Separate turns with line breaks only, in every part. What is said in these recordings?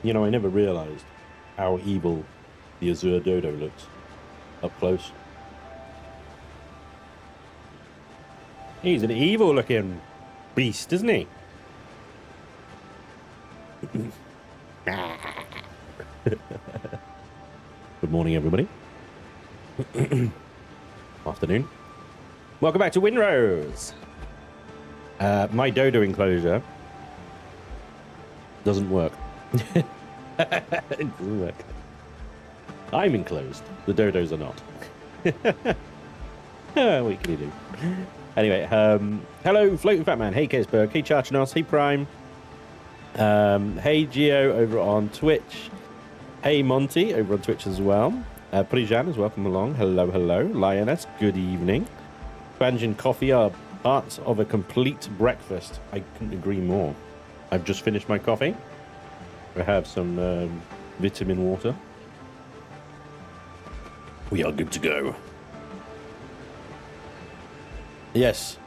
You know, I never realized how evil the Azure Dodo looks up close. He's an evil looking beast, isn't he? Good morning, everybody. Afternoon. Welcome back to Windrose. My Dodo enclosure doesn't work. It doesn't work. I'm enclosed. The Dodos are not. What can you do? Anyway, hello, Floating Fat Man. Hey, Kesberg. Hey, Charchanos. Hey, Prime. Hey, Geo over on Twitch. Hey, Monty over on Twitch as well. Prijan is welcome along. Hello, hello. Lioness, good evening. Spanj and coffee are parts of a complete breakfast. I couldn't agree more. I've just finished my coffee. I have some vitamin water. We are good to go. Yes.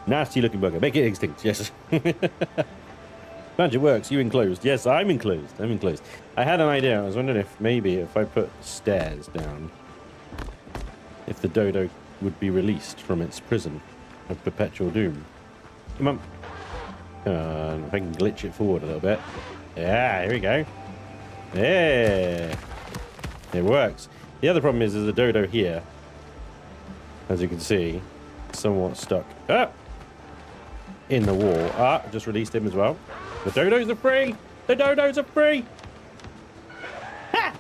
Nasty looking burger. Make it extinct. Yes. Magic works. You enclosed. Yes, I'm enclosed. I'm enclosed. I had an idea. I was wondering if maybe if I put stairs down, if the Dodo would be released from its prison of perpetual doom. Come on. If I can glitch it forward a little bit. Yeah, here we go. Yeah. It works. The other problem is there's a Dodo here. As you can see, somewhat stuck in the wall. I just released him as well. The Dodos are free! The Dodos are free! Ha!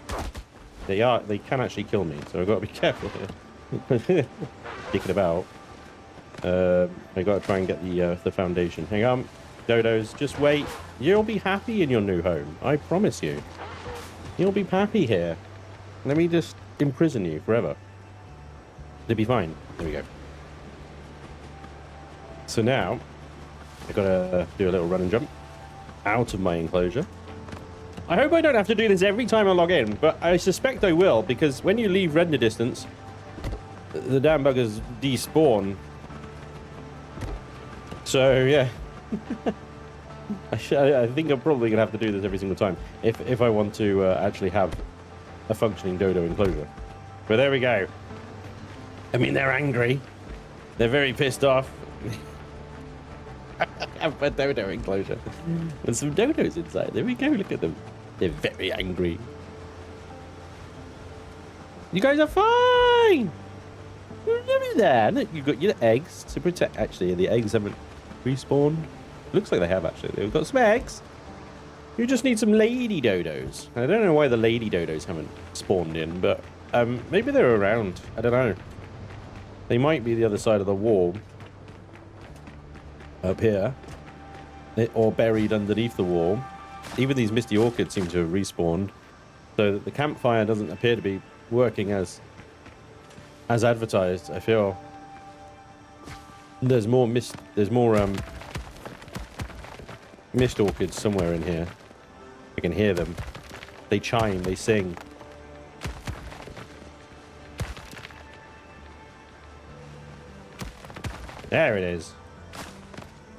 They can actually kill me, so I've got to be careful here. Kicking about. I got to try and get the foundation. Hang on. Dodos, just wait. You'll be happy in your new home. I promise you. You'll be happy here. Let me just imprison you forever. It'll be fine. There we go. So now, I've got to do a little run and jump out of my enclosure. I hope I don't have to do this every time I log in, but I suspect I will, because when you leave render distance, the damn buggers despawn. So, yeah. I think I'm probably going to have to do this every single time if I want to actually have a functioning Dodo enclosure. But there we go. I mean, they're angry. They're very pissed off. Have a Dodo enclosure. With some Dodos inside. There we go. Look at them. They're very angry. You guys are fine. Look at that. Look, you've got your eggs to protect. Actually, the eggs haven't respawned. Looks like they have, actually. They've got some eggs. You just need some lady Dodos. I don't know why the lady Dodos haven't spawned in, but maybe they're around. I don't know. They might be the other side of the wall. Up here. Or buried underneath the wall. Even these misty orchids seem to have respawned. So that the campfire doesn't appear to be working as advertised. I feel there's more mist orchids somewhere in here. I can hear them. They chime, they sing. There it is.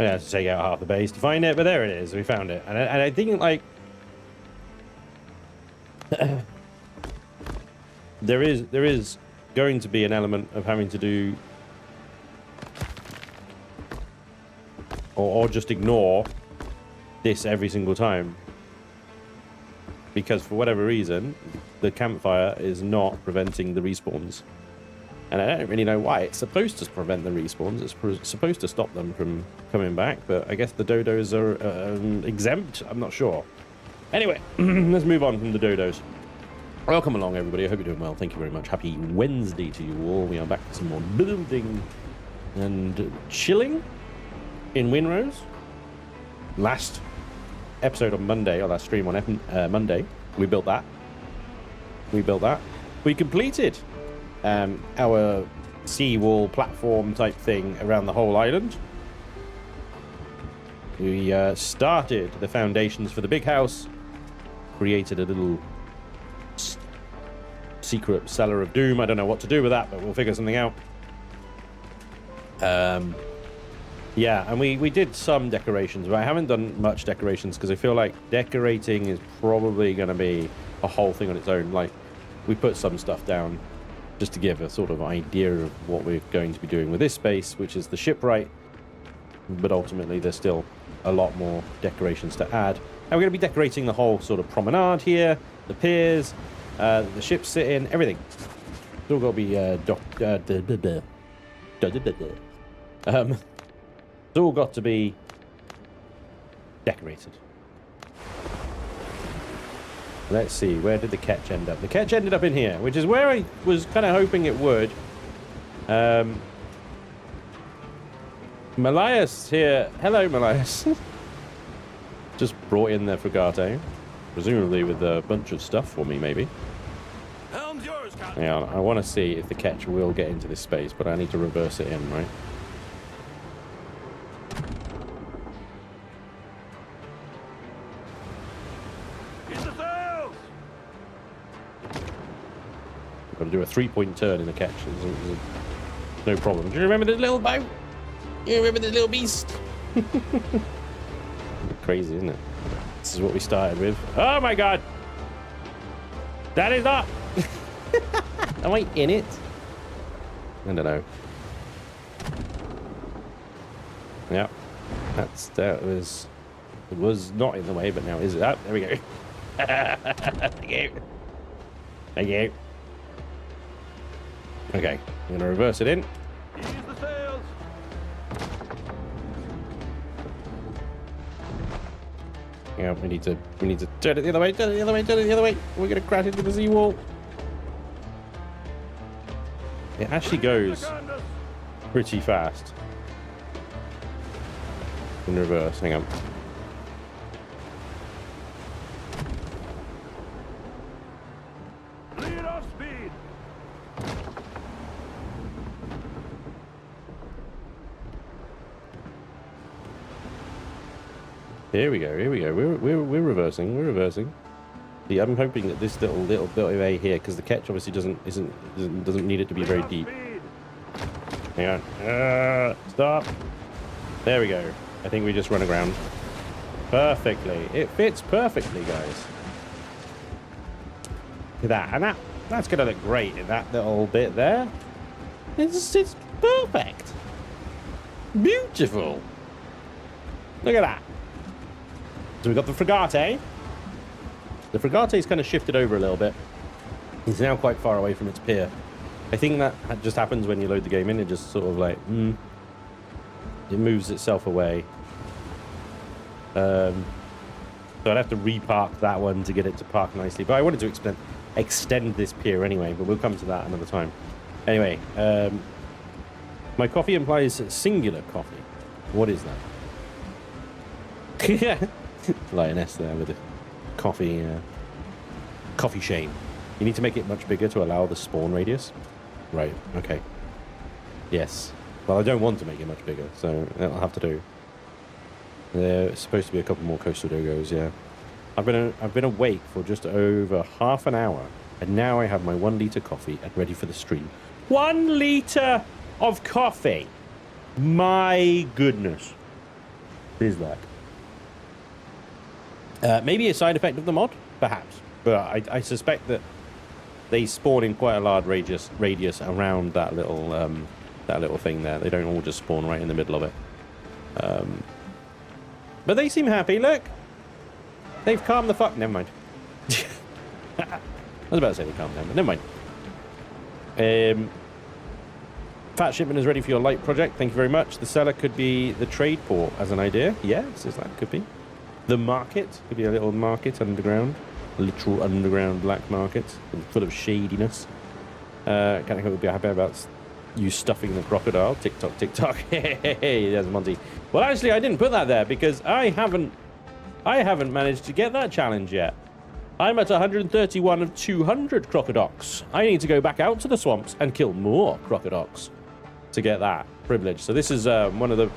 I have to take out half the base to find it, but there it is. We found it. And I think, like, there is going to be an element of having to do or just ignore this every single time, because for whatever reason the campfire is not preventing the respawns, and I don't really know why. It's supposed to prevent the respawns. It's supposed to stop them from coming back, but I guess the Dodos are exempt. I'm not sure. Anyway, let's move on from the Dodos. Welcome along, everybody. I hope you're doing well. Thank you very much. Happy Wednesday to you all. We are back to some more building and chilling in Windrose. Last episode on Monday, or last stream on Monday, we built that. We completed our seawall platform type thing around the whole island. We started the foundations for the big house, created a little secret cellar of doom. I don't know what to do with that, but we'll figure something out. Yeah, and we did some decorations, but I haven't done much decorations because I feel like decorating is probably going to be a whole thing on its own. Like, we put some stuff down just to give a sort of idea of what we're going to be doing with this space, which is the shipwright. But ultimately, there's still a lot more decorations to add. And we're going to be decorating the whole sort of promenade here, the piers, the ships sit in, everything. It's all got to be it's all got to be decorated. Let's see, where did the catch end up? The catch ended up in here, which is where I was kind of hoping it would. Malias here. Hello, Malias. Just brought in their frigate, presumably with a bunch of stuff for me, maybe.
Helm's yours, Captain.
Yeah, I want to see if the catch will get into this space, but I need to reverse it in, right? Got to do a 3-point turn in the catch. No problem. Do you remember this little boat? You remember this little beast? Crazy, isn't it? This is what we started with. Oh my god! That is up! Am I in it? I don't know. Yeah. That was... It was not in the way, but now is it up? There we go. Thank you. Thank you. Okay, I'm going to reverse it in.
Ease the sails.
Yeah, we need to turn it the other way, turn it the other way, turn it the other way. We're going to crash into the seawall. It actually goes pretty fast. In reverse, hang on.
Lead off speed.
Here we go, here we go. We're reversing, we're reversing. See, I'm hoping that this little bit of A here, because the catch obviously doesn't need it to be very deep. Hang on. Stop. There we go. I think we just run aground perfectly. It fits perfectly, guys. Look at that, and that's gonna look great in that little bit there. It's perfect. Beautiful. Look at that. So we've got the frigate. The frigate's kind of shifted over a little bit. It's now quite far away from its pier. I think that just happens when you load the game in. It just sort of like, it moves itself away. So I'd have to repark that one to get it to park nicely. But I wanted to extend this pier anyway, but we'll come to that another time. Anyway, my coffee implies singular coffee. What is that? Yeah. Lioness there with the coffee shame. You need to make it much bigger to allow the spawn radius. Right, okay. Yes. Well, I don't want to make it much bigger, so that'll have to do. There's supposed to be a couple more coastal dogos, yeah. I've been awake for just over half an hour, and now I have my 1 litre coffee and ready for the stream. 1 litre of coffee! My goodness. What is that? Maybe a side effect of the mod, perhaps. But I suspect that they spawn in quite a large radius around that little thing there. They don't all just spawn right in the middle of it. But they seem happy. Look, they've calmed the fuck. Never mind. I was about to say they calmed down, but never mind. Fat shipment is ready for your light project. Thank you very much. The seller could be the trade port as an idea. Yes, that could be. The market could be a little market underground, a literal underground black market full of shadiness. Can't think would be happy about you stuffing the crocodile. TikTok, TikTok. Hey, there's Monty. Well, actually, I didn't put that there because I haven't managed to get that challenge yet. I'm at 131 of 200 crocodiles. I need to go back out to the swamps and kill more crocodiles to get that privilege. So this is one of the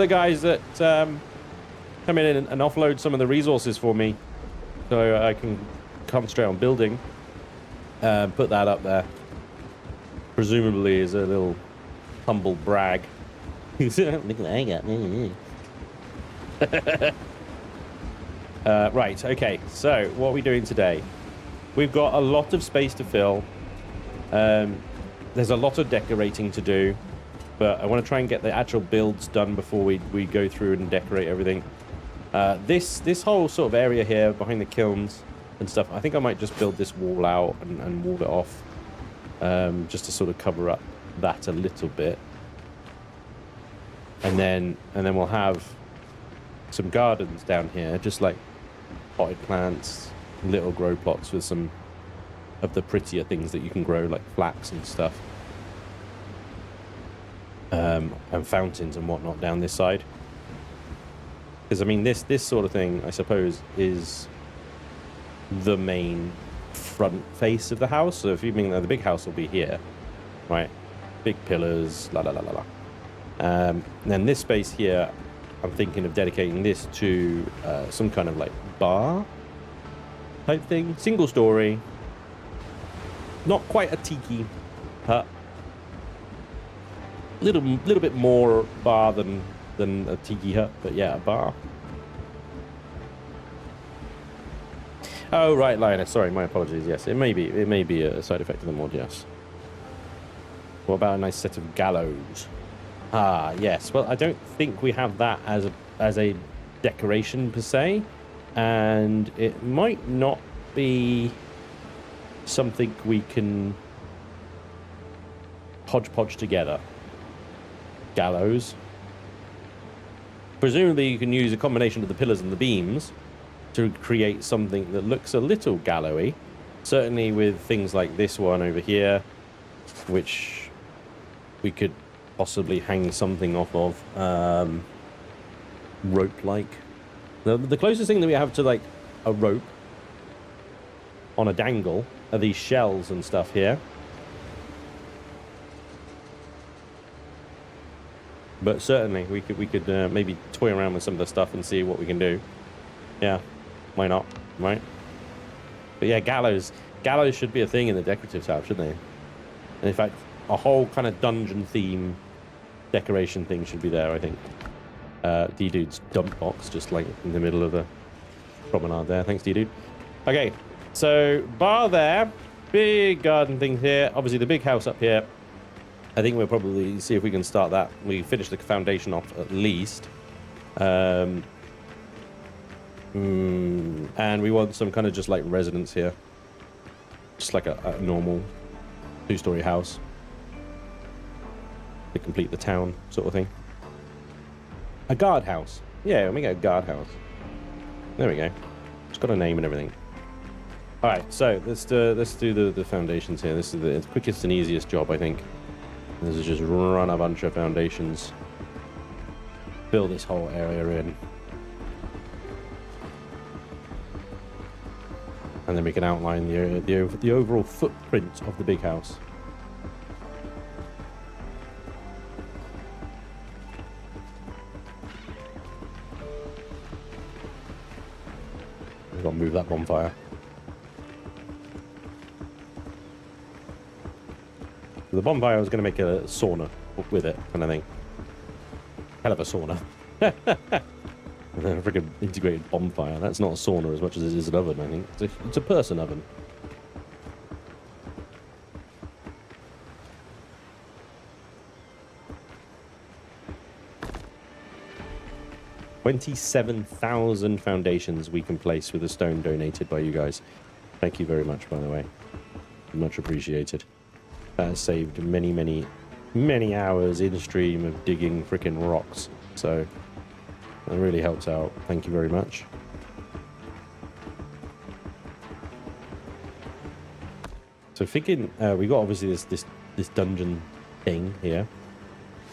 guys that come in and offload some of the resources for me, so I can concentrate on building. Put that up there. Presumably is a little humble brag Look what I got. Right, okay, so what are we doing today? We've got a lot of space to fill. There's a lot of decorating to do, but I want to try and get the actual builds done before we go through and decorate everything. This whole sort of area here behind the kilns and stuff, I think I might just build this wall out and wall it off, just to sort of cover up that a little bit. And then we'll have some gardens down here, just like potted plants, little grow plots with some of the prettier things that you can grow, like flax and stuff, and fountains and whatnot down this side. Because I mean, this sort of thing, I suppose, is the main front face of the house. So if you mean that the big house will be here, right? Big pillars, la la la la la. Then this space here, I'm thinking of dedicating this to some kind of like bar type thing, single story, not quite a tiki hut, little bit more bar than a tiki hut, but yeah, a bar. Oh right, Lioness, sorry, my apologies. Yes, it may be a side effect of the mod. Yes. What about a nice set of gallows? Ah, yes. Well, I don't think we have that as a decoration per se, and it might not be something we can hodgepodge together. Gallows. Presumably, you can use a combination of the pillars and the beams to create something that looks a little gallowy. Certainly, with things like this one over here, which we could possibly hang something off of, rope-like. The closest thing that we have to like a rope on a dangle are these shells and stuff here. But certainly we could maybe toy around with some of the stuff and see what we can do. Yeah, why not, right? But yeah, gallows should be a thing in the decorative tab, shouldn't they? And in fact, a whole kind of dungeon theme decoration thing should be there, I think. D-Dude's dump box, just like in the middle of the promenade there. Thanks, D-Dude. Okay, so bar there, big garden thing here. Obviously, the big house up here. I think we'll probably see if we can start that. We finish the foundation off at least. And we want some kind of just like residence here. Just like a normal 2-story house. To complete the town sort of thing. A guardhouse. Yeah, let me get a guardhouse. There we go. It's got a name and everything. All right, so let's do the foundations here. This is the quickest and easiest job, I think. This is just run a bunch of foundations. Fill this whole area in. And then we can outline the overall footprint of the big house. We've got to move that bonfire. The bonfire was going to make a sauna with it, kind of thing. Hell of a sauna. A freaking integrated bonfire. That's not a sauna as much as it is an oven, I think. It's a person oven. $27,000 foundations we can place with a stone donated by you guys. Thank you very much, by the way. Much appreciated. That has saved many, many, many hours in stream of digging freaking rocks. So that really helps out. Thank you very much. So thinking, we got obviously this dungeon thing here.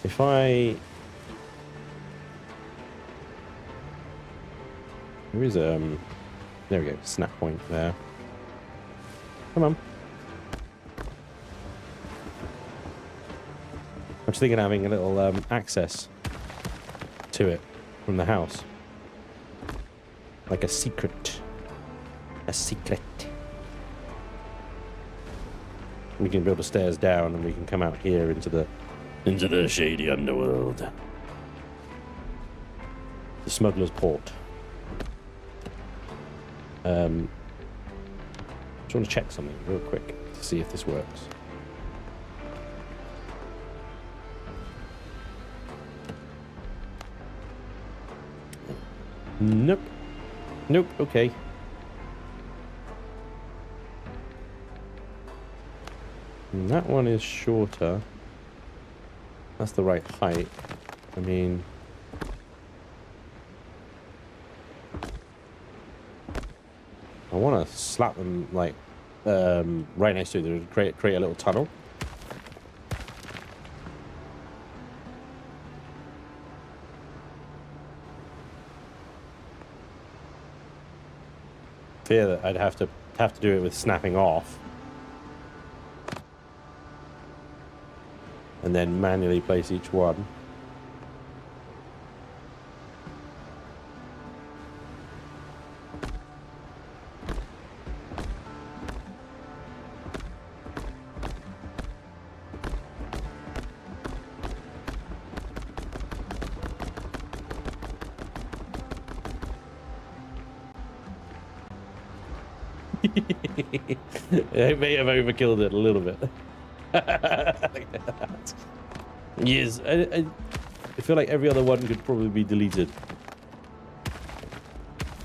If I... There is there we go, snap point there. Come on. I'm just thinking of having a little access to it from the house. Like a secret. A secret. We can build the stairs down and we can come out here into the shady underworld. The smuggler's port. Just want to check something real quick to see if this works. Nope. Nope, okay. And that one is shorter. That's the right height. I mean... I want to slap them, like, right next to it. Create a little tunnel. Fear that I'd have to do it with snapping off. And then manually place each one. I may have overkilled it a little bit. Yes, I feel like every other one could probably be deleted.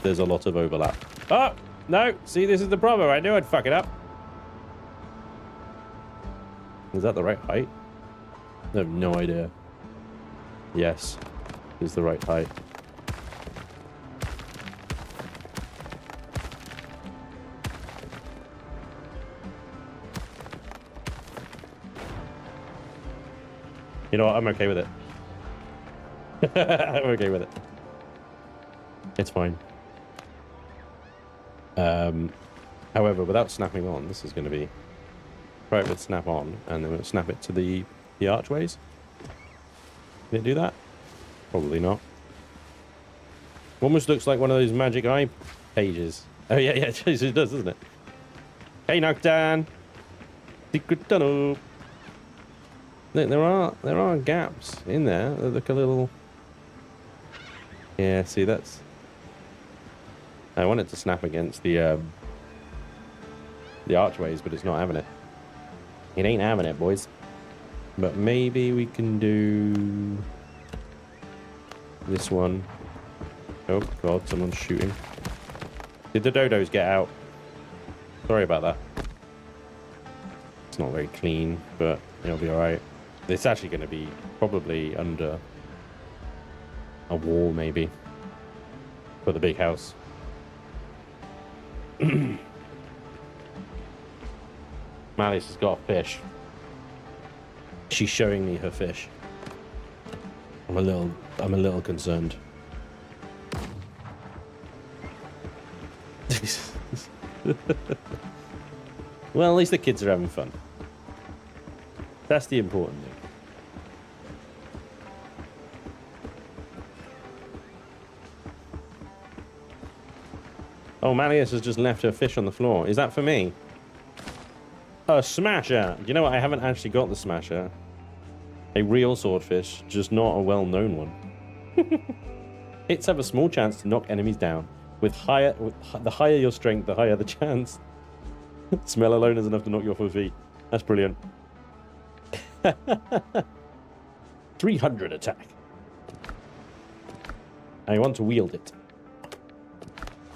There's a lot of overlap. Oh, no. See, this is the problem. I knew I'd fuck it up. Is that the right height? I have no idea. Yes, is the right height. You know what? I'm okay with it. I'm okay with it. It's fine. However, without snapping on, this is going to be... Right, with snap on, and then we'll snap it to the archways. Did it do that? Probably not. Almost looks like one of those magic eye pages. Oh, yeah, yeah, it does, doesn't it? Hey, Nocturne! Secret tunnel! Look, there are gaps in there that look a little... Yeah, see, that's... I want it to snap against the archways, but it's not having it. It ain't having it, boys. But maybe we can do... this one. Oh, God, someone's shooting. Did the dodos get out? Sorry about that. It's not very clean, but it'll be alright. It's actually going to be probably under a wall, maybe, for the big house. Malice has got a fish. She's showing me her fish. I'm a little concerned. Well, at least the kids are having fun. That's the important thing. Oh, Malleus has just left her fish on the floor. Is that for me? A smasher! You know what? I haven't actually got the smasher. A real swordfish, just not a well-known one. Hits have a small chance to knock enemies down. The higher your strength, the higher the chance. Smell alone is enough to knock you off your feet. That's brilliant. 300 attack. I want to wield it.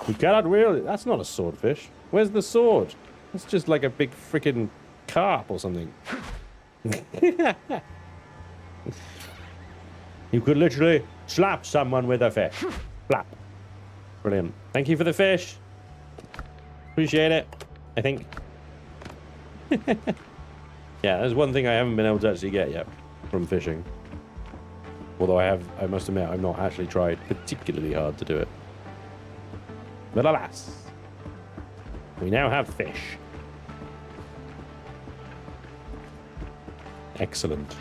You cannot wield it. That's not a swordfish. Where's the sword? It's just like a big freaking carp or something. You could literally slap someone with a fish. Slap. Brilliant. Thank you for the fish. Appreciate it, I think. Yeah, there's one thing I haven't been able to actually get yet from fishing. Although I must admit, I've not actually tried particularly hard to do it. But alas, we now have fish. Excellent.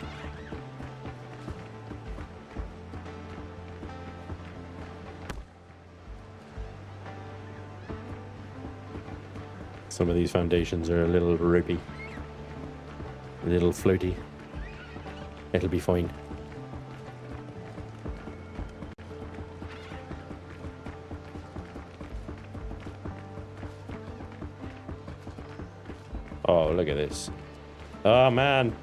Some of these foundations are a little ropey, a little floaty. It'll be fine. Oh, look at this. Oh, man.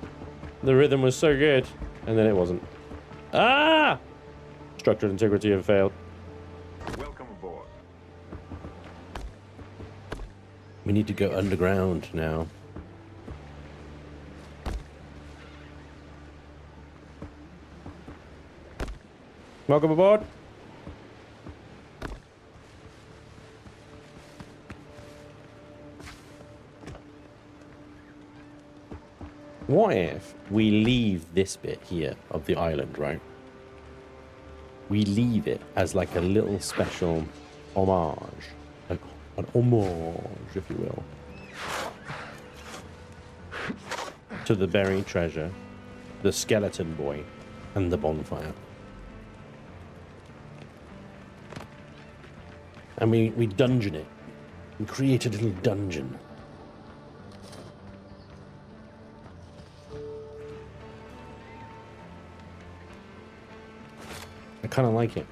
The rhythm was so good. And then it wasn't. Ah! Structural integrity have failed.
Welcome aboard.
We need to go underground now. Welcome aboard. What if we leave this bit here of the island, right? We leave it as like a little special homage. An homage, if you will. To the buried treasure, the skeleton boy, and the bonfire. And we dungeon it. We create a little dungeon. I kind of like it.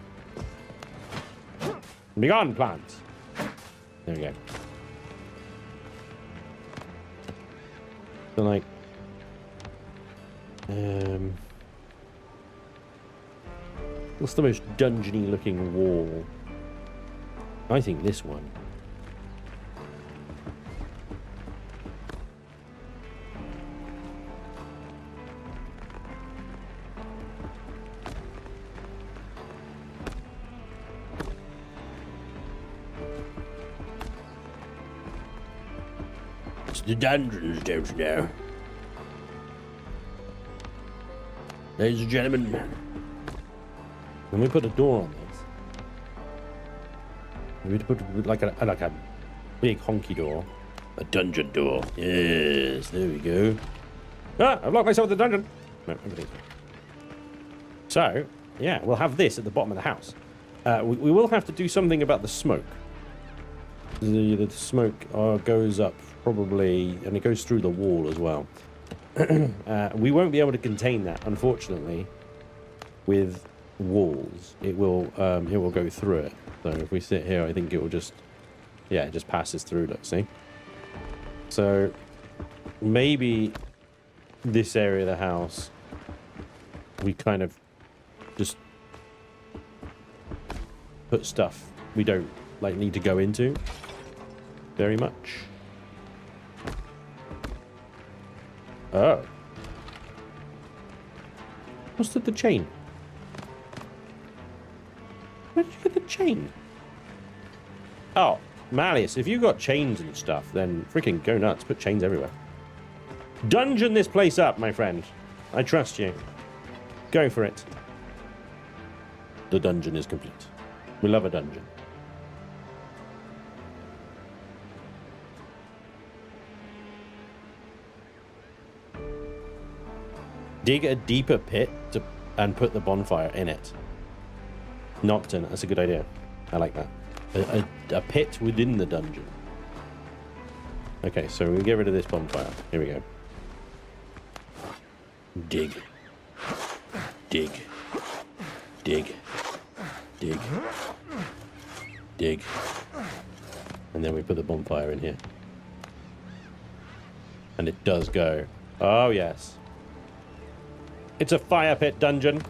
Be gone, plants. There we go. So like, what's the most dungeony looking wall? I think this one. It's the dungeons, don't you know? Ladies and gentlemen. Let me put a door on this. We need to put like a big honky door. A dungeon door. Yes, there we go. Ah, I've locked myself in the dungeon. No, everything's fine. So, yeah, we'll have this at the bottom of the house. We will have to do something about the smoke. The smoke goes up probably, and it goes through the wall as well. We won't be able to contain that, unfortunately, with walls. It will go through it. So if we sit here, I think it will just, yeah, it just passes through, look, see? So maybe this area of the house, we kind of just put stuff we don't like need to go into very much. Oh. What's the chain? Where did you get the chain? Oh, Malleus, if you got chains and stuff, then freaking go nuts. Put chains everywhere. Dungeon this place up, my friend. I trust you. Go for it. The dungeon is complete. We love a dungeon. Dig a deeper pit and put the bonfire in it. Nocturne, that's a good idea. I like that. A pit within the dungeon. Okay, so we get rid of this bonfire. Here we go. Dig. Dig. Dig. Dig. Dig. And then we put the bonfire in here. And it does go. Oh, yes. It's a fire pit dungeon.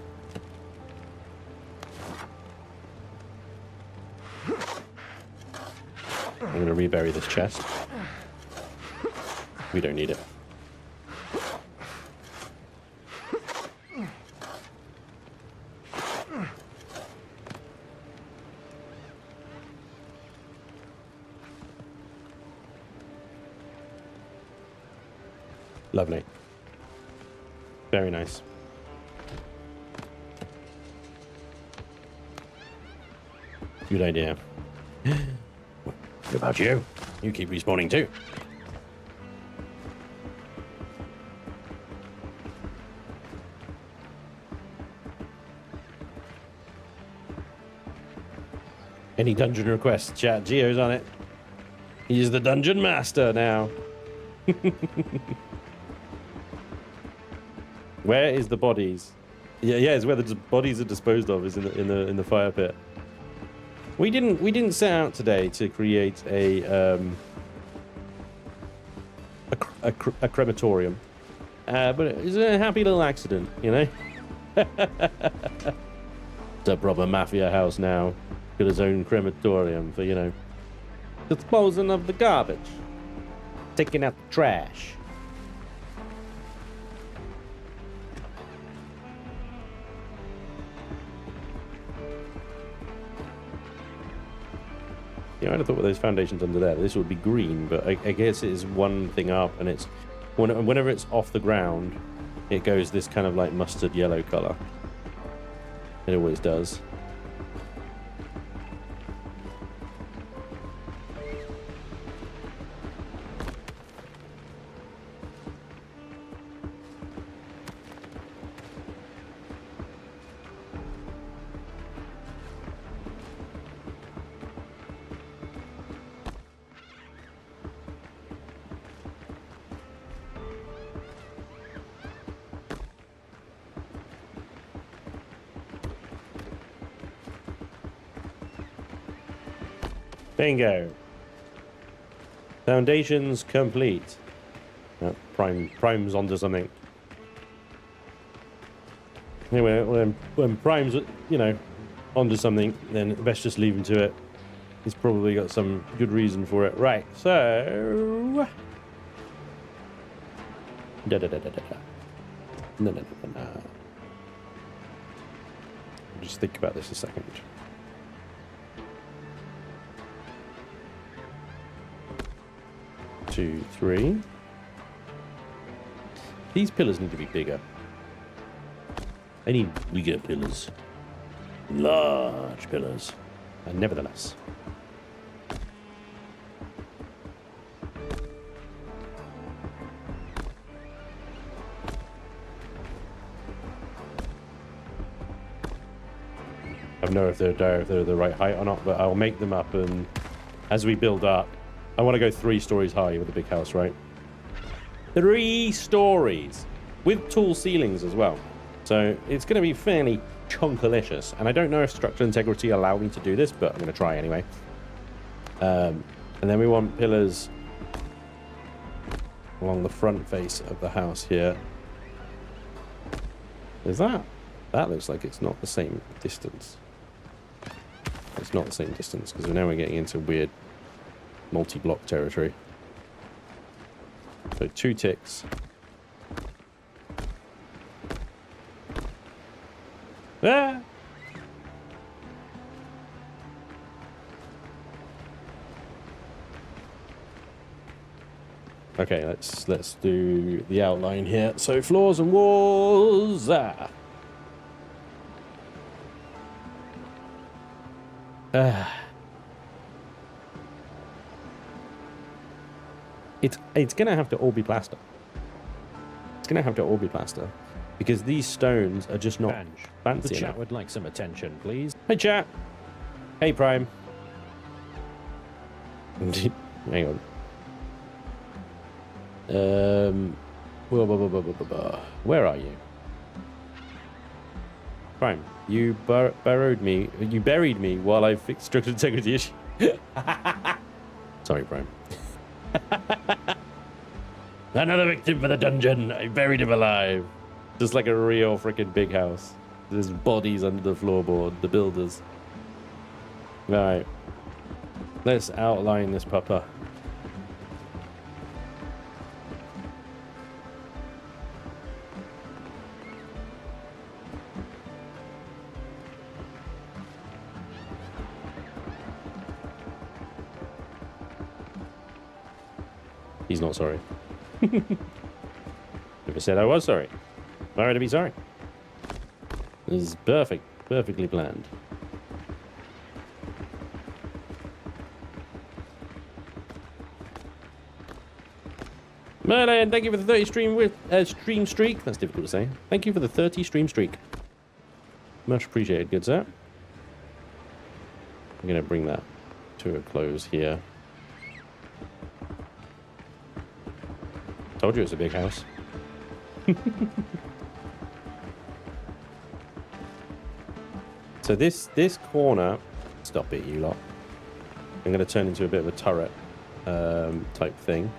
I'm going to rebury this chest. We don't need it. Lovely. Very nice. Good idea. What about you? You keep respawning too. Any dungeon requests, chat. Geo's on it. He's the dungeon master now. Where is the bodies? Yeah, it's where the bodies are disposed of. Is in the fire pit. We didn't set out today to create a a crematorium. But it's a happy little accident, you know? It's a proper mafia house now. Got his own crematorium for, you know, disposing of the garbage. Taking out the trash. Yeah, I'd have thought with those foundations under there, this would be green, but I guess it is one thing up, and it's whenever it's off the ground, it goes this kind of like mustard yellow color. It always does. Bingo. Foundations complete. Prime's onto something. Anyway, when Prime's, you know, onto something, then best just leave him to it. He's probably got some good reason for it. Right, so... No. Just think about this a second. 2, 3. These pillars need to be bigger. I need bigger pillars. Large pillars. And nevertheless. I don't know if they're the right height or not, but I'll make them up, and as we build up, I want to go 3 stories high with a big house, right? 3 stories with tall ceilings as well. So it's going to be fairly chunkalicious. And I don't know if structural integrity allow me to do this, but I'm going to try anyway. And then we want pillars along the front face of the house here. Is that? That looks like it's not the same distance. It's not the same distance, because now we're getting into weird multi-block territory. So 2 ticks. Ah! Okay, let's do the outline here. So floors and walls. It's gonna have to all be plaster. It's gonna have to all be plaster because these stones are just not fancy
the chat
enough.
would like some attention, please.
Hey chat. Hey Prime. Hang on. Where are you? Prime, you buried me while I fixed structural integrity issue. Sorry, Prime. Another victim for the dungeon. I buried him alive. Just like a real freaking big house. There's bodies under the floorboard, the builders. Alright. Let's outline this pupper. He's not sorry. Never said I was sorry. I'm alright to be sorry. This is perfect. Perfectly planned. Merlin, thank you for the 30 stream streak. That's difficult to say. Thank you for the 30 stream streak. Much appreciated, good sir. I'm going to bring that to a close here. Told you it's a big house. So this corner, stop it, you lot. I'm going to turn into a bit of a turret type thing.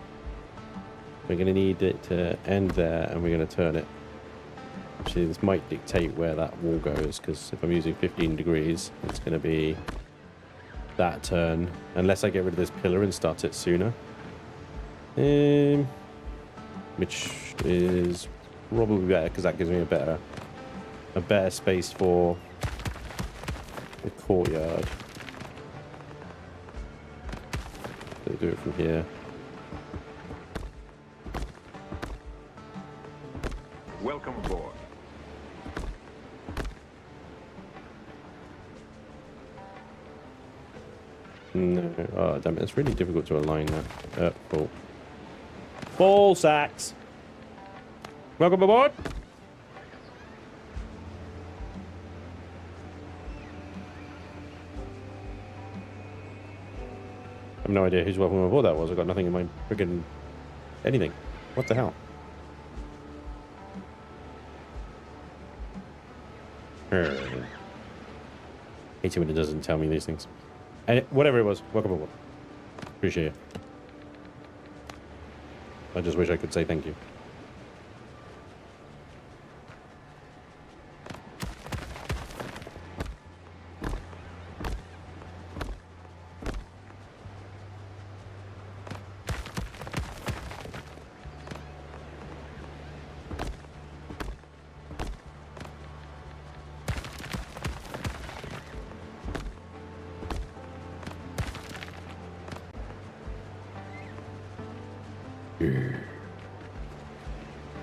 We're going to need it to end there, and we're going to turn it. Actually, this might dictate where that wall goes, because if I'm using 15 degrees, it's going to be that turn, unless I get rid of this pillar and start it sooner. Which is probably better, because that gives me a better space for the courtyard. So do it from here.
Welcome aboard.
No, oh damn it, it's really difficult to align that. Cool. Ball sacks. Welcome aboard. I have no idea whose welcome aboard that was. I've got nothing in my friggin' anything. What the hell? Hate it when it doesn't tell me these things. And whatever it was, welcome aboard. Appreciate it. I just wish I could say thank you.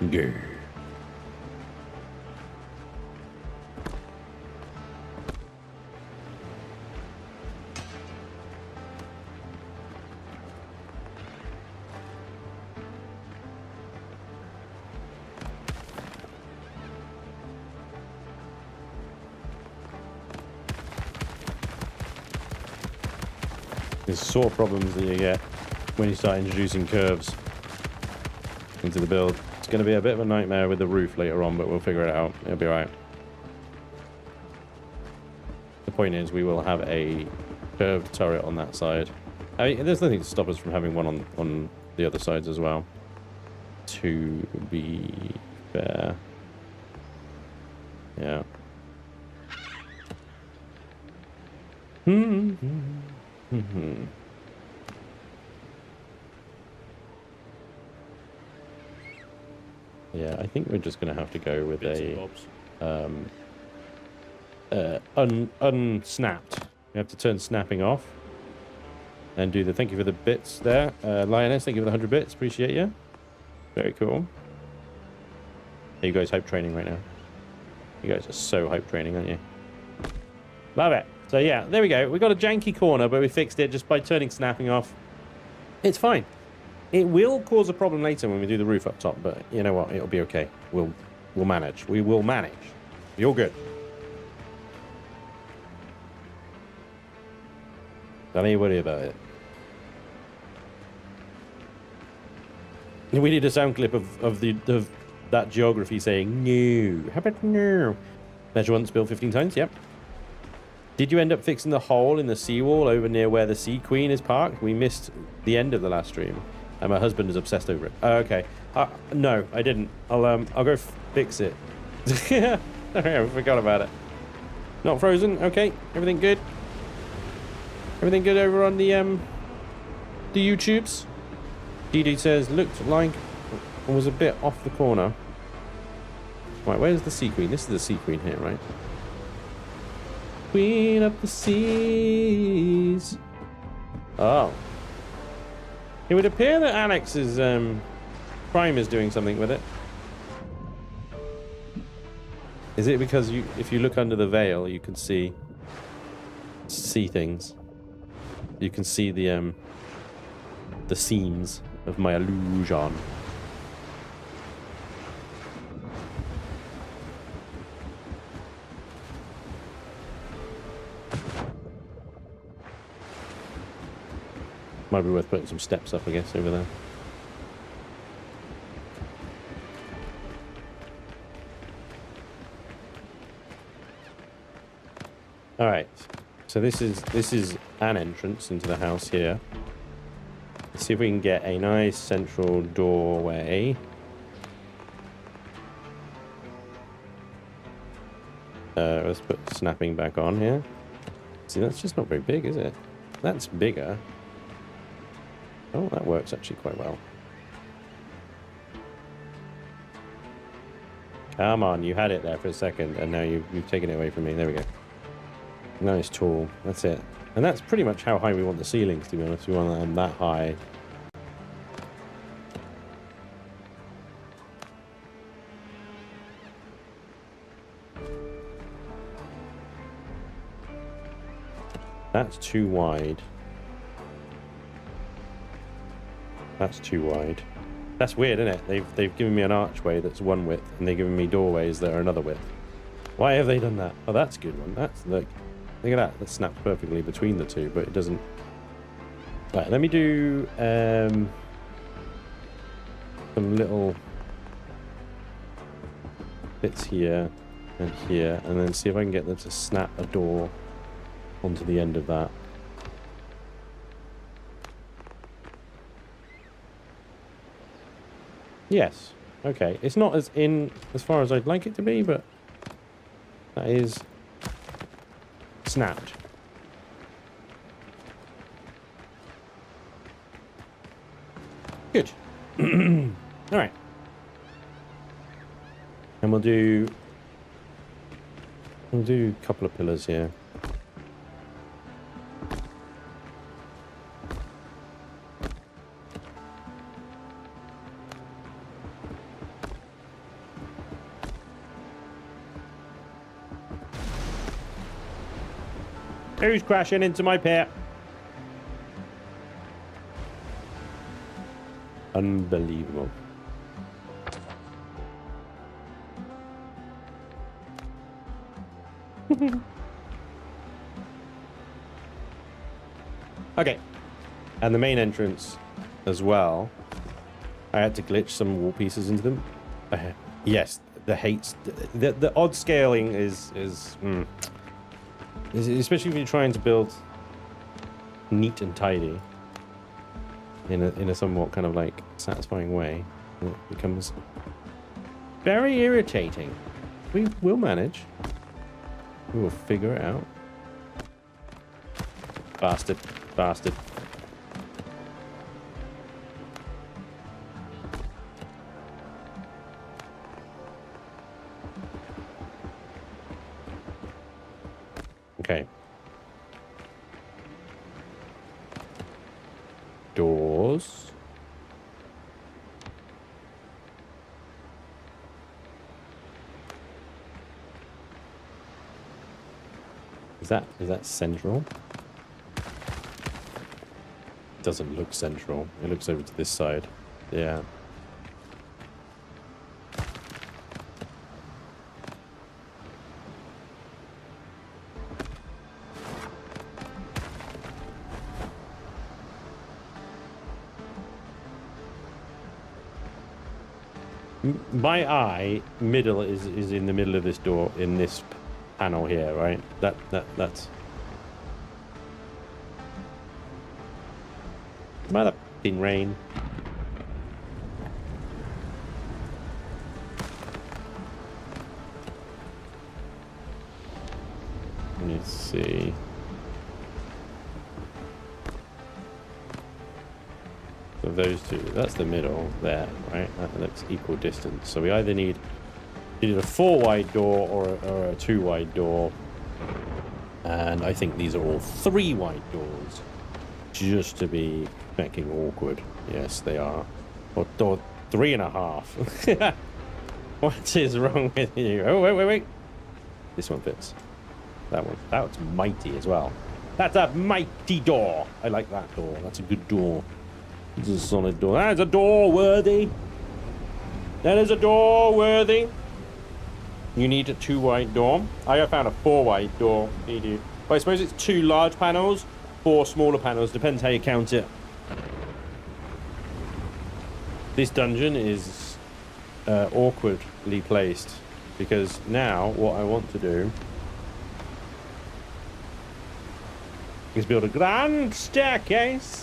Yeah. There's sort of problems that you get when you start introducing curves into the build. It's going to be a bit of a nightmare with the roof later on, but we'll figure it out. It'll be alright. The point is, we will have a curved turret on that side. I mean, there's nothing to stop us from having one on the other sides as well. To be fair. Yeah. Yeah, I think we're just going to have to go with unsnapped. We have to turn snapping off and do the thank you for the bits there. Lioness, thank you for the 100 bits. Appreciate you. Very cool. Are you guys hype training right now? You guys are so hype training, aren't you? Love it. So yeah, there we go. We got a janky corner, but we fixed it just by turning snapping off. It's fine. It will cause a problem later when we do the roof up top, but you know what? It'll be okay. We'll manage. We will manage. You're good. Don't even worry about it. We need a sound clip of that geography saying no. How about no? Measure once, build 15 times. Yep. Did you end up fixing the hole in the seawall over near where the Sea Queen is parked? We missed the end of the last stream, and my husband is obsessed over it. Okay. No, I didn't. I'll go fix it. I forgot about it. Not frozen. Okay. Everything good. Everything good over on the YouTubes. DD says looked like it was a bit off the corner. Right, where's the Sea Queen? This is the Sea Queen here, right? Queen of the seas. Oh. It would appear that Alex's Prime is doing something with it. Is it because if you look under the veil, you can see things. You can see the seams of my illusion. Might be worth putting some steps up, I guess, over there. All right. So this is an entrance into the house here. Let's see if we can get a nice central doorway. Let's put snapping back on here. See, that's just not very big, is it? That's bigger. Oh, that works actually quite well. Come on, you had it there for a second, and now you've taken it away from me. There we go. Nice tool. That's it. And that's pretty much how high we want the ceilings, to be honest. We want them that high. That's too wide. That's too wide. That's weird, isn't it? They've given me an archway that's one width, and they've given me doorways that are another width. Why have they done that? Oh, that's a good one. That's like, look at that. That snaps perfectly between the two, but it doesn't. Right, let me do some little bits here and here, and then see if I can get them to snap a door onto the end of that. Yes. Okay. It's not as far as I'd like it to be, but that is snapped. Good. All right. And we'll do a couple of pillars here. Who's crashing into my pit? Unbelievable. Okay. And the main entrance as well. I had to glitch some wall pieces into them. Yes, the odd scaling is especially if you're trying to build neat and tidy in a somewhat kind of like satisfying way. It becomes very irritating. We will manage. We will figure it out. Bastard. Bastard. Okay. Doors. Is that central? Doesn't look central. It looks over to this side. Yeah. My eye middle is in the middle of this door in this panel here, right? That's mother in rain. Let's see. So those two, that's the middle there, right? That looks equal distance. So we either need a 4 wide door or a 2 wide door. And I think these are all 3 wide doors. Just to be fucking awkward. Yes, they are. Or 3.5. What is wrong with you? Oh, wait. This one fits. That one. That's mighty as well. That's a mighty door. I like that door. That's a good door. It's a solid door. That is a door worthy. That is a door worthy. You need a 2 wide door. I have found a 4 wide door. You do. But I suppose it's 2 large panels, 4 smaller panels. Depends how you count it. This dungeon is awkwardly placed because now what I want to do is build a grand staircase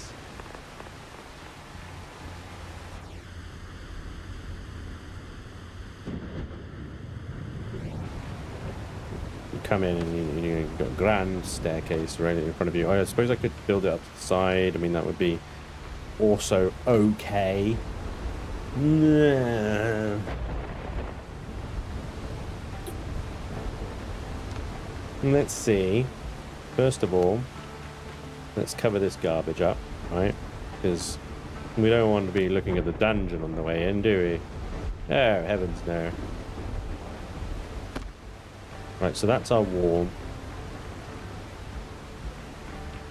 come in and you've got a grand staircase right in front of you. I suppose I could build it up to the side. I mean, that would be also okay. No. Let's see. First of all, let's cover this garbage up, right? Because we don't want to be looking at the dungeon on the way in, do we? Oh, heavens no. Right, so that's our wall.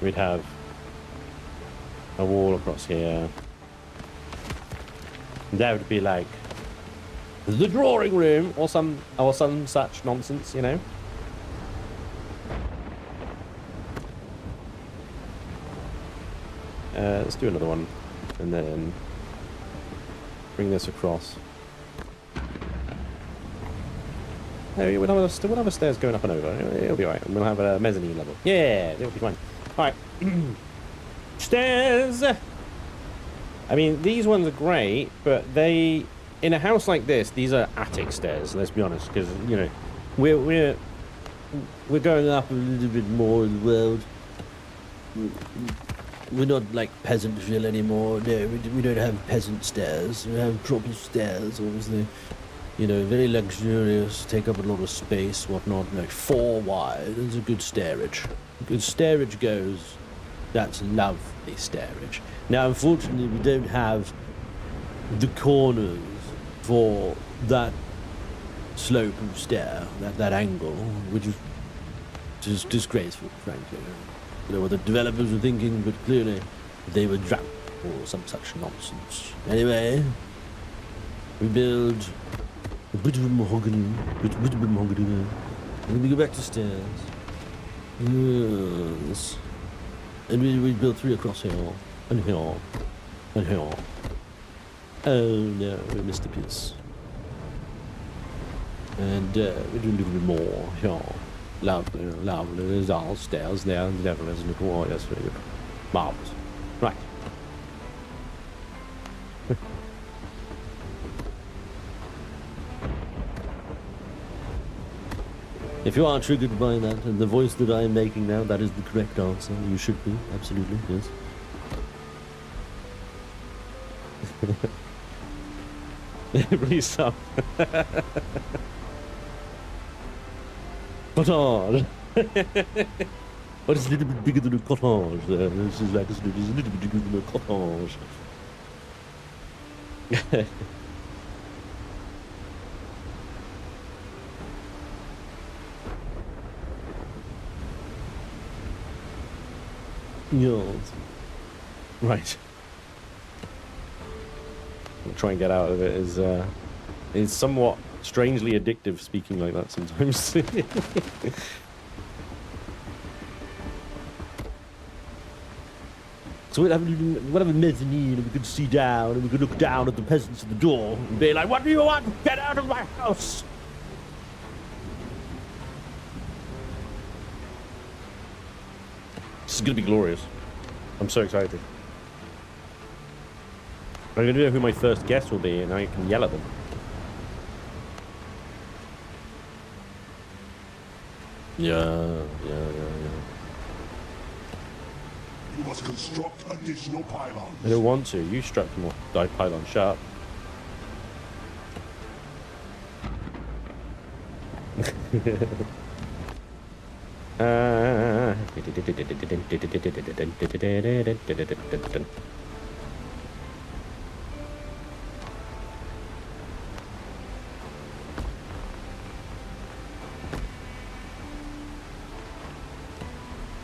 We'd have a wall across here. That would be like the drawing room or some such nonsense, you know. Let's do another one and then bring this across. Oh, we'll have a stairs going up and over. It'll be alright. We'll have a mezzanine level. Yeah, it'll be fine. Alright. Stairs! I mean, these ones are great, but they... In a house like this, these are attic stairs, let's be honest, because, you know, we're going up a little bit more in the world. We're not like Peasantville anymore. No, we don't have peasant stairs. We have proper stairs, obviously. You know, very luxurious, take up a lot of space, whatnot, like 4 wide. It's a good stairage. Good stairage goes, that's lovely stairage. Now, unfortunately, we don't have the corners for that slope of stair, that angle, which is just disgraceful, frankly. I don't know what the developers were thinking, but clearly they were drunk or some such nonsense. Anyway, we build a bit of a mahogany, and we go back to stairs. Yes. And we build 3 across here, and here, and here. Oh no, we missed a piece. And we do a little bit more here. Lovely, lovely. There's all stairs there, and never is a little more. That's very good. Marvelous. Right. If you are triggered by that, and the voice that I am making now, that is the correct answer. You should be, absolutely, yes. Please stop. Cottage. What is a little bit bigger than a cottage there? This is like a little bit bigger than a cottage. Yes. Right. I'll try and get out of it is somewhat strangely addictive speaking like that sometimes. So we'd have a mezzanine and we could see down and we could look down at the peasants at the door and be like, what do you want? Get out of my house! This is gonna be glorious. I'm so excited. I'm gonna know who my first guest will be and I can yell at them. Yeah.
You must construct additional pylons.
I don't want to. You struck more pylon sharp.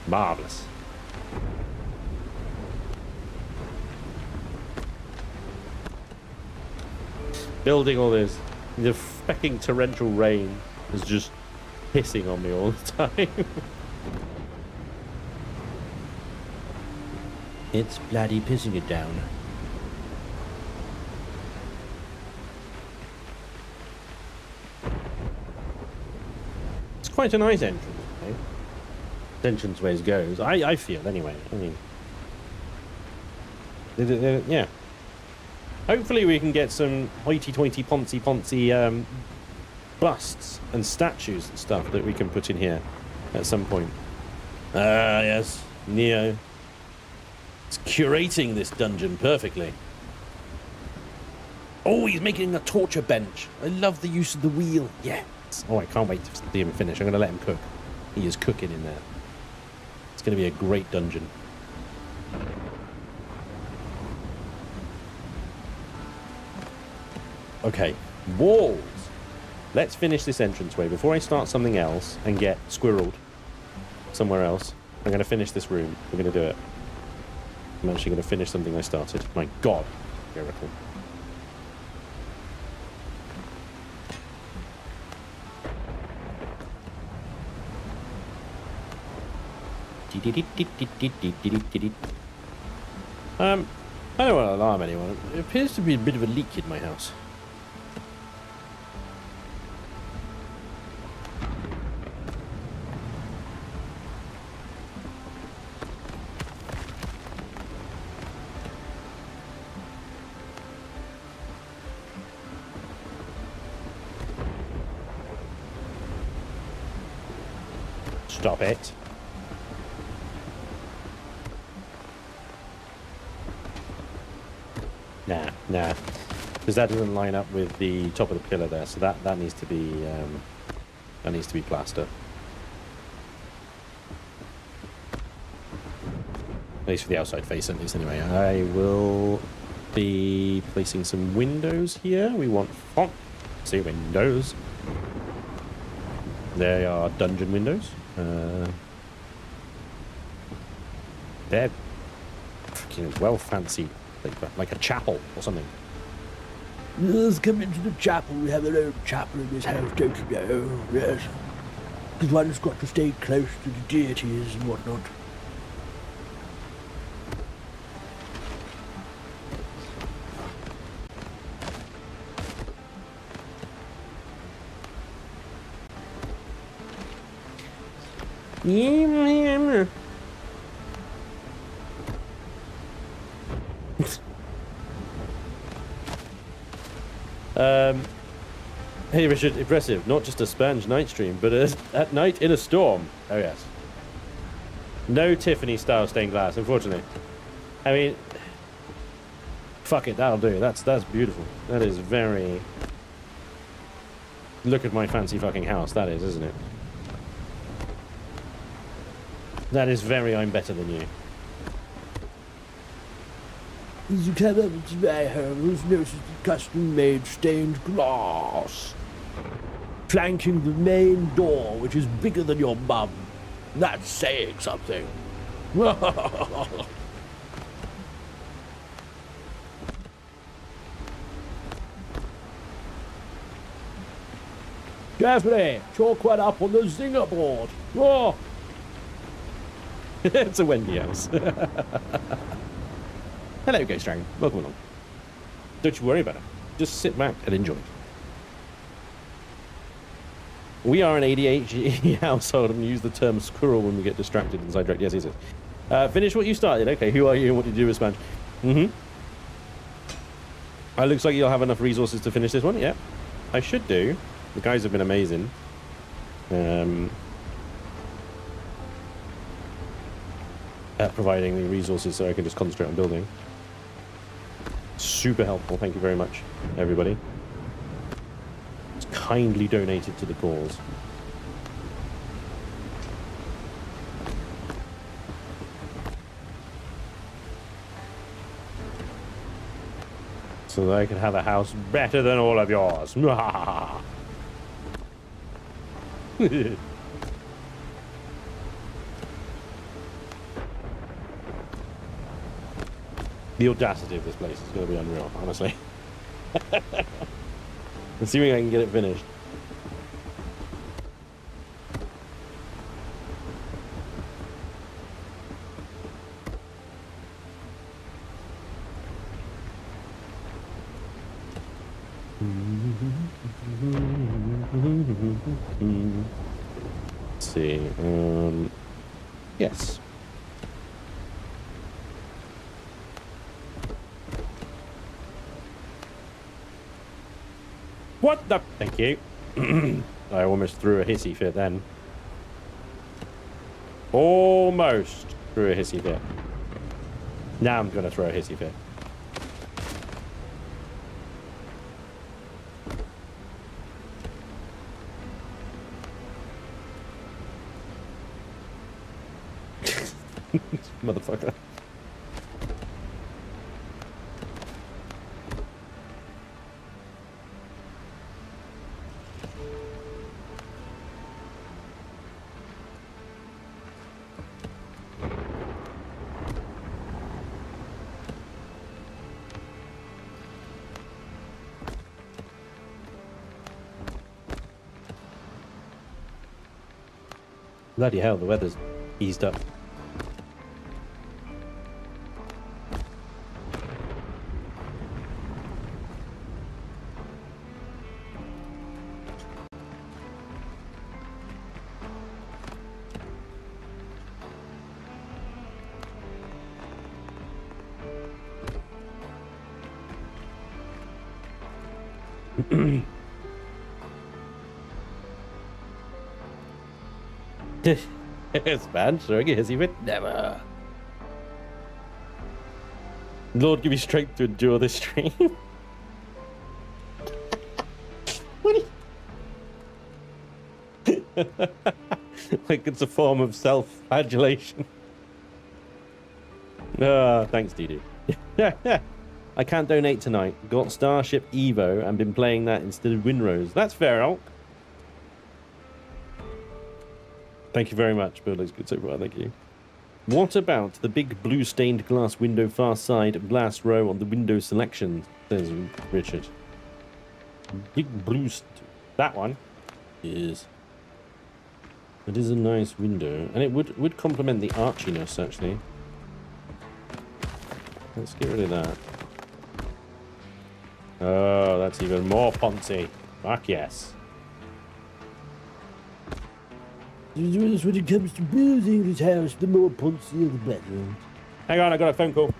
Marvelous. Building all this, the fucking torrential rain is just pissing on me all the time. It's bloody pissing it down. It's quite a nice entrance, eh? Entrance ways goes. I feel anyway. I mean, yeah. Hopefully we can get some hoity-toity, poncy busts and statues and stuff that we can put in here at some point. Ah, yes, Neo. It's curating this dungeon perfectly. Oh, he's making a torture bench. I love the use of the wheel. Yes. Oh, I can't wait to see him finish. I'm going to let him cook. He is cooking in there. It's going to be a great dungeon. Okay, walls. Let's finish this entranceway before I start something else and get squirreled somewhere else. I'm going to finish this room. We're going to do it. I'm actually going to finish something I started. My God, miracle. I don't want to alarm anyone. It appears to be a bit of a leak in my house. Stop it. Nah. Because that doesn't line up with the top of the pillar there, so that needs to be plaster. At least for the outside face, at least anyway. I will be placing some windows here. We want font. See, windows. They are dungeon windows. They're freaking well fancy, like a chapel or something.
Let's come into the chapel. We have our own chapel in this house, don't you know? Yes. Because one's got to stay close to the deities and whatnot.
Hey Richard, impressive. Not just a Spanj night stream, but at night in a storm. Oh yes. No Tiffany style stained glass, unfortunately. I mean, fuck it, that'll do. That's beautiful. That is very... Look at my fancy fucking house, that is, isn't it? That is very I'm better than you.
As you come up into my home, you'll notice the custom-made stained glass, flanking the main door, which is bigger than your mum. That's saying something. Carefully, chalk one up on the zinger board. Oh.
It's a Wendy house. Hello, Ghost Dragon. Welcome along. Don't you worry about it. Just sit back and enjoy. We are an ADHD household and use the term squirrel when we get distracted and sidetracked. Yes. Finish what you started. Okay, who are you and what did you do with Spanj? It looks like you'll have enough resources to finish this one. Yeah, I should do. The guys have been amazing. At providing the resources so I can just concentrate on building. Super helpful. Thank you very much, everybody. It's kindly donated to the cause. So that I can have a house better than all of yours. The audacity of this place is going to be unreal, honestly. Assuming I can get it finished. Let's see. Yes. What the? Thank you. I almost threw a hissy fit then. Almost threw a hissy fit. Now I'm going to throw a hissy fit. Motherfucker. Bloody hell, the weather's eased up. Spanj, throwing a hissy fit? Never. Lord, give me strength to endure this stream. What like it's a form of self-flagellation. Thanks, DD. I can't donate tonight. Got Starship Evo and been playing that instead of Windrose. That's fair, Hulk. Thank you very much. Build looks good so far, thank you. What about the big blue stained glass window far side glass row on the window selection? Says Richard. Big blue... that one is... it is a nice window. And it would complement the archiness, actually. Let's get rid of that. Oh, that's even more poncy. Fuck yes.
When it comes to building this house, the more poncy the better.
Hang on, I got a phone call.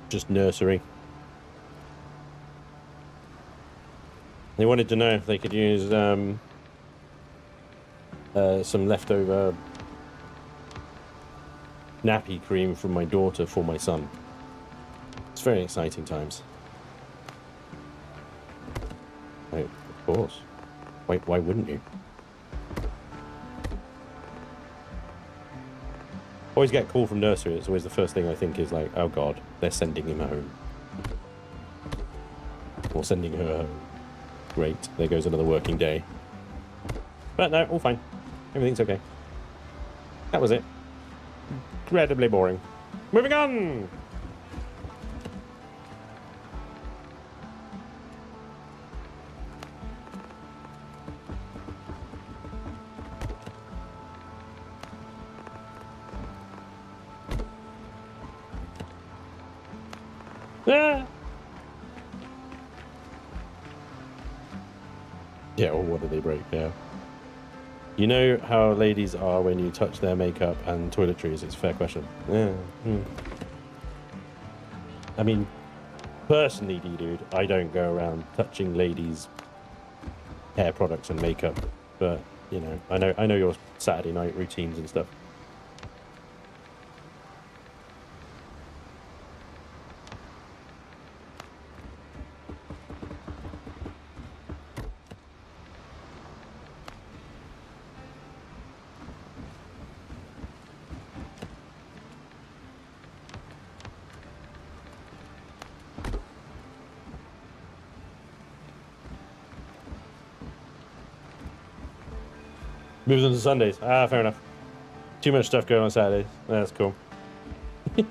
Just nursery. They wanted to know if they could use some leftover nappy cream from my daughter for my son. It's very exciting times. Of course. Why wouldn't you? Always get a call from nursery. It's always the first thing I think is like, oh god, they're sending him home. Or sending her home. Great, there goes another working day. But no, all fine. Everything's okay. That was it. Incredibly boring. Moving on! Ah. Yeah, or what do they break? Yeah. You know how ladies are when you touch their makeup and toiletries? It's a fair question. Yeah. I mean, personally, dude, I don't go around touching ladies' hair products and makeup, but you know, I know your Saturday night routines and stuff. Moves on to Sundays. Ah, fair enough. Too much stuff going on Saturdays. That's cool. I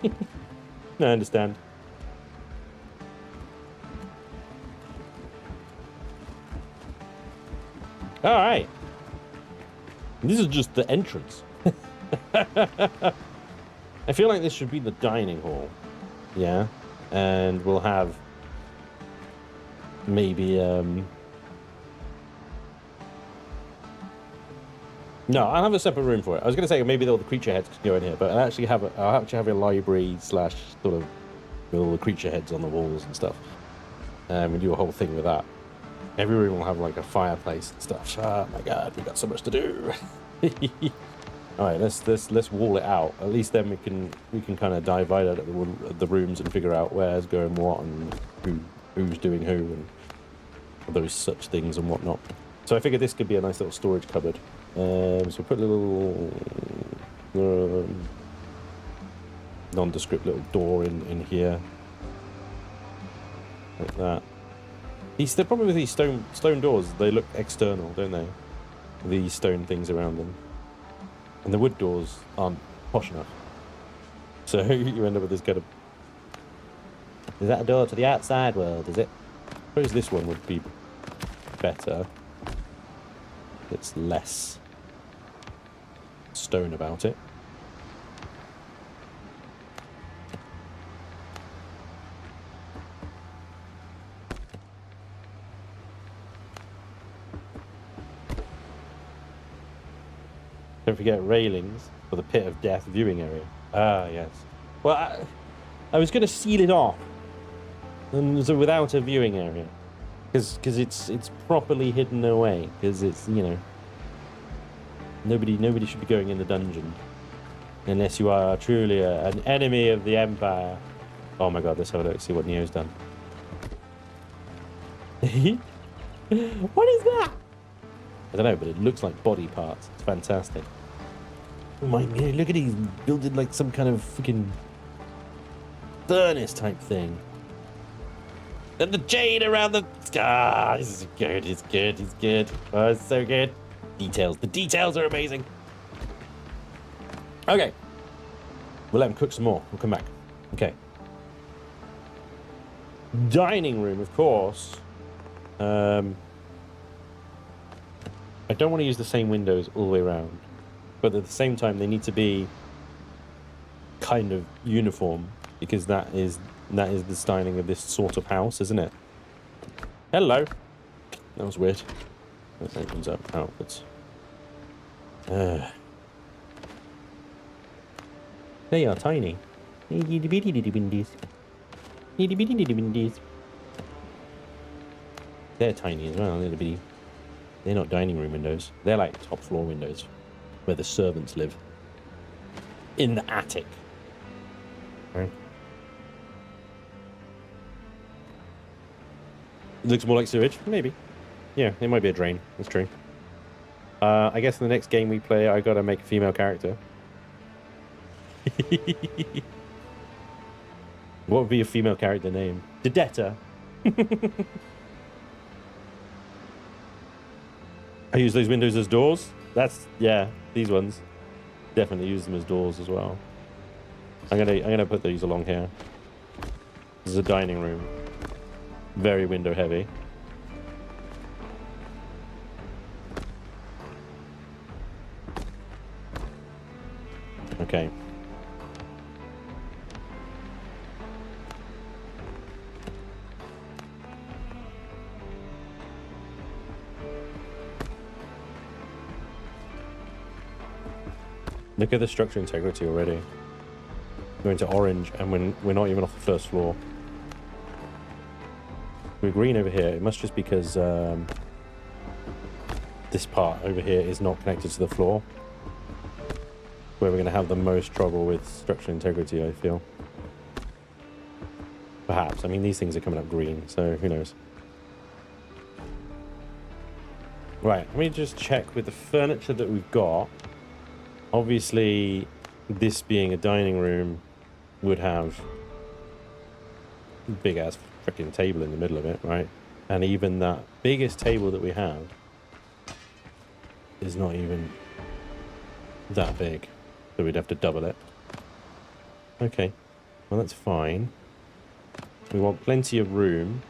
understand. All right. This is just the entrance. I feel like this should be the dining hall. Yeah. And we'll have maybe no, I'll have a separate room for it. I was going to say maybe all the creature heads can go in here, but I'll actually have a library slash sort of with all the creature heads on the walls and stuff. We do a whole thing with that. Every room will have like a fireplace and stuff. Oh my god, we've got so much to do. All right, let's wall it out. At least then we can kind of divide out the rooms and figure out where's going what and who's doing who and those such things and whatnot. So I figured this could be a nice little storage cupboard. So put a little nondescript little door in here, like that. The problem with these stone doors, they look external, don't they? These stone things around them, and the wood doors aren't posh enough. So you end up with this kind of. Is that a door to the outside world? Is it? I suppose this one would be better. It's less stone about it. Don't forget railings for the pit of death viewing area. Ah, yes. Well, I was going to seal it off, and so without a viewing area, because it's properly hidden away. Because it's, you know, nobody should be going in the dungeon unless you are truly an enemy of the Empire. Oh my god, let's have a look, see what Neo's done. What is that? I don't know, but it looks like body parts. It's fantastic. Oh my god, look at he's building like some kind of freaking furnace type thing. And the jade around the... Ah, this is good, it's good, it's good. Oh, it's so good. Details. The details are amazing. Okay. We'll let him cook some more. We'll come back. Okay. Dining room, of course. I don't want to use the same windows all the way around. But at the same time, they need to be kind of uniform. Because that is the styling of this sort of house, isn't it? Hello. That was weird. That opens up outwards. They are tiny. They're tiny as well, little bitty. They're not dining room windows. They're like top floor windows where the servants live. In the attic. Right. It looks more like sewage, maybe. Yeah, it might be a drain. That's true. I guess in the next game we play, I gotta make a female character. What would be a female character name? Dedetta. I use those windows as doors. That's, yeah, these ones. Definitely use them as doors as well. I'm gonna put these along here. This is a dining room. Very window heavy. Okay. Look at the structure integrity already. Going to orange, and we're not even off the first floor. We're green over here. It must just because this part over here is not connected to the floor, where we're going to have the most trouble with structural integrity, I feel. Perhaps. I mean, these things are coming up green, so who knows. Right, let me just check with the furniture that we've got. Obviously, this being a dining room would have a big-ass freaking table in the middle of it, right? And even that biggest table that we have is not even that big, so we'd have to double it. Okay, well, that's fine. We want plenty of room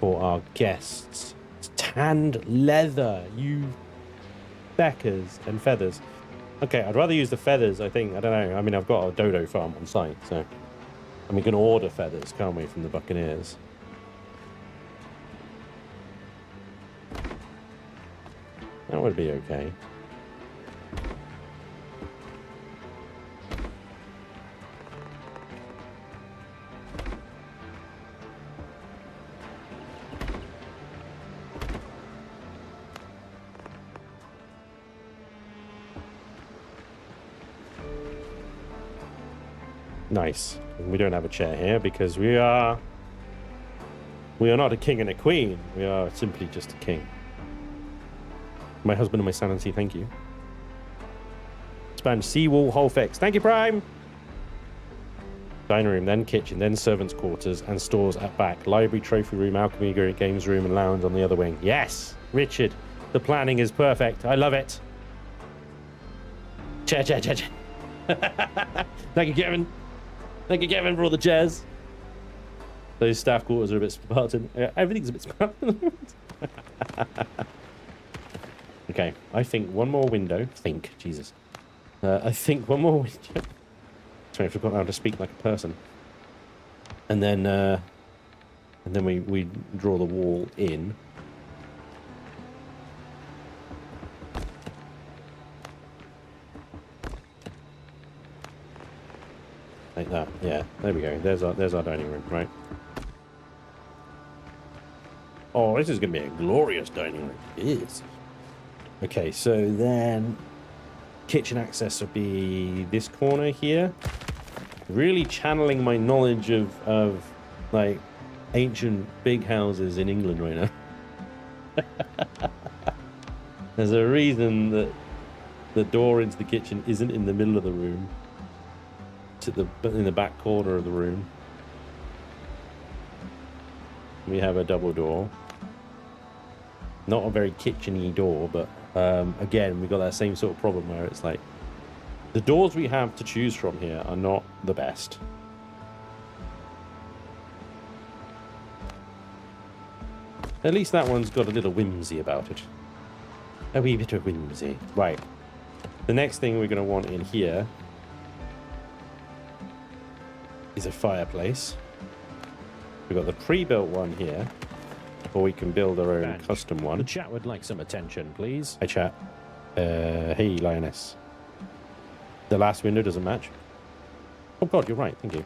for our guests. It's tanned leather, you beckers and feathers. Okay, I'd rather use the feathers, I think. I don't know. I mean, I've got a dodo farm on site, so... And we can order feathers, can't we, from the Buccaneers? That would be okay. Nice. And we don't have a chair here because we are not a king and a queen. We are simply just a king. My husband and my sanity, thank you. Spanj, seawall, whole fix. Thank you, Prime. Dining room, then kitchen, then servants' quarters and stores at back. Library, trophy room, alchemy, games room, and lounge on the other wing. Yes, Richard. The planning is perfect. I love it. Chair. Thank you, Kevin. Thank you, Kevin, for all the chairs. Those staff quarters are a bit Spartan. Everything's a bit Spartan. Okay, I think one more window. Jesus. I think one more window. Sorry, I forgot how to speak like a person. And then we draw the wall in. Like that, yeah. There we go. There's our dining room, right? Oh, this is gonna be a glorious dining room. It is. Okay, so then kitchen access will be this corner here. Really channeling my knowledge of like ancient big houses in England right now. There's a reason that the door into the kitchen isn't in the middle of the room. In the back corner of the room. We have a double door. Not a very kitchen-y door, but again, we got that same sort of problem where it's like the doors we have to choose from here are not the best. At least that one's got a little whimsy about it. A wee bit of whimsy. Right. The next thing we're going to want in here is a fireplace. We've got the pre-built one here, or we can build our own custom one.
The chat would like some attention, please.
Hi, chat. Hey, Lioness. The last window doesn't match. Oh God, you're right. Thank you.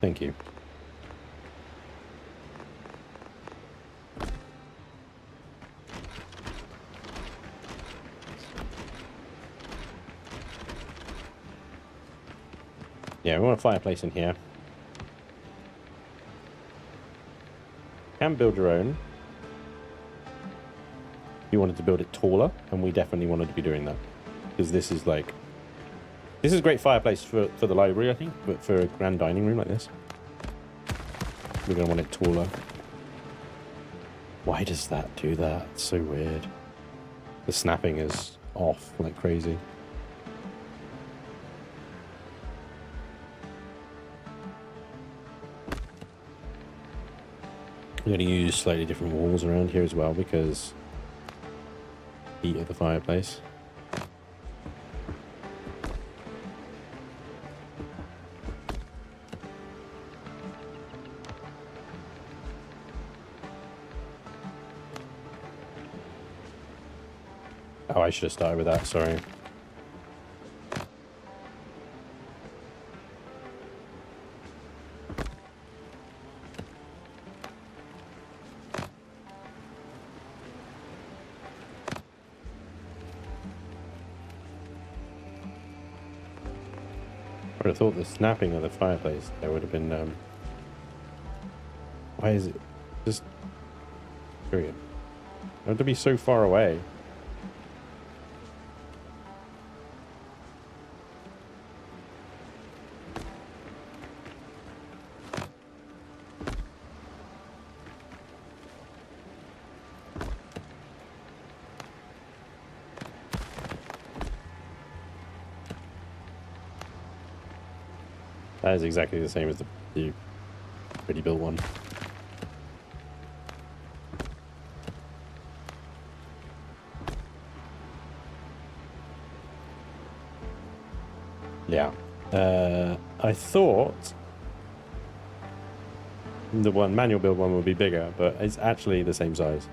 Thank you. Yeah, we want a fireplace in here. Can build your own. You wanted to build it taller, and we definitely wanted to be doing that. Because this is like... This is a great fireplace for the library, I think, but for a grand dining room like this, we're going to want it taller. Why does that do that? It's so weird. The snapping is off like crazy. I'm going to use slightly different walls around here as well because heat of the fireplace. Oh, I should have started with that, sorry. would have thought the snapping of the fireplace there would have been. Why is it just? Period. I have to be so far away. That is exactly the same as the pretty built one. Yeah. I thought the manual build one would be bigger, but it's actually the same size.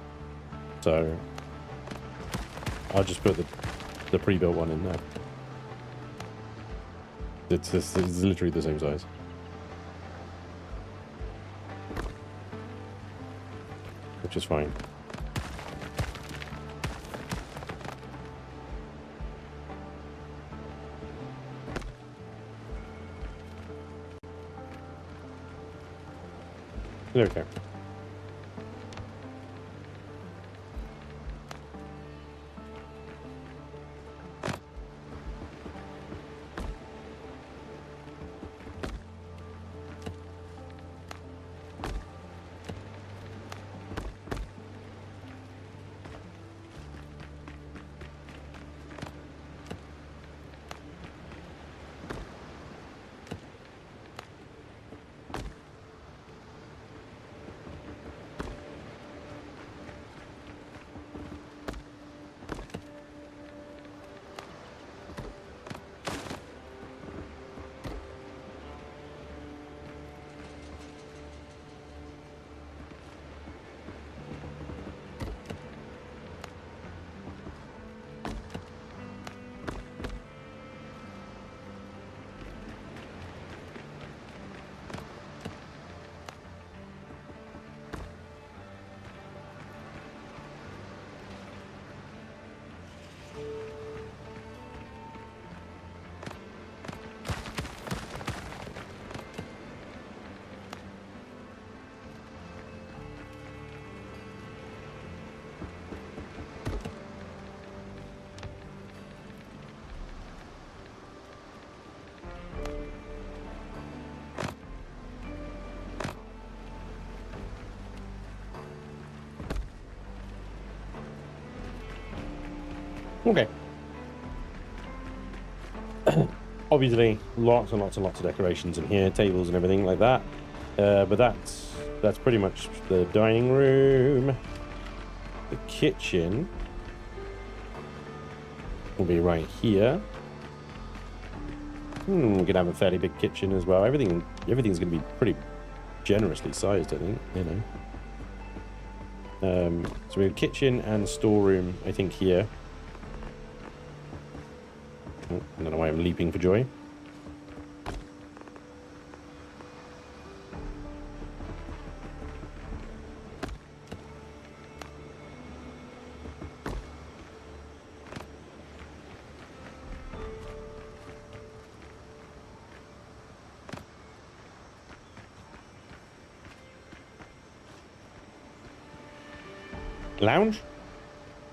So I'll just put the pre-built one in there. It's literally the same size. Which is fine. Okay. Okay. Obviously, lots and lots and lots of decorations in here, tables and everything like that. But that's pretty much the dining room. The kitchen will be right here. We could have a fairly big kitchen as well. Everything's going to be pretty generously sized, I think. You know. So we have kitchen and storeroom, I think, here. I don't know why I'm leaping for joy.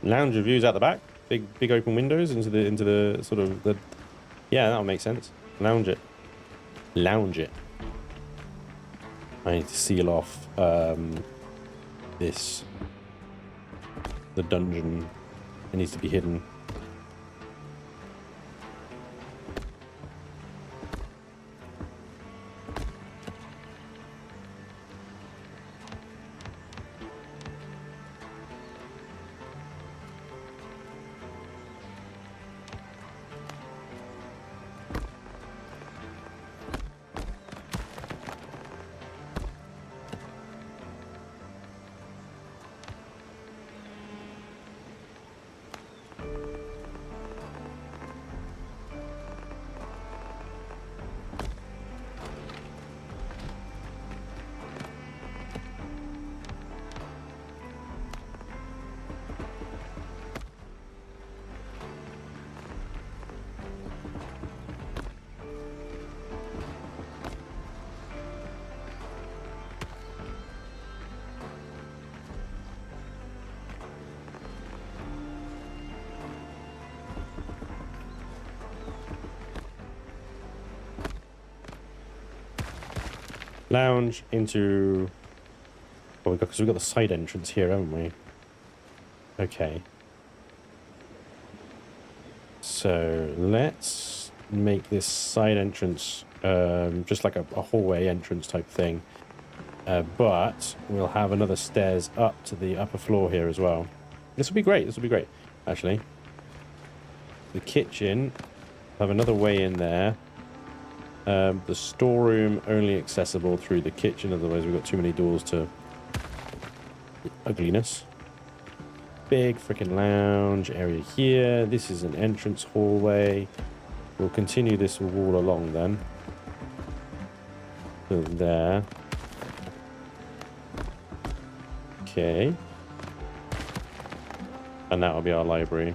Lounge with views out the back. Big open windows into the sort of the. Yeah, that'll make sense. Lounge it. I need to seal off the dungeon. It needs to be hidden. Lounge into... Well, because we've got the side entrance here, haven't we? Okay. So let's make this side entrance just like a hallway entrance type thing. But we'll have another stairs up to the upper floor here as well. This will be great. This will be great, actually. The kitchen, have another way in there. The storeroom only accessible through the kitchen, otherwise we've got too many doors to ugliness. Big freaking lounge area here. This is an entrance hallway. We'll continue this wall along then. So there. Okay. And that will be our library.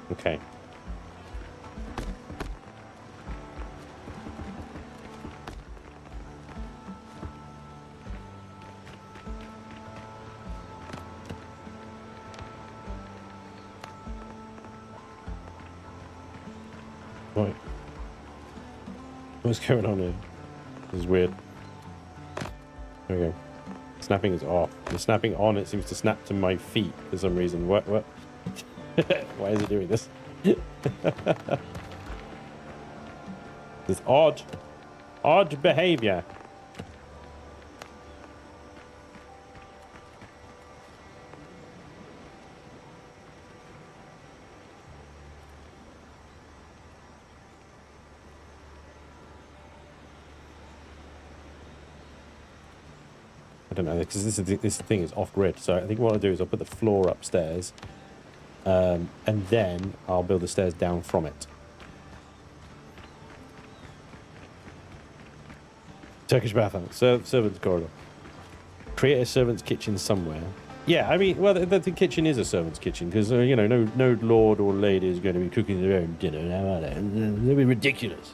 Okay. Right. What's going on here? This is weird. There we go. Snapping is off. The snapping on, it seems to snap to my feet for some reason. What? Why is it doing this? This odd behavior. I don't know, because this thing is off grid. So I think what I'll do is I'll put the floor upstairs. And then I'll build the stairs down from it. Turkish bathhouse, servants corridor. Create a servant's kitchen somewhere. Yeah, I mean, well, the kitchen is a servant's kitchen because you know, no lord or lady is going to be cooking their own dinner now, are they? They'll be ridiculous.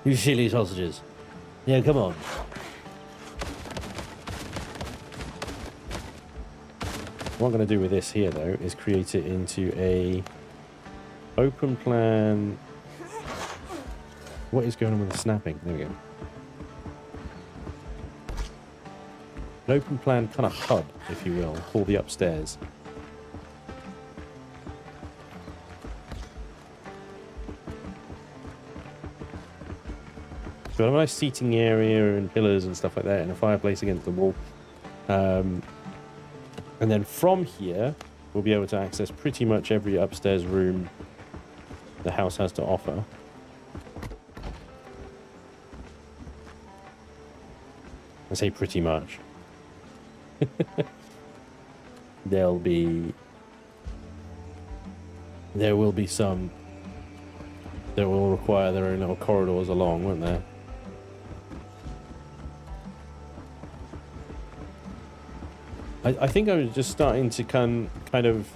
You silly sausages. Yeah, come on. What I'm going to do with this here, though, is create it into a open plan. What is going on with the snapping? There we go. An open plan kind of hub, if you will, for the upstairs. So I have a nice seating area and pillars and stuff like that, and a fireplace against the wall. And then from here, we'll be able to access pretty much every upstairs room the house has to offer. I say pretty much. There will be some that will require their own little corridors along, won't there? I think I was just starting to kind of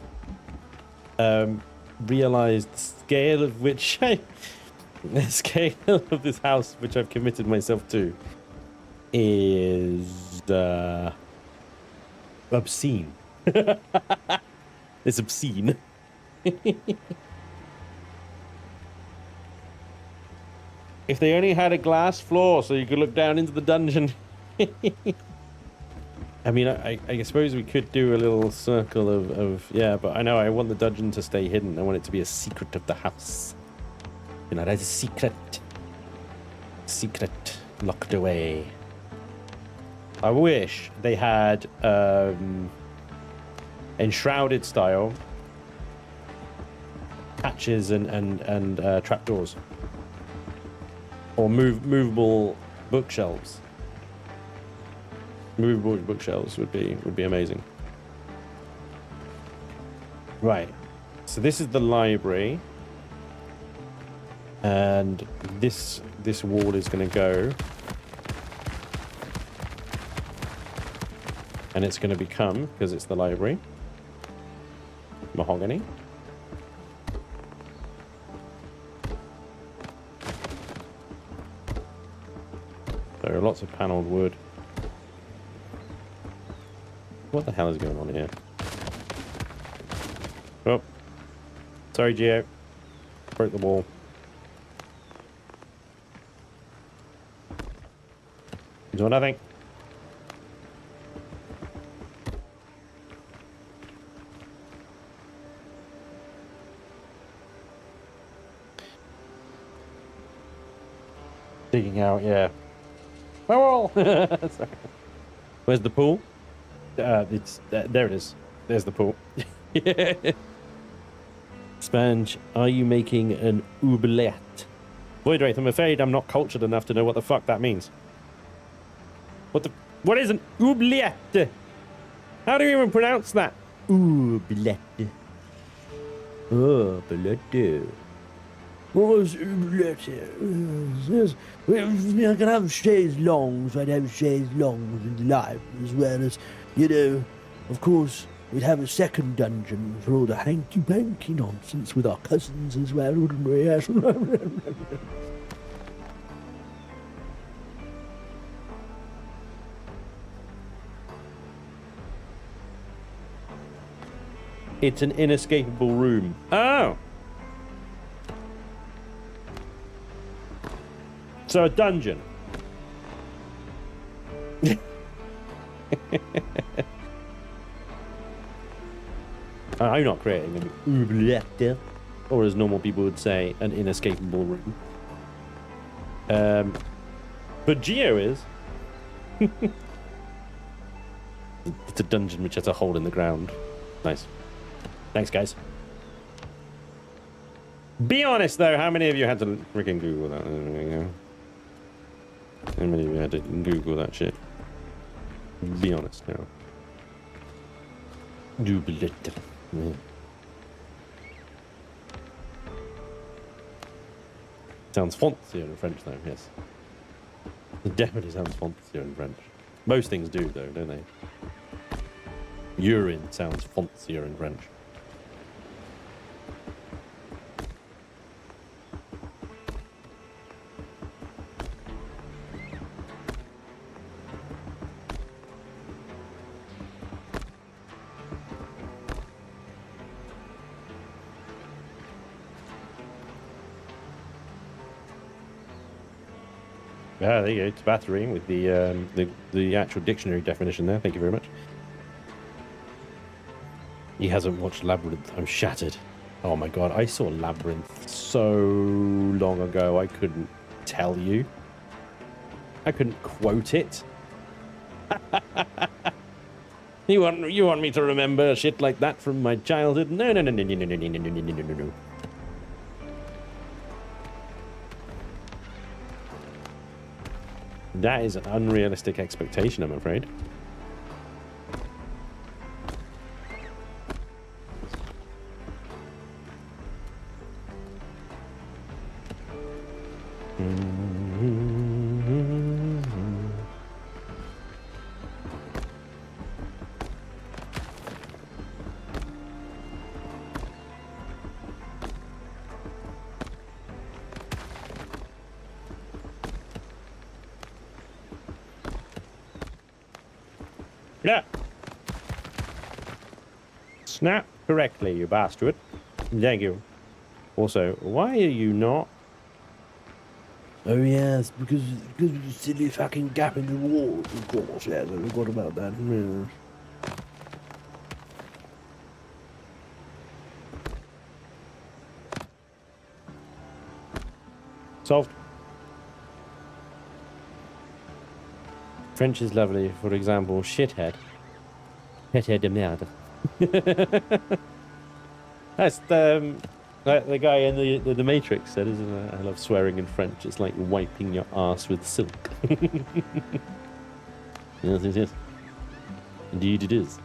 realize the scale of which the scale of this house which I've committed myself to is obscene. It's obscene. If they only had a glass floor so you could look down into the dungeon. I mean, I suppose we could do a little circle of yeah, but I know I want the dungeon to stay hidden. I want it to be a secret of the house. You know, that's a secret locked away. I wish they had enshrouded style hatches and trapdoors, or movable bookshelves. Movable bookshelves would be amazing. Right, so this is the library, and this wall is going to go, and it's going to become, because it's the library, mahogany. There are lots of paneled wood. What the hell is going on here? Oh. Sorry, Gio. Broke the wall. Do nothing. Digging out, yeah. Oh, sorry. Where's the pool? It's there. It is. There's the pool. Spanj, are you making an omelette? Voidwraith, I'm afraid I'm not cultured enough to know what the fuck that means. What is an omelette? How do you even pronounce that? Omelette. Omelette.
What was omelette? Yes, I can have chaise longues. I'd have chaise longues in life, as well as, you know, of course, we'd have a second dungeon for all the hanky-panky nonsense with our cousins as well, wouldn't we? Yes.
It's an inescapable room. Oh! So a dungeon. I'm not creating an oubliette, or as normal people would say, an inescapable room. But Geo is. It's a dungeon which has a hole in the ground. Nice. Thanks, guys. Be honest, though. How many of you had to freaking Google that? How many of you had to Google that shit? Be honest now. Doublette. Yeah. Sounds fancier in French, though, yes. It definitely sounds fancier in French. Most things do, though, don't they? Urine sounds fancier in French. Ah, there you go. It's battery with the actual dictionary definition there. Thank you very much. He hasn't watched Labyrinth. I'm shattered. Oh my god, I saw Labyrinth so long ago. I couldn't tell you. I couldn't quote it. You want me to remember shit like that from my childhood? No. That is an unrealistic expectation, I'm afraid. Yeah. Snap correctly, you bastard. Thank you. Also, why are you not?
Oh yes, because of the silly fucking gap in the wall, of course. Yes, I forgot about that. Yeah.
Solved. French is lovely. For example, shithead. Shithead de merde. That's the guy in the Matrix said, isn't it? I love swearing in French. It's like wiping your ass with silk. Yes. Indeed it is.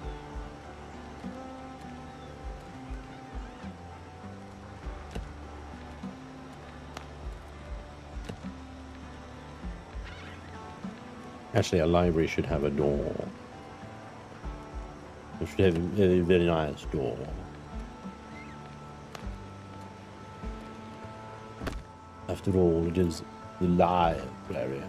Actually, a library should have a door. It should have a very nice door. After all, it is the library.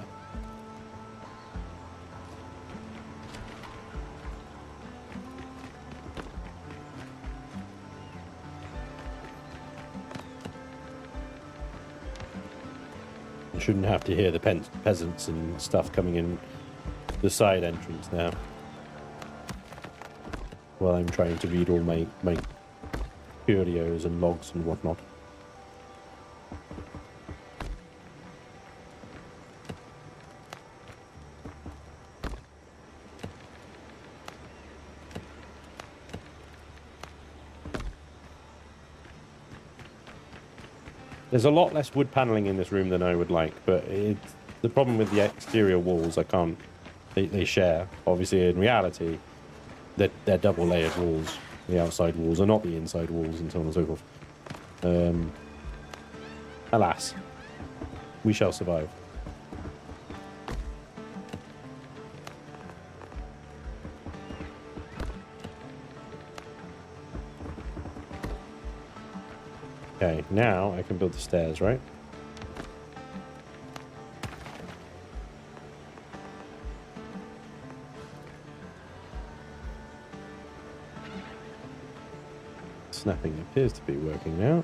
shouldn't have to hear the peasants and stuff coming in the side entrance now. While I'm trying to read all my curios and logs and whatnot. There's a lot less wood paneling in this room than I would like, but the problem with the exterior walls, I can't... They share. Obviously, in reality, they're double-layered walls. The outside walls are not the inside walls, and so on and so forth. Alas, we shall survive. Okay, now I can build the stairs, right? Snapping appears to be working now.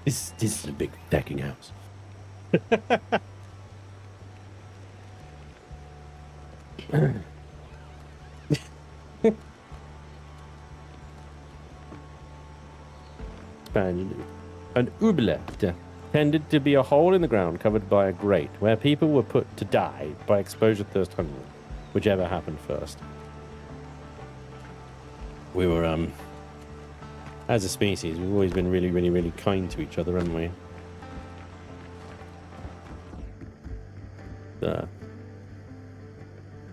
This is a big decking house. Spanj. An oublet tended to be a hole in the ground covered by a grate where people were put to die by exposure, thirst, hunger, whichever happened first. We were, as a species, we've always been really, really, really kind to each other, haven't we?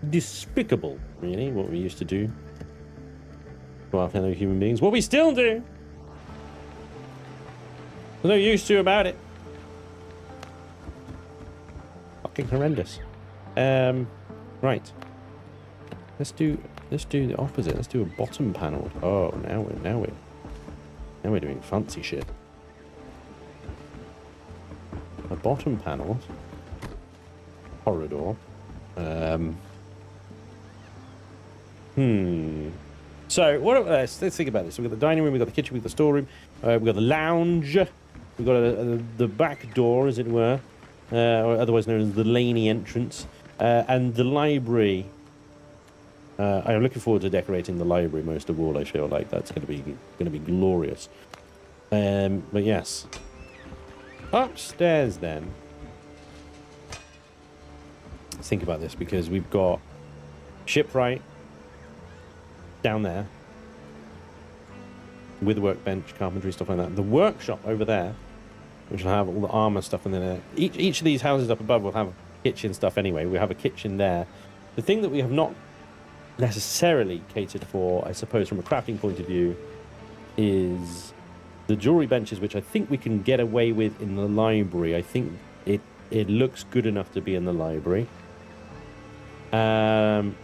Despicable, really, what we used to do to our fellow human beings. What we still do! There's no use to about it. Fucking horrendous. Right. Let's do the opposite. Let's do a bottom panel. Oh, now we're doing fancy shit. A bottom panel corridor. So let's think about this. We've got the dining room, we've got the kitchen, we've got the storeroom, we've got the lounge, we've got the back door, as it were, or otherwise known as the laney entrance, and the library. I'm looking forward to decorating the library most of all. I feel like that's going to be glorious. But yes, upstairs then. Let's think about this, because we've got shipwright down there with workbench, carpentry, stuff like that. The workshop over there, which will have all the armor stuff in there. Each of these houses up above will have kitchen stuff anyway. We have a kitchen there. The thing that we have not necessarily catered for, I suppose, from a crafting point of view, is the jewelry benches, which I think we can get away with in the library. I think it looks good enough to be in the library. Alchemy.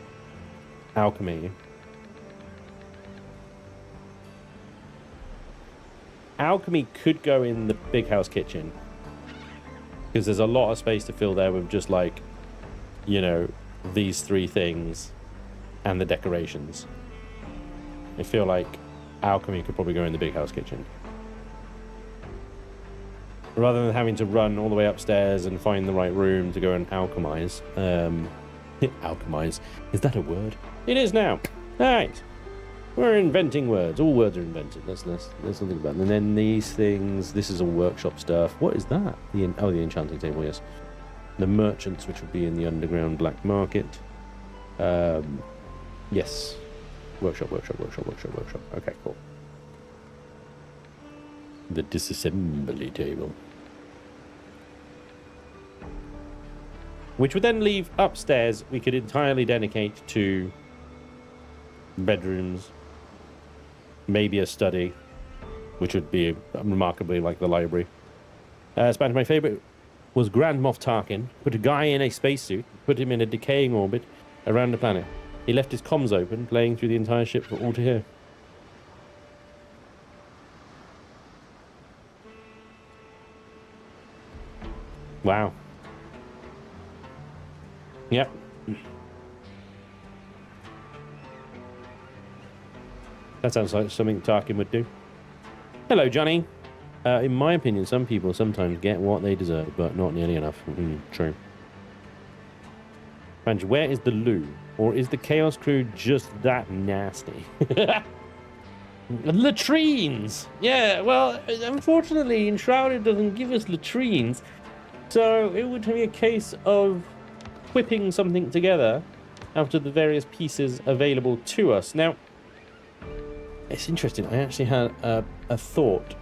Alchemy could go in the big house kitchen, because there's a lot of space to fill there with just, like, you know, these three things and the decorations. I feel like alchemy could probably go in the big house kitchen, rather than having to run all the way upstairs and find the right room to go and alchemize. Alchemize, is that a word? It is now. Right. We're inventing words. All words are invented. Let's think about it. And then these things. This is all workshop stuff. What is that? The enchanting table. Yes. The merchants, which would be in the underground black market. Yes. Workshop. Okay, cool. The disassembly table. Which would then leave upstairs, we could entirely dedicate to bedrooms, maybe a study, which would be remarkably like the library. Spanj, my favorite was Grand Moff Tarkin. Put a guy in a spacesuit, put him in a decaying orbit around the planet. He left his comms open, playing through the entire ship for all to hear. Wow. Yep. That sounds like something Tarkin would do. Hello, Johnny. In my opinion, some people sometimes get what they deserve, but not nearly enough. True. Spanj, where is the loo? Or is the Chaos Crew just that nasty? Latrines! Yeah, well, unfortunately, Enshrouded doesn't give us latrines. So it would be a case of whipping something together out of the various pieces available to us. Now, it's interesting. I actually had a thought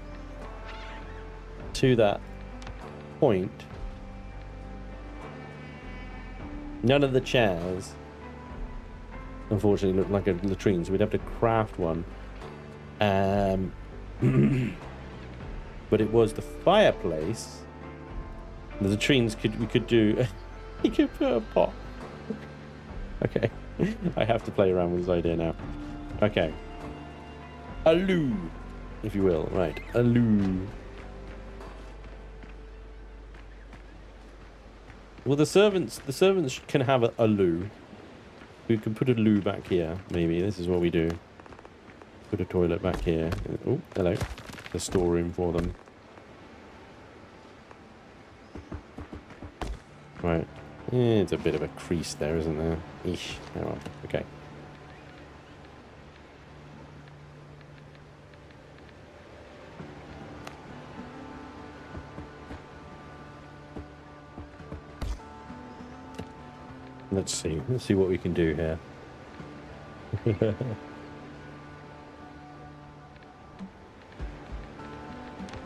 to that point. None of the chairs, unfortunately, look like a latrine, so we'd have to craft one. But it was the fireplace. The latrines we could do. You could put a pot. Okay, I have to play around with this idea now. Okay, a loo, if you will. Right, a loo. Well, the servants can have a loo. We can put a loo back here. Maybe this is what we do. Put a toilet back here. Oh, hello. The storeroom for them. Right. It's a bit of a crease there, isn't there? Eesh. Oh, well. Okay. Let's see what we can do here. Because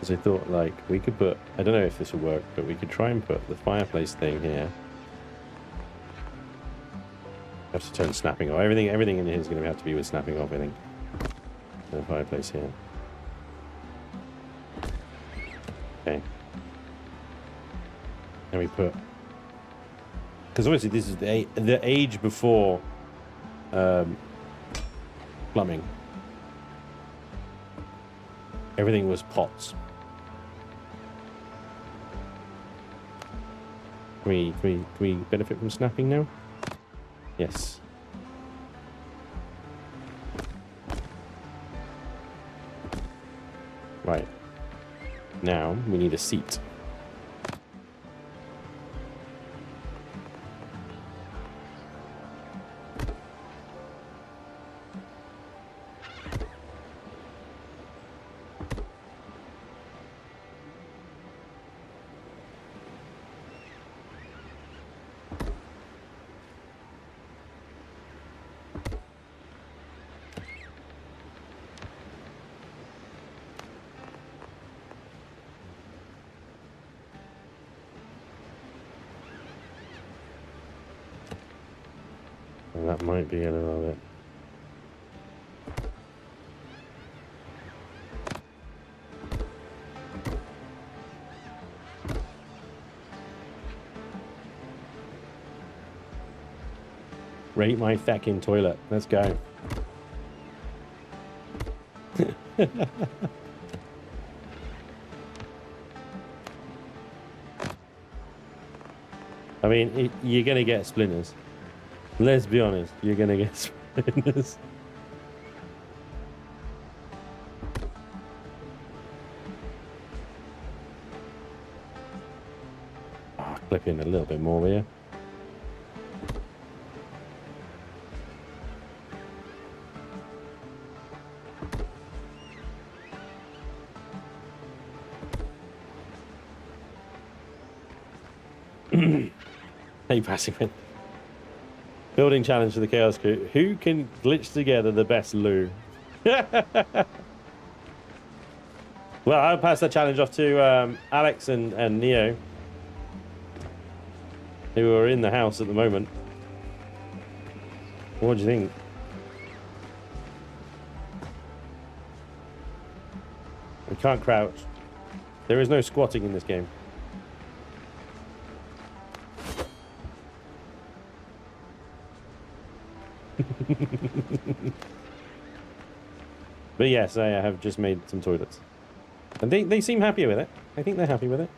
I thought, like, we could put, I don't know if this will work, but we could try and put the fireplace thing here. Have to turn snapping off. Everything in here is going to have to be with snapping off, I think. And the fireplace here. Okay. And we put, because obviously this is the age before plumbing. Everything was pots. Can we benefit from snapping now? Yes. Right. Now we need a seat. That might be a little bit. Rate my fucking toilet. Let's go. I mean, you're gonna get splinters. Let's be honest, you're gonna get splinters. Clip in a little bit more here. Hey, passing win. Building challenge for the Chaos Crew. Who can glitch together the best loo? Well, I'll pass that challenge off to Alex and Neo, who are in the house at the moment. What do you think? We can't crouch. There is no squatting in this game. But yes, I have just made some toilets. And they seem happy with it. I think they're happy with it.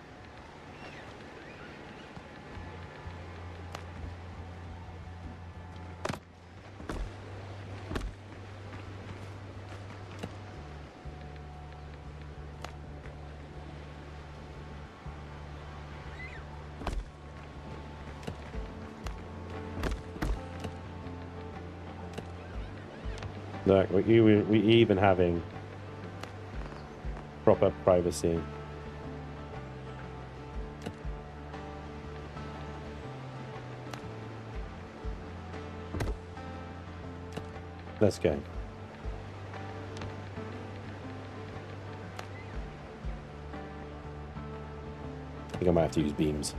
Look, we even having proper privacy. Let's go. I think I might have to use beams.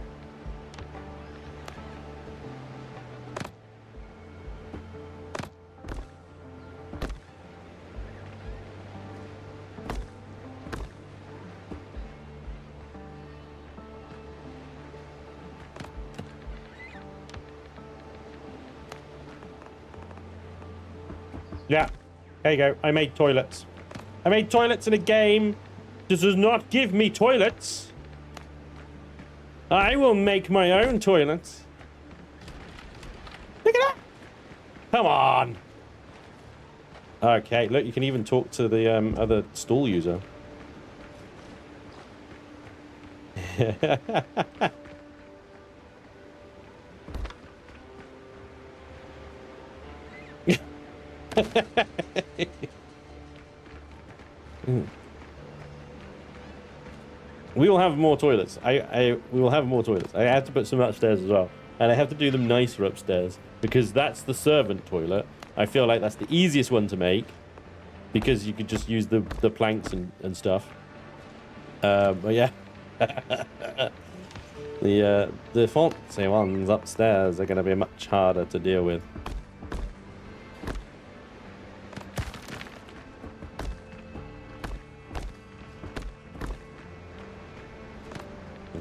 Yeah, there you go. I made toilets. I made toilets in a game. This does not give me toilets. I will make my own toilets. Look at that. Come on. Okay, look, you can even talk to the other stall user. We will have more toilets. We will have more toilets. I have to put some upstairs as well, and I have to do them nicer upstairs because that's the servant toilet. I feel like that's the easiest one to make because you could just use the planks and stuff. But yeah, the fancy ones upstairs are going to be much harder to deal with.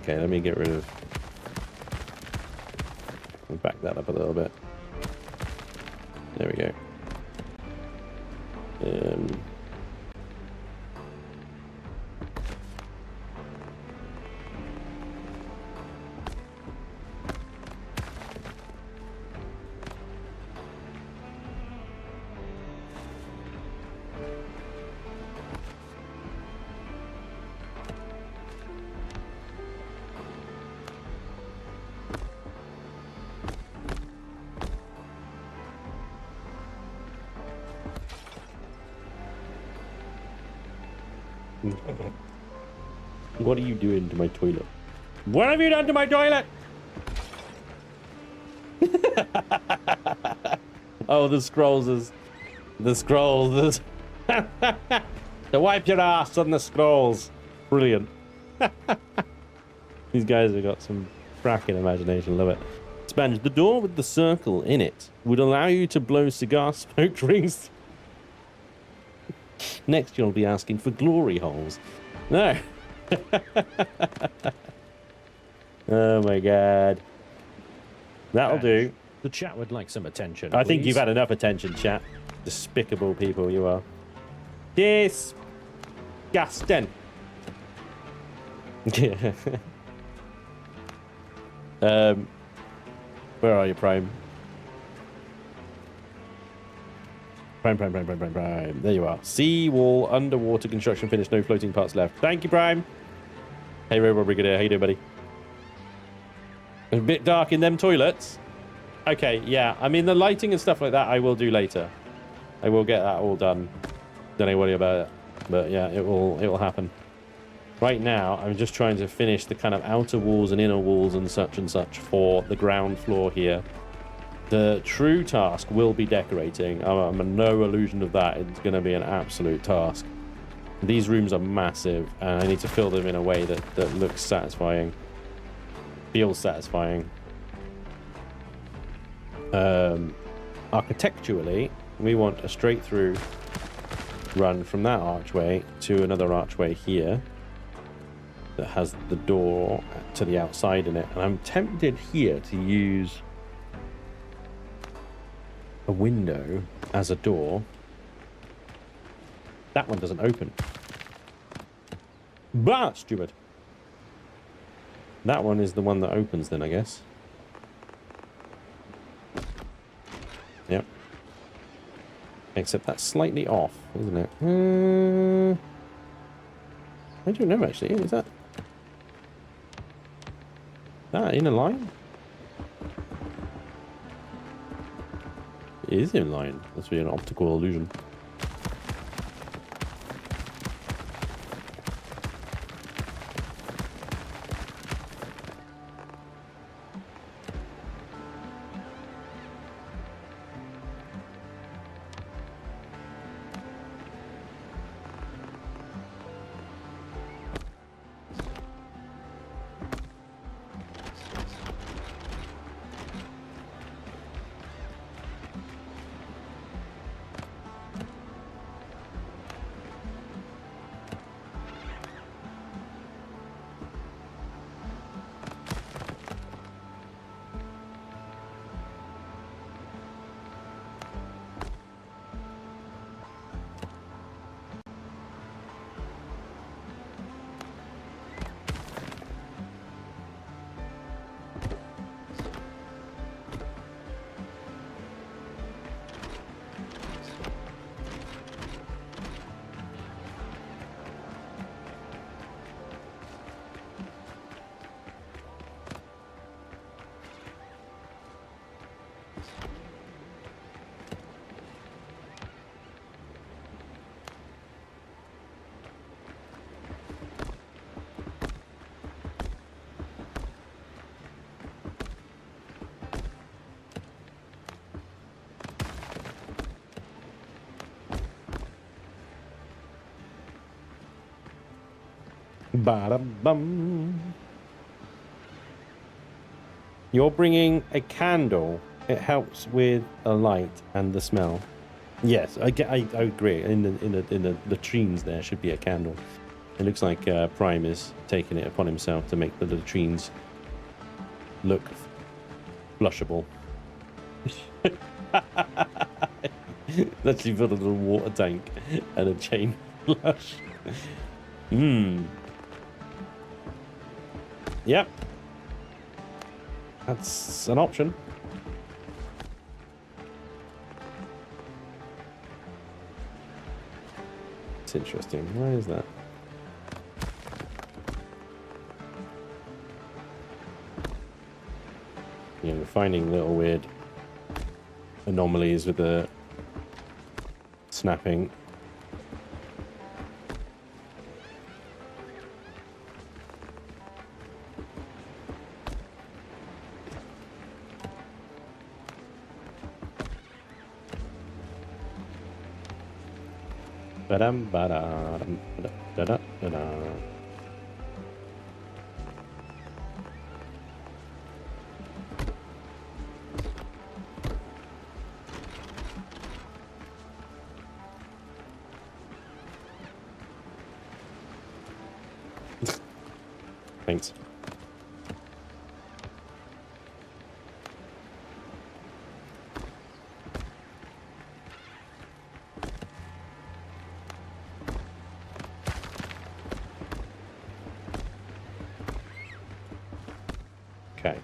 Okay, let me get rid of... I'll back that up a little bit. There we go. What are you doing to my toilet? What have you done to my toilet? Oh, the scrolls is... The scrolls is... To wipe your ass on the scrolls. Brilliant. These guys have got some cracking imagination. Love it. Spanj, the door with the circle in it would allow you to blow cigar smoke rings. Next, you'll be asking for glory holes. No. Oh my god. That'll do.
The chat would like some attention.
I think
please.
you've had enough attention, chat. Despicable people you are. Disgusting. Where are you, Prime? Prime. There you are. Sea wall, underwater construction finished, no floating parts left. Thank you, Prime. Hey, Robot Brigadier, how you doing, buddy? A bit dark in them toilets. Okay, yeah. I mean, the lighting and stuff like that I will do later. I will get that all done. Don't worry about it. But yeah, it will happen. Right now, I'm just trying to finish the kind of outer walls and inner walls and such for the ground floor here. The true task will be decorating. I'm in no illusion of that. It's going to be an absolute task. These rooms are massive, and I need to fill them in a way that looks satisfying, feels satisfying. Architecturally, we want a straight through run from that archway to another archway here that has the door to the outside in it. And I'm tempted here to use a window as a door. That one doesn't open. Bah, stupid. That one is the one that opens then, I guess. Yep. Except that's slightly off, isn't it? I don't know, actually. Is that in a line? It is in line. Must be an optical illusion. Ba-da-bum. You're bringing a candle. It helps with a light and the smell. Yes, I agree. In the latrines there should be a candle. It looks like Prime is taking it upon himself to make the latrines look flushable. Let's leave a little water tank and a chain flush. Yep. That's an option. It's interesting. Why is that? You know, finding little weird anomalies with the snapping. Ba-dum, ba-dum, da-da, da-da. Thanks. Okay.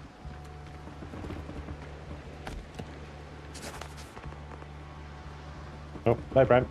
Oh, bye, Brian.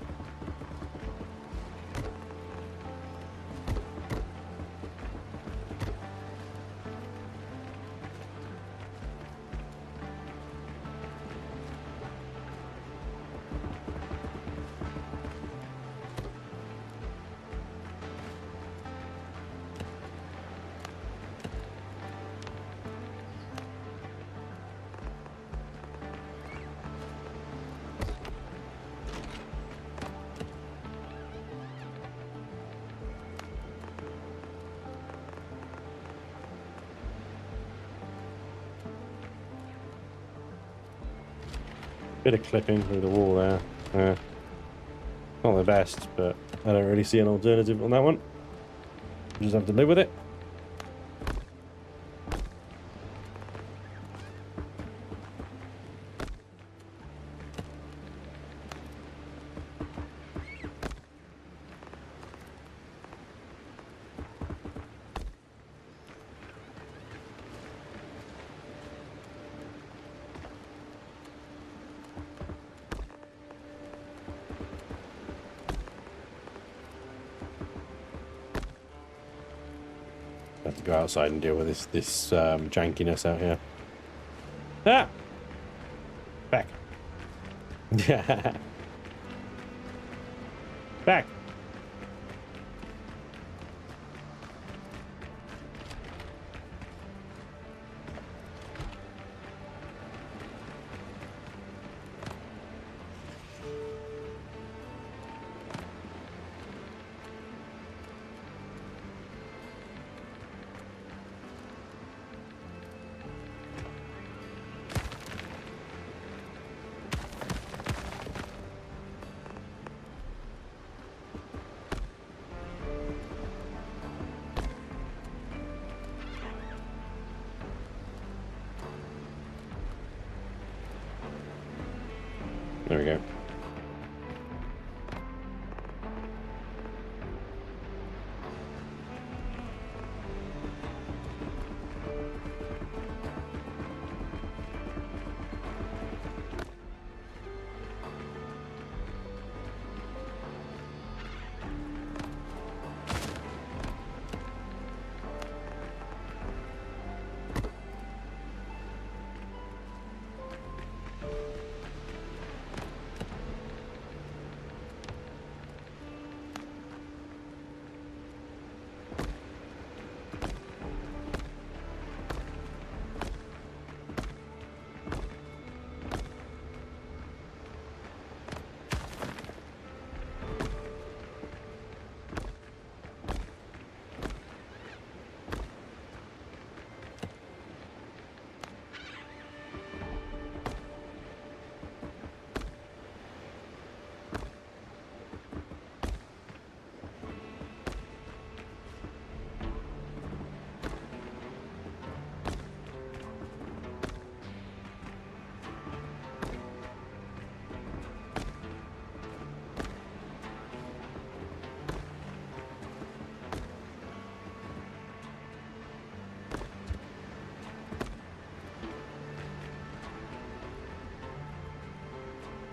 Bit of clipping through the wall there. Not the best, but I don't really see an alternative on that one. Just have to live with it. Have to go outside and deal with this jankiness out here. Ah! Back. Yeah. Back. There we go.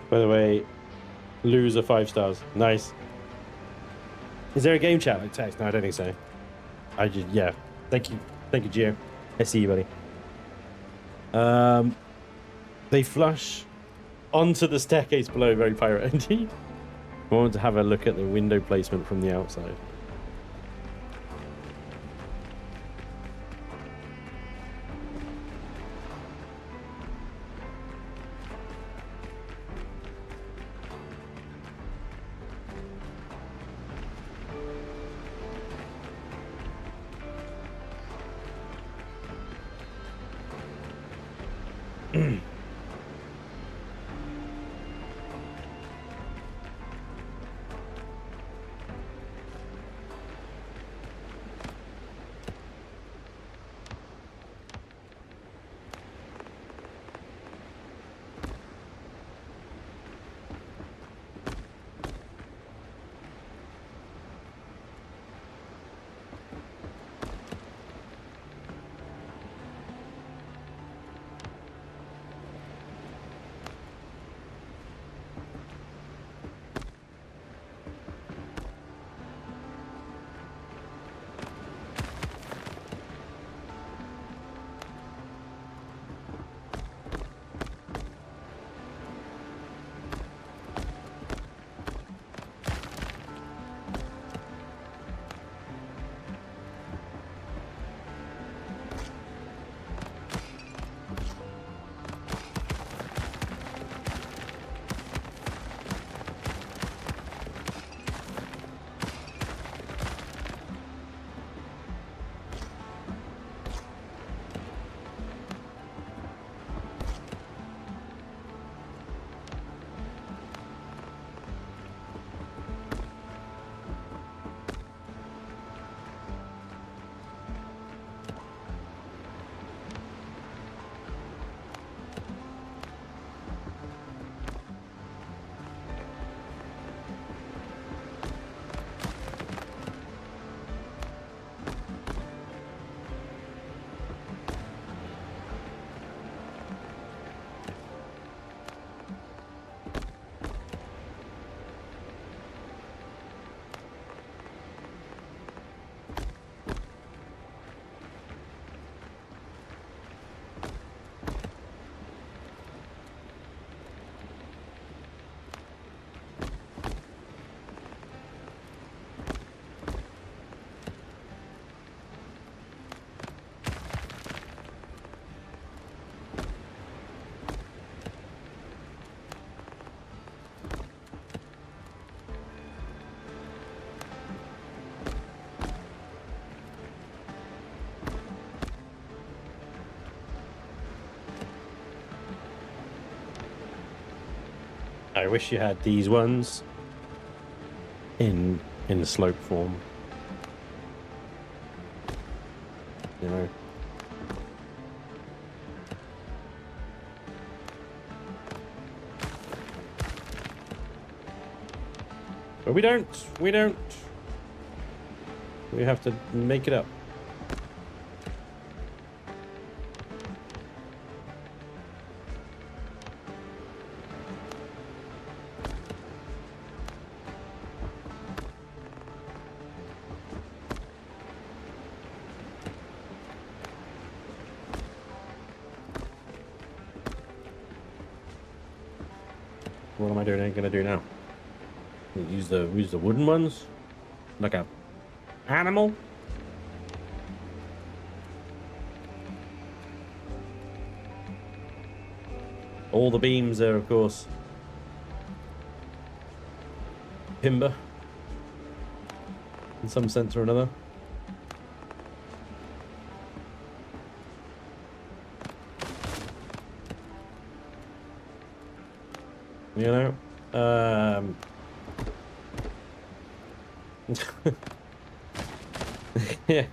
By the way, loser 5 stars. Nice. Is there a game chat like text? No, I don't think so. Yeah. Thank you, Gio. I see you, buddy. They flush onto the staircase below. Very pirate indeed. I wanted to have a look at the window placement from the outside. I wish you had these ones in the slope form. You know. But we don't. We have to make it up. What am I gonna do now? Use the wooden ones, like a animal. All the beams are, of course, timber in some sense or another. You know, yeah.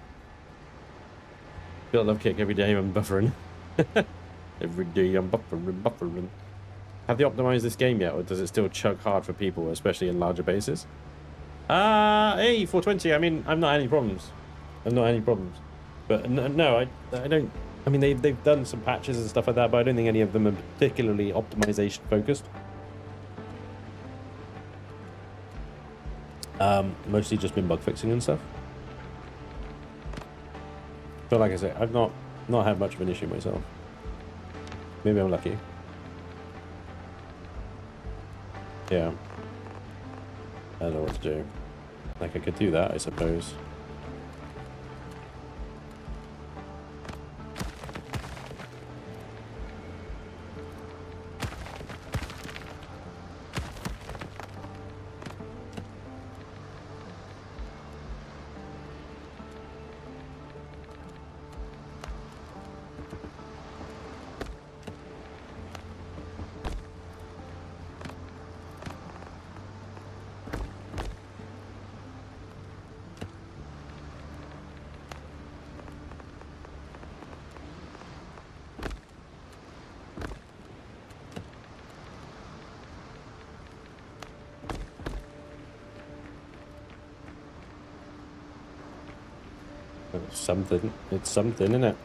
Feel love kick every day I'm buffering. Every day I'm buffering. Have they optimized this game yet, or does it still chug hard for people, especially in larger bases? Hey, 420. I mean, I'm not any problems. But no, I don't. I mean, they've done some patches and stuff like that, but I don't think any of them are particularly optimization focused. Mostly just been bug fixing and stuff. But like I say, I've not had much of an issue myself. Maybe I'm lucky. Yeah. I don't know what to do. Like, I could do that, I suppose. It's something, isn't it?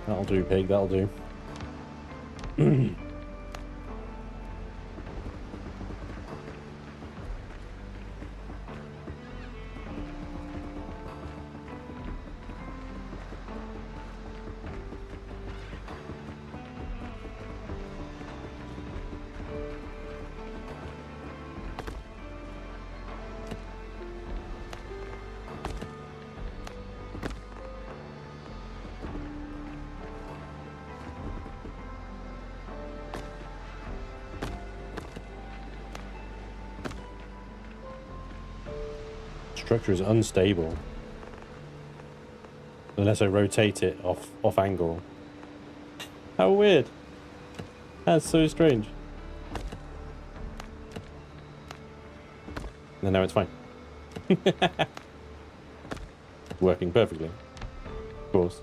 That'll do, pig, that'll do. Structure is unstable unless I rotate it off angle. How weird. That's so strange. And now it's fine. Working perfectly. Of course.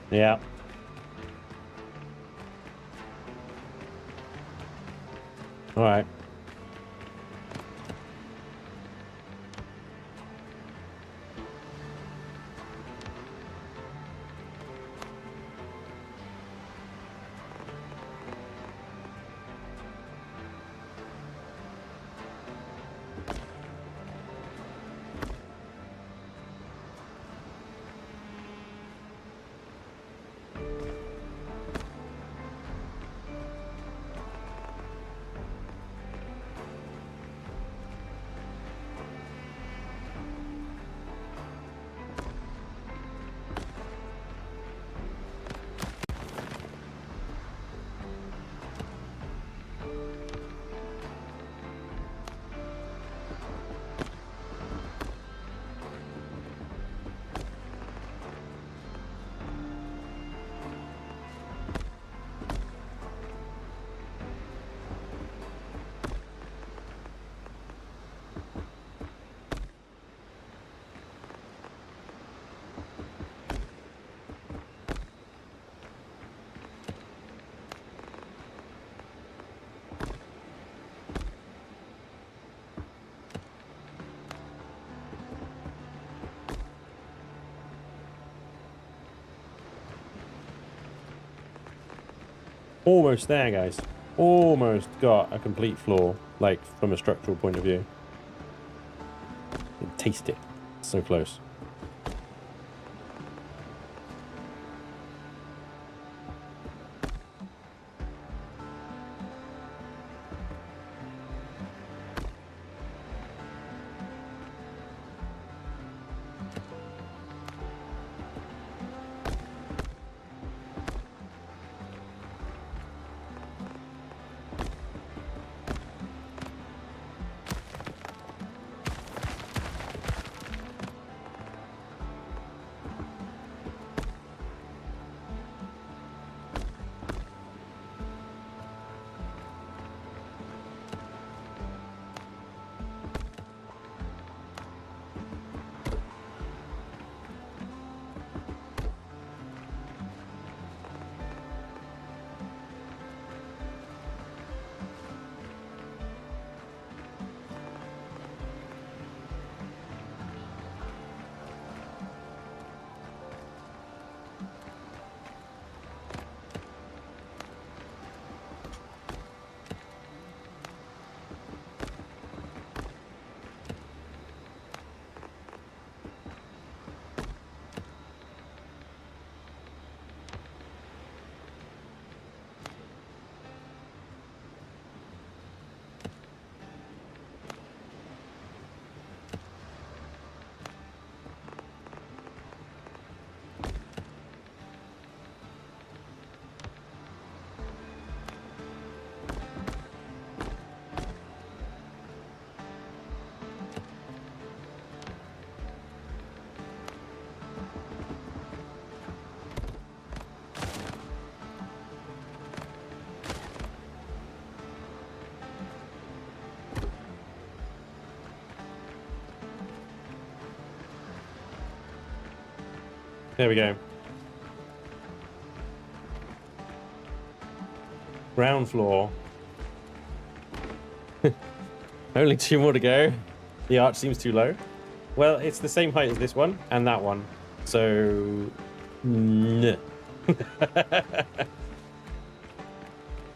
Yeah. All right. Almost there, guys. Almost got a complete floor, like from a structural point of view. You can taste it. So close. There we go. Ground floor. Only 2 more to go. The arch seems too low. Well, it's the same height as this one and that one. So, no.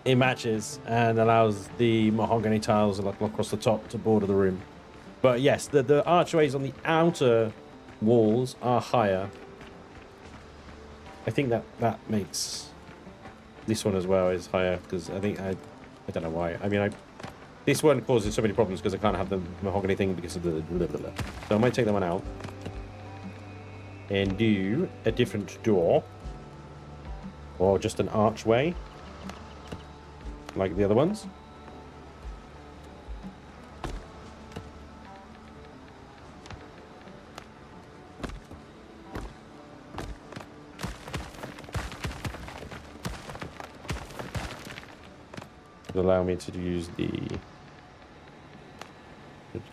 It matches and allows the mahogany tiles across the top to border the room. But yes, the archways on the outer walls are higher. I think that makes this one as well is higher because I don't know why. I mean, this one causes so many problems because I can't have the mahogany thing because of the blah, blah, blah. So I might take that one out and do a different door or just an archway like the other ones. Allow me to use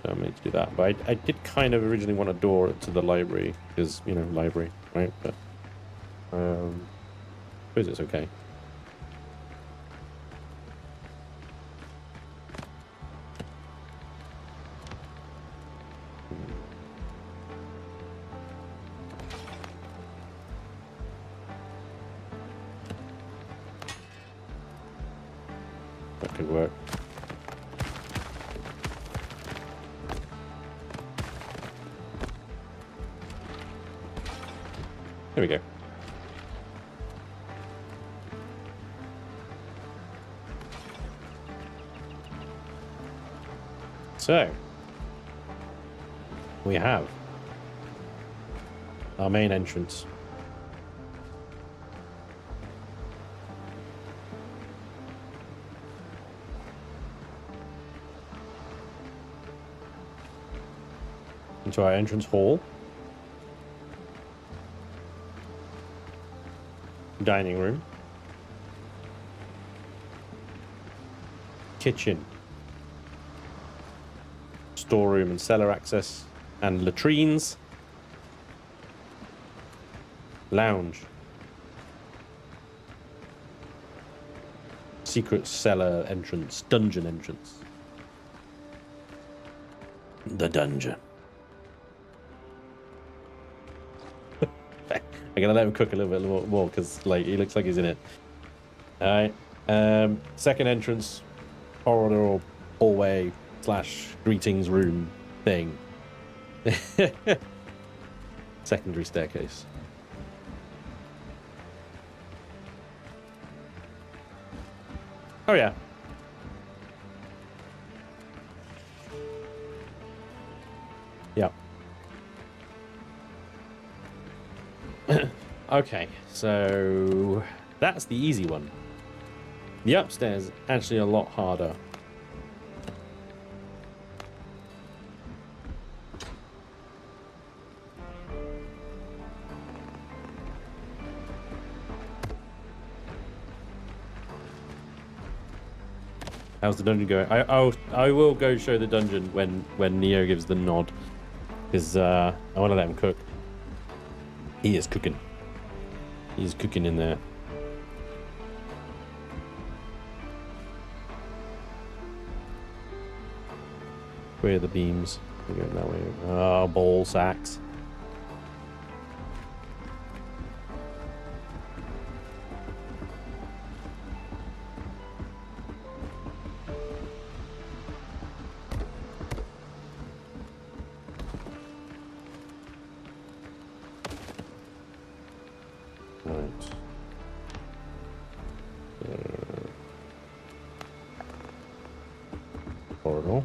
allow me to do that, but I did kind of originally want a door to the library because, you know, library, right? But Suppose it's okay. That could work. There we go. So, we have our main entrance. Into our entrance hall. Dining room. Kitchen. Storeroom and cellar access. And latrines. Lounge. Secret cellar entrance. Dungeon entrance. The dungeon. I'm gonna let him cook a little bit more because like he looks like he's in it. All right. Second entrance, corridor or hallway / greetings room thing. Secondary staircase. Oh yeah. Yeah. Okay, so that's the easy one. The upstairs is actually a lot harder. How's the dungeon going? I will go show the dungeon when Neo gives the nod, because I want to let him cook. He is cooking. He's cooking in there. Where are the beams? We're going that way. Oh, ball sacks. Corridor.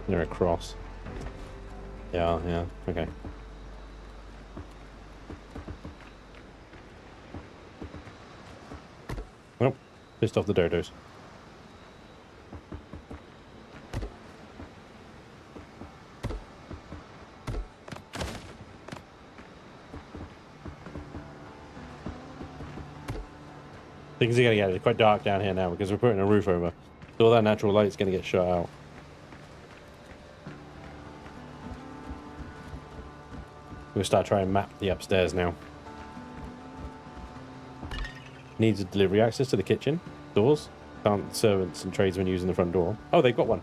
They're across. Yeah, okay. Well, pissed off the dodos. Things are going to get quite dark down here now because we're putting a roof over. So all that natural light's going to get shut out. We'll start trying to map the upstairs now. Needs a delivery access to the kitchen. Doors. Can't servants and tradesmen using the front door. Oh, they've got one.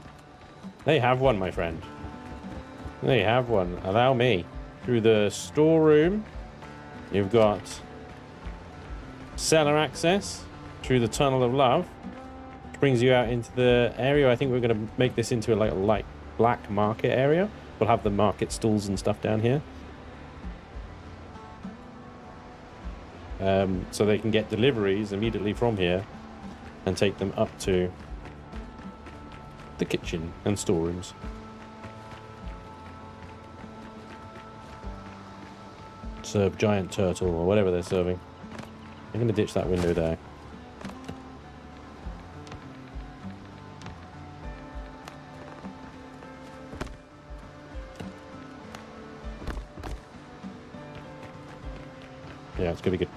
They have one, my friend. They have one. Allow me. Through the storeroom, you've got cellar access through the tunnel of love, which brings you out into the area. I think we're going to make this into a light black market area. We'll have the market stalls and stuff down here. So they can get deliveries immediately from here and take them up to the kitchen and storerooms. Serve giant turtle or whatever they're serving. I'm going to ditch that window there. Yeah, it's going to be good.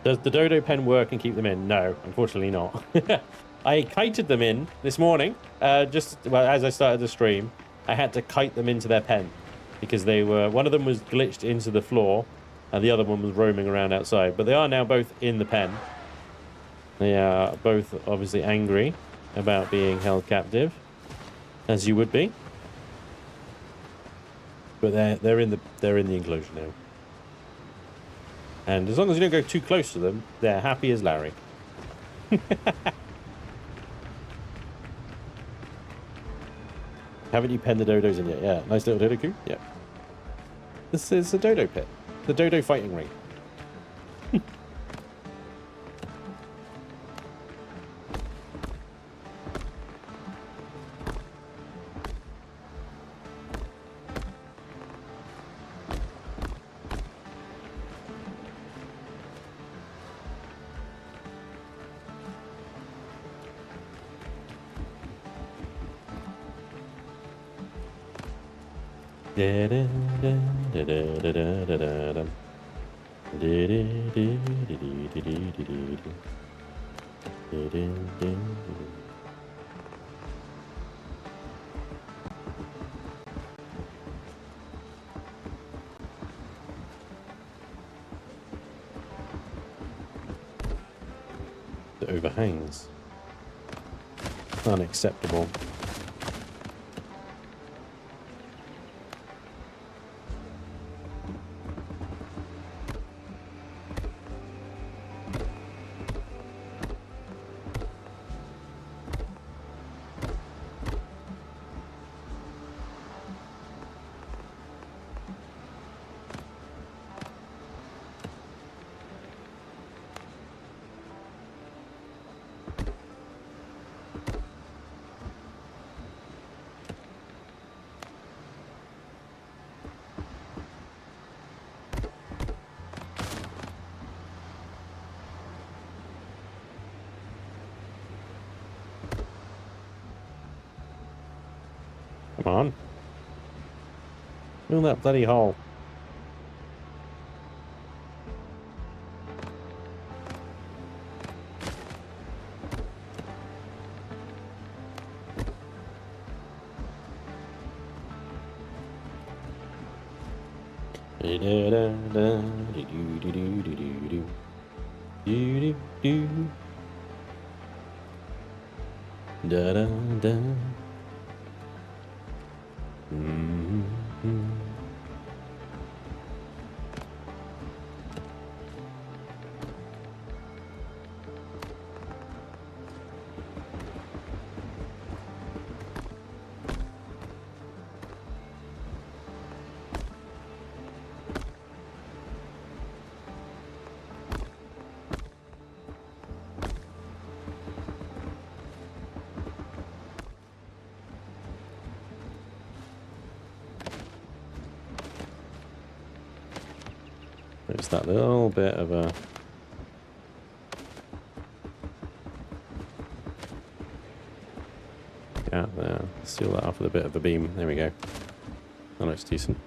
Does the dodo pen work and keep them in? No, unfortunately not. I kited them in this morning. As I started the stream, I had to kite them into their pen because they were, one of them was glitched into the floor and the other one was roaming around outside. But they are now both in the pen. They are both obviously angry about being held captive, as you would be. But they're in the enclosure now. And as long as you don't go too close to them, they're happy as Larry. Haven't you penned the dodos in yet? Yeah, nice little dodo coop. Yeah. This is a dodo pit. The dodo fighting ring. The overhangs. Unacceptable. Come on. Fill that bloody hole. Da da da. It's that little bit of a gap there. Seal that off with a bit of a beam. There we go. That looks decent.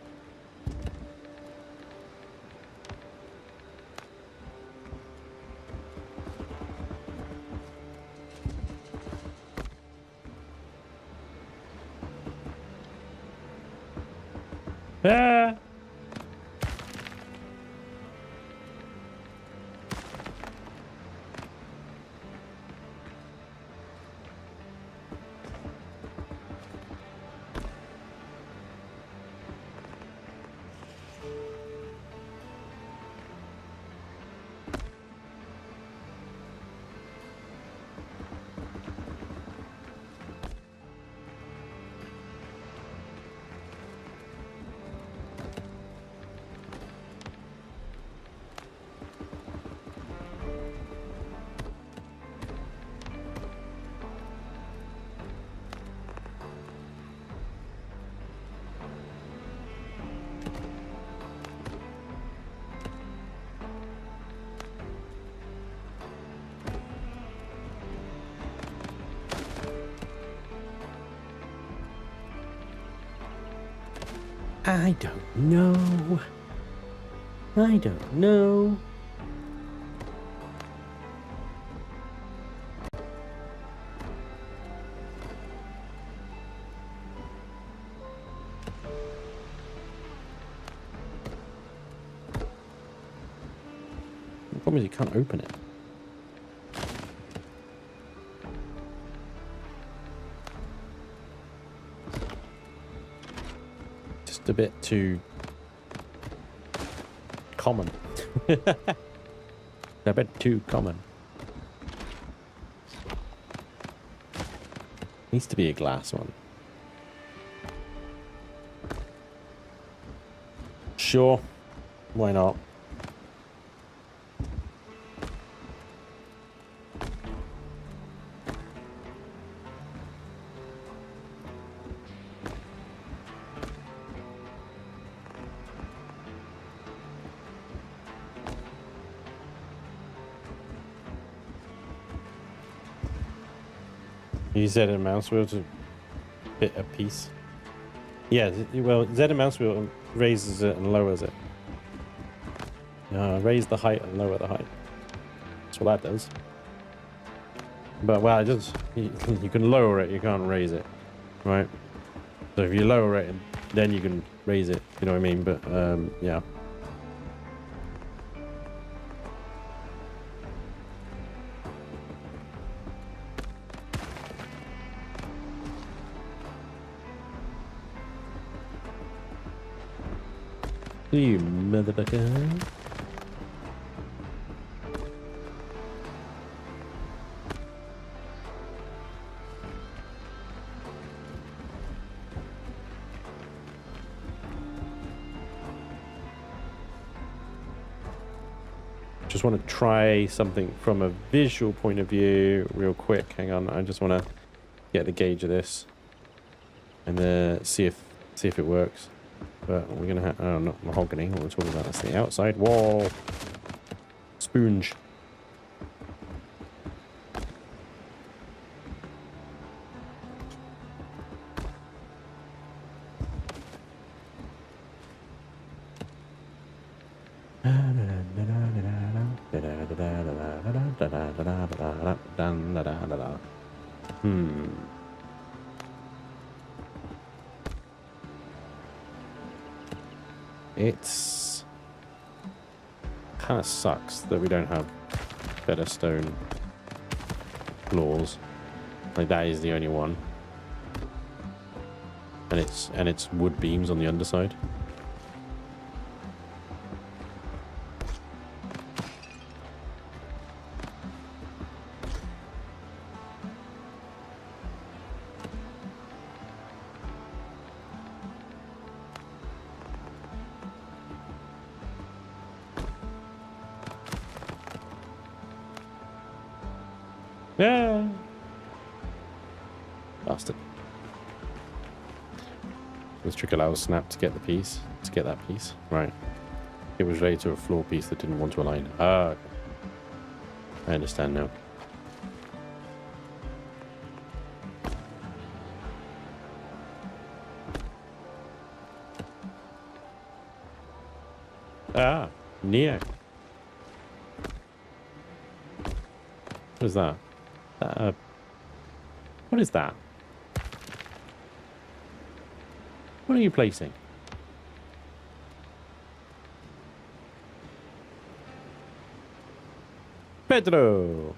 I don't know. I don't know. The problem is you can't open it. Just a bit too common. A bit too common. Needs to be a glass one. Sure. Why not? You said a mouse wheel to fit a piece. Yeah, well, Z and mouse wheel raises it and lowers it. Raise the height and lower the height. That's what that does. But well, it does. You can lower it. You can't raise it, right? So if you lower it, then you can raise it. You know what I mean? But yeah. You motherfucker. Just want to try something from a visual point of view real quick. Hang on, I just want to get the gauge of this and see if it works. But we're gonna have, oh, not mahogany. What we're talking about, that's the outside wall. Sponge. It's kind of sucks that we don't have better stone floors. Like that is the only one, and it's wood beams on the underside. Yeah. Bastard. This trick allows Snap to get the piece. To get that piece. Right. It was related to a floor piece that didn't want to align. Ah, okay. I understand now. Ah, Neo. What is that? What is that? What are you placing? Pedro!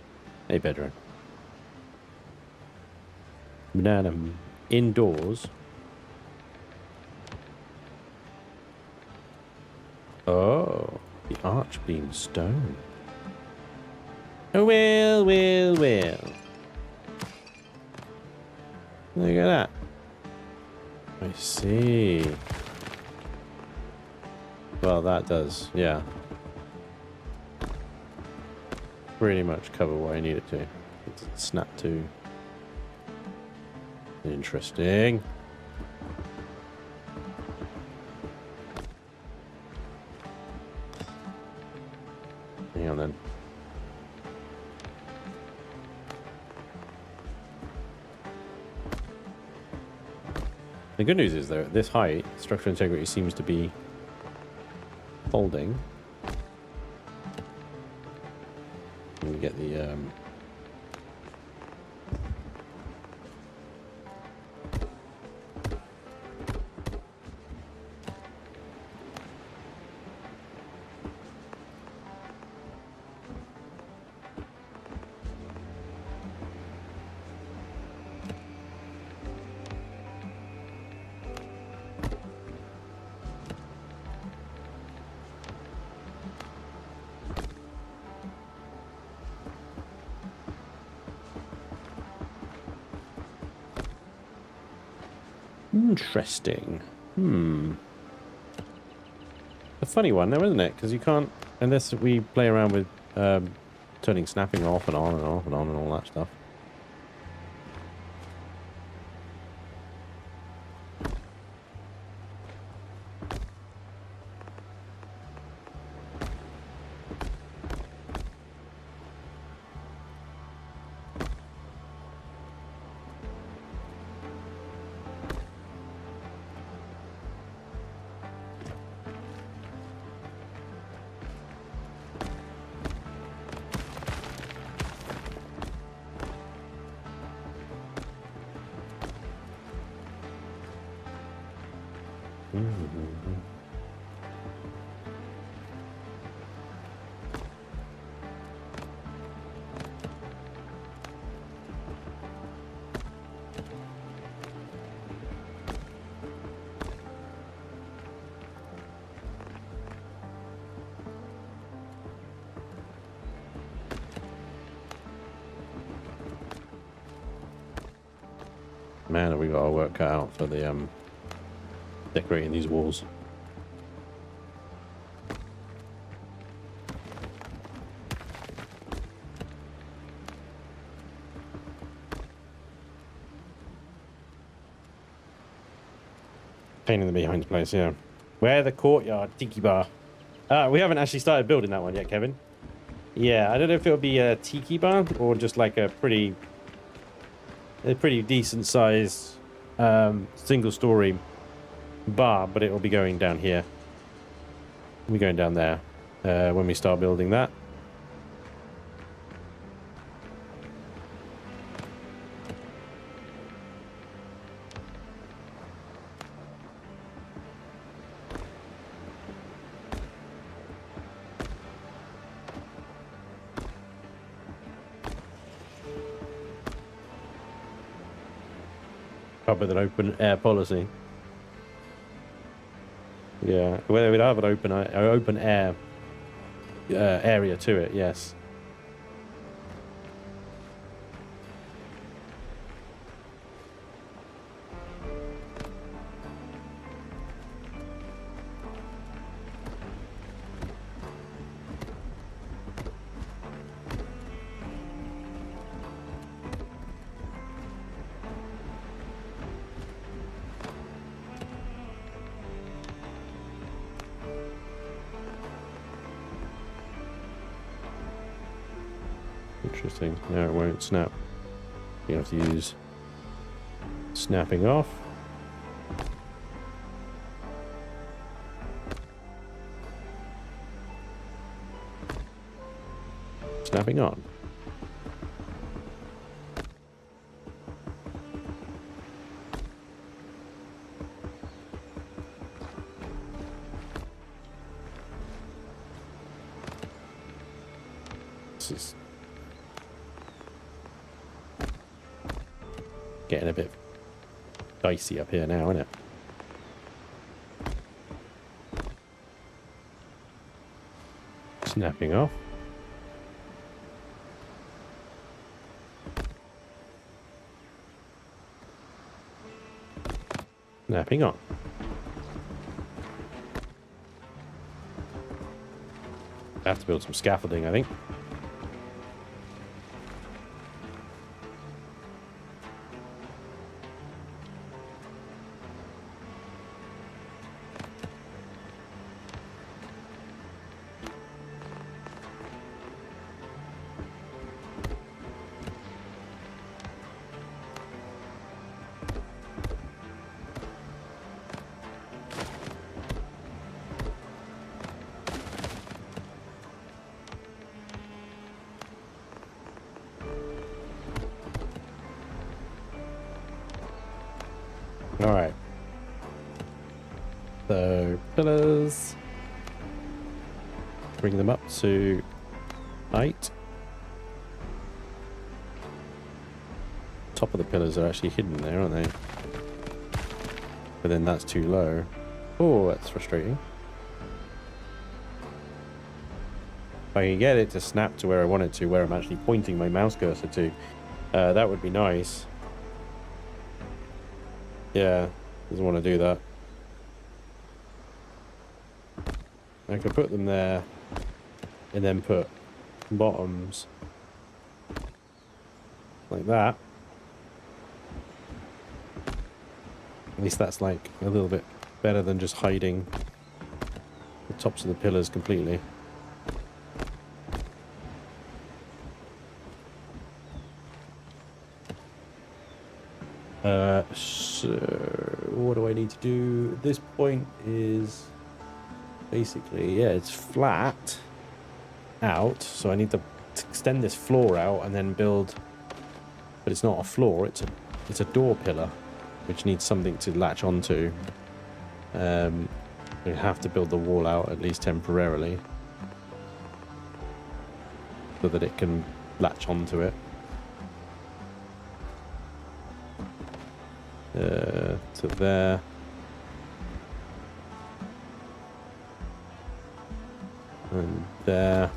Hey, Pedro. Banana indoors. Oh, the archbeam stone. Oh, well. Look at that. I see. Well, that does, yeah. Pretty much cover what I need it to. It's snap to. Interesting. Hang on then. The good news is, though, at this height, structural integrity seems to be holding. We get the interesting. A funny one, though, isn't it? Because you can't, unless we play around with turning snapping off and on and off and on and all that stuff. Man, have we got our work cut out for the decorating these walls. Pain in the behind place, yeah. Where the courtyard tiki bar? We haven't actually started building that one yet, Kevin. Yeah, I don't know if it'll be a tiki bar or just like a pretty decent size single story bar, but it will be going down here. We're going down there when we start building that. With an open air policy. Yeah, well, we'd have an open air area to it. Yes. Interesting. No, it won't snap. You have to use snapping off. Snapping on. This is getting a bit dicey up here now, isn't it? Snapping off. Snapping on. I have to build some scaffolding, I think. All right. So pillars. Bring them up to height. Top of the pillars are actually hidden there, aren't they? But then that's too low. Oh, that's frustrating. If I can get it to snap to where I want it to, where I'm actually pointing my mouse cursor to, that would be nice. Yeah, doesn't want to do that. I could put them there and then put bottoms like that. At least that's like a little bit better than just hiding the tops of the pillars completely. So what do I need to do? This point is basically, yeah, it's flat out, so I need to extend this floor out and then build, but it's not a floor, it's a door pillar, which needs something to latch onto. We have to build the wall out at least temporarily so that it can latch onto it. To there. And there.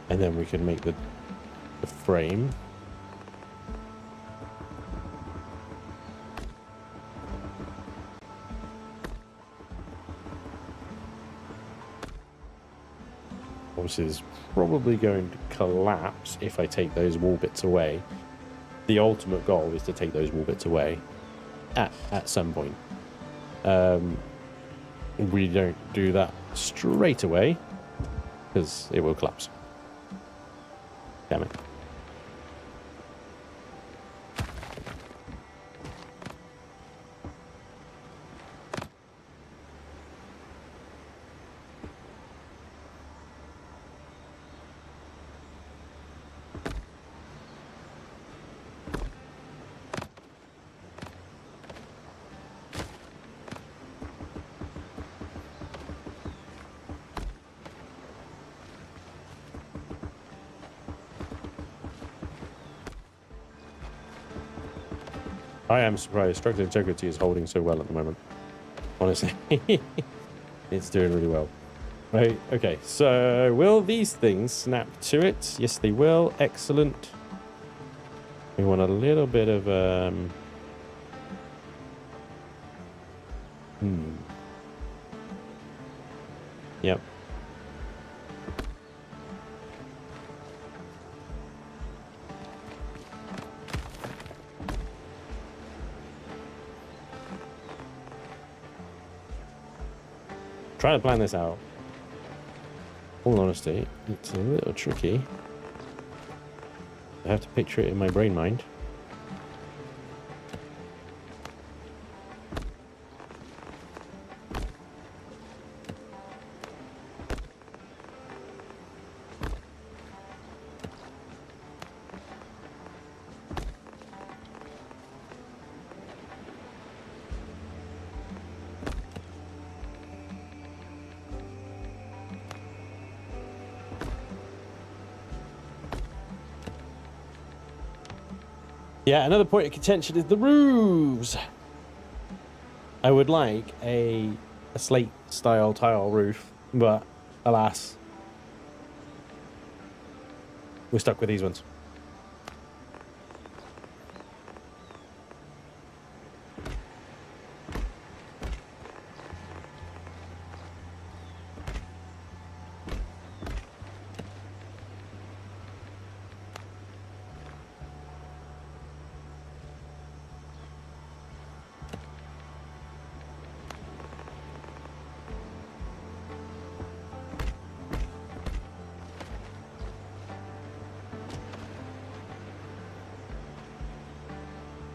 And then we can make the frame. Obviously, it's probably going to collapse if I take those wall bits away. The ultimate goal is to take those wall bits away at some point. We don't do that straight away because it will collapse. Damn it. I am surprised structural integrity is holding so well at the moment. Honestly, it's doing really well. Right, okay, so will these things snap to it? Yes, they will. Excellent. We want a little bit of Yep. Trying to plan this out. All honesty, it's a little tricky. I have to picture it in my brain mind. Yeah, another point of contention is the roofs. I would like a slate style tile roof, but alas, we're stuck with these ones.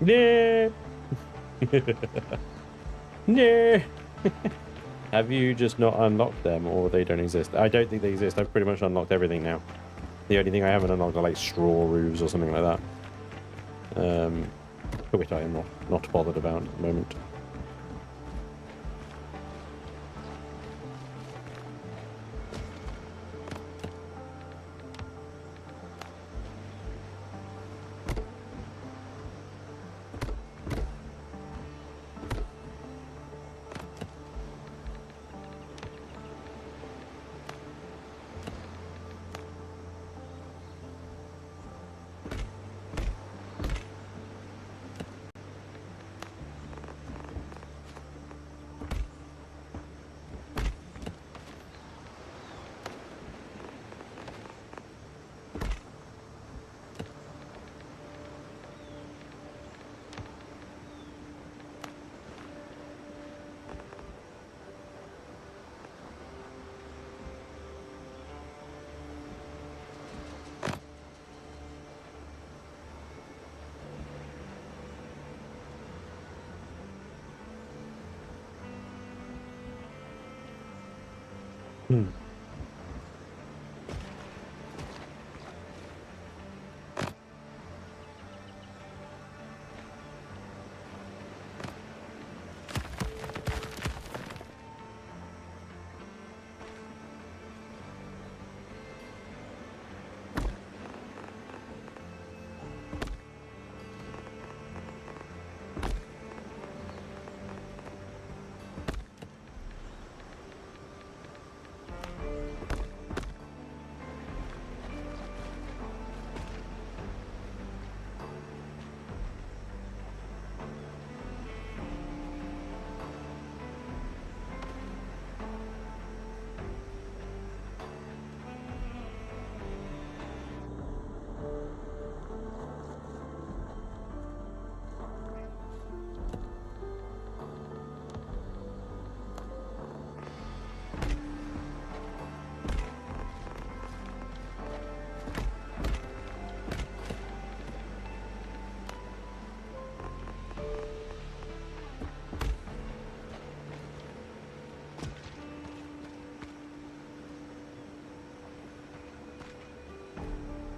No. No. Have you just not unlocked them, or they don't exist? I don't think they exist. I've pretty much unlocked everything now. The only thing I haven't unlocked are like straw roofs or something like that. which I am not bothered about at the moment.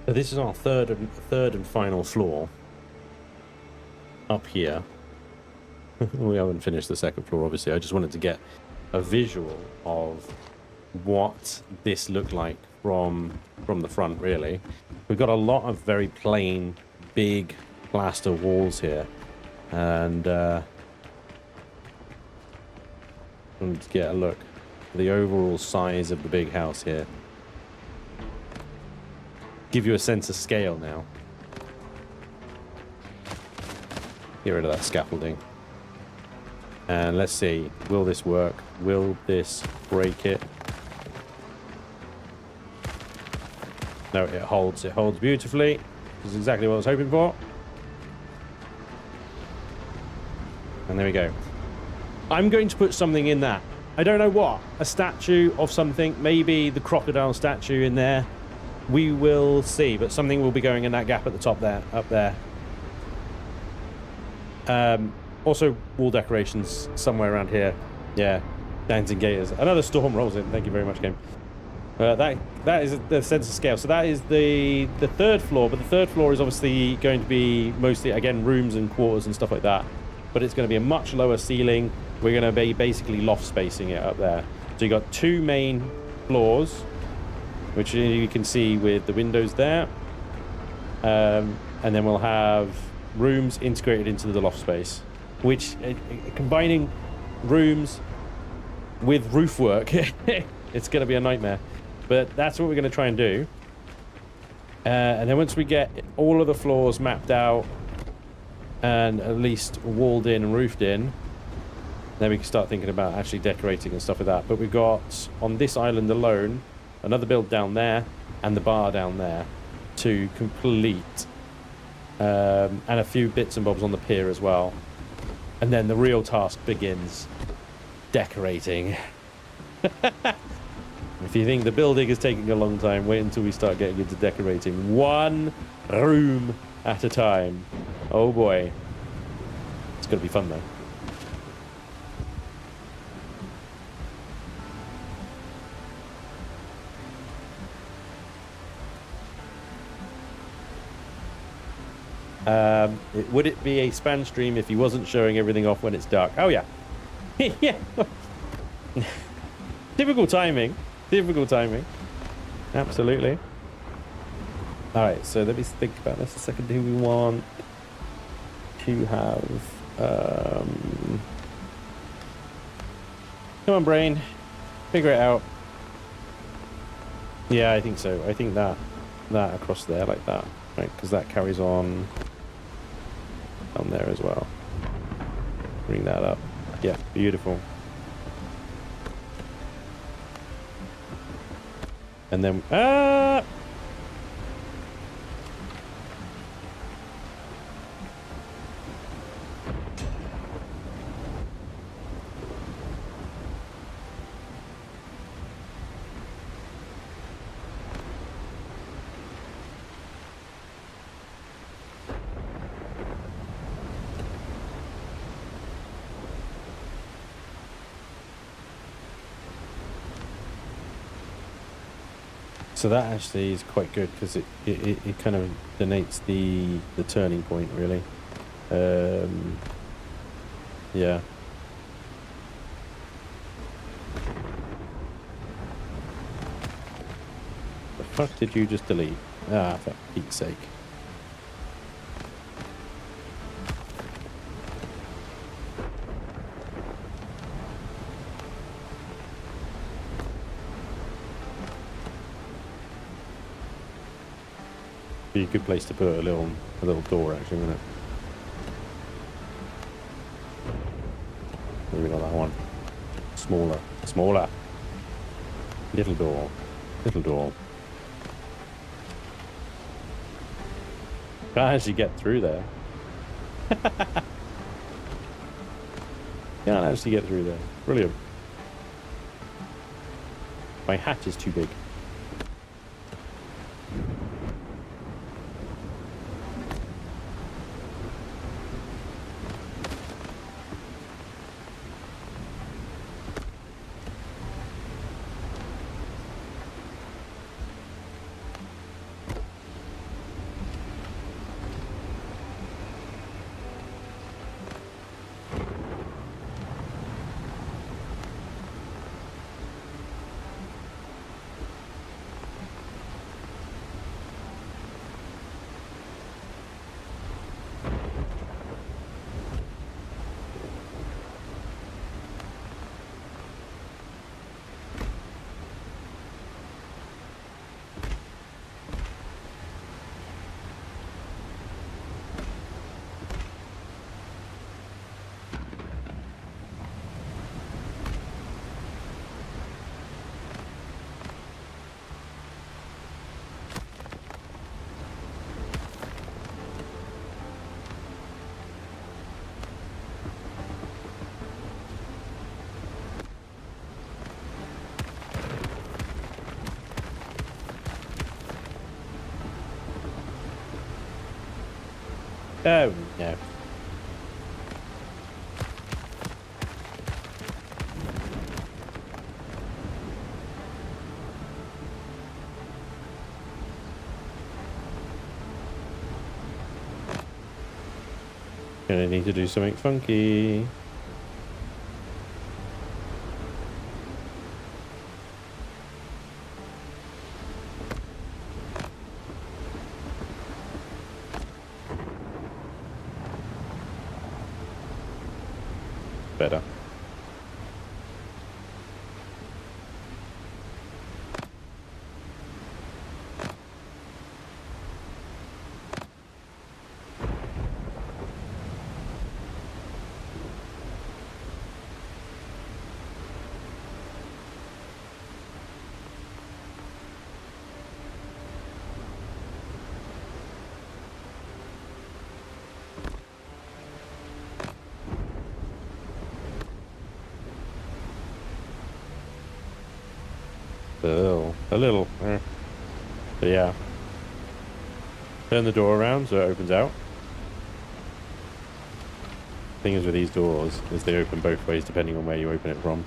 So this is our third and final floor up here. We haven't finished the second floor, obviously. I just wanted to get a visual of what this looked like from the front, really. We've got a lot of very plain, big plaster walls here, and wanted to get a look at the overall size of the big house here. Give you a sense of scale now. Get rid of that scaffolding. And let's see, will this work? Will this break it? No, it holds. It holds beautifully. This is exactly what I was hoping for. And there we go. I'm going to put something in that. I don't know what. A statue of something. Maybe the crocodile statue in there. We will see, but something will be going in that gap at the top there, up there. Also, wall decorations somewhere around here. Yeah, dancing gators. Another storm rolls in. Thank you very much, game. That is the sense of scale. So that is the third floor, but the third floor is obviously going to be mostly, again, rooms and quarters and stuff like that. But it's going to be a much lower ceiling. We're going to be basically loft spacing it up there. So you got two main floors, which you can see with the windows there. And then we'll have rooms integrated into the loft space, which combining rooms with roof work, it's going to be a nightmare. But that's what we're going to try and do. And then once we get all of the floors mapped out and at least walled in and roofed in, then we can start thinking about actually decorating and stuff like that. But we've got, on this island alone, another build down there and the bar down there to complete, and a few bits and bobs on the pier as well. And then the real task begins: decorating. If you think the building is taking a long time, wait until we start getting into decorating, one room at a time. Oh boy, it's gonna be fun though. Would it be a Spanj stream if he wasn't showing everything off when it's dark? Oh, yeah. Yeah. Typical timing. Typical timing. Absolutely. All right, so let me think about this a second. Do we want to have... Come on, brain. Figure it out. Yeah, I think so. I think that across there like that, right? Because that carries on down there as well. Bring that up. Yeah, beautiful. And then so that actually is quite good because it kind of denotes the turning point, really. Yeah. The fuck did you just delete? Ah, for Pete's sake. Be a good place to put a little door, actually, wouldn't it? Maybe not that one. Smaller. Little door. Can't actually get through there. Can't actually get through there. Brilliant. My hat is too big. Oh, no. Gonna need to do something funky. Better. Oh, a little. But yeah. Turn the door around so it opens out. Thing is with these doors is they open both ways depending on where you open it from.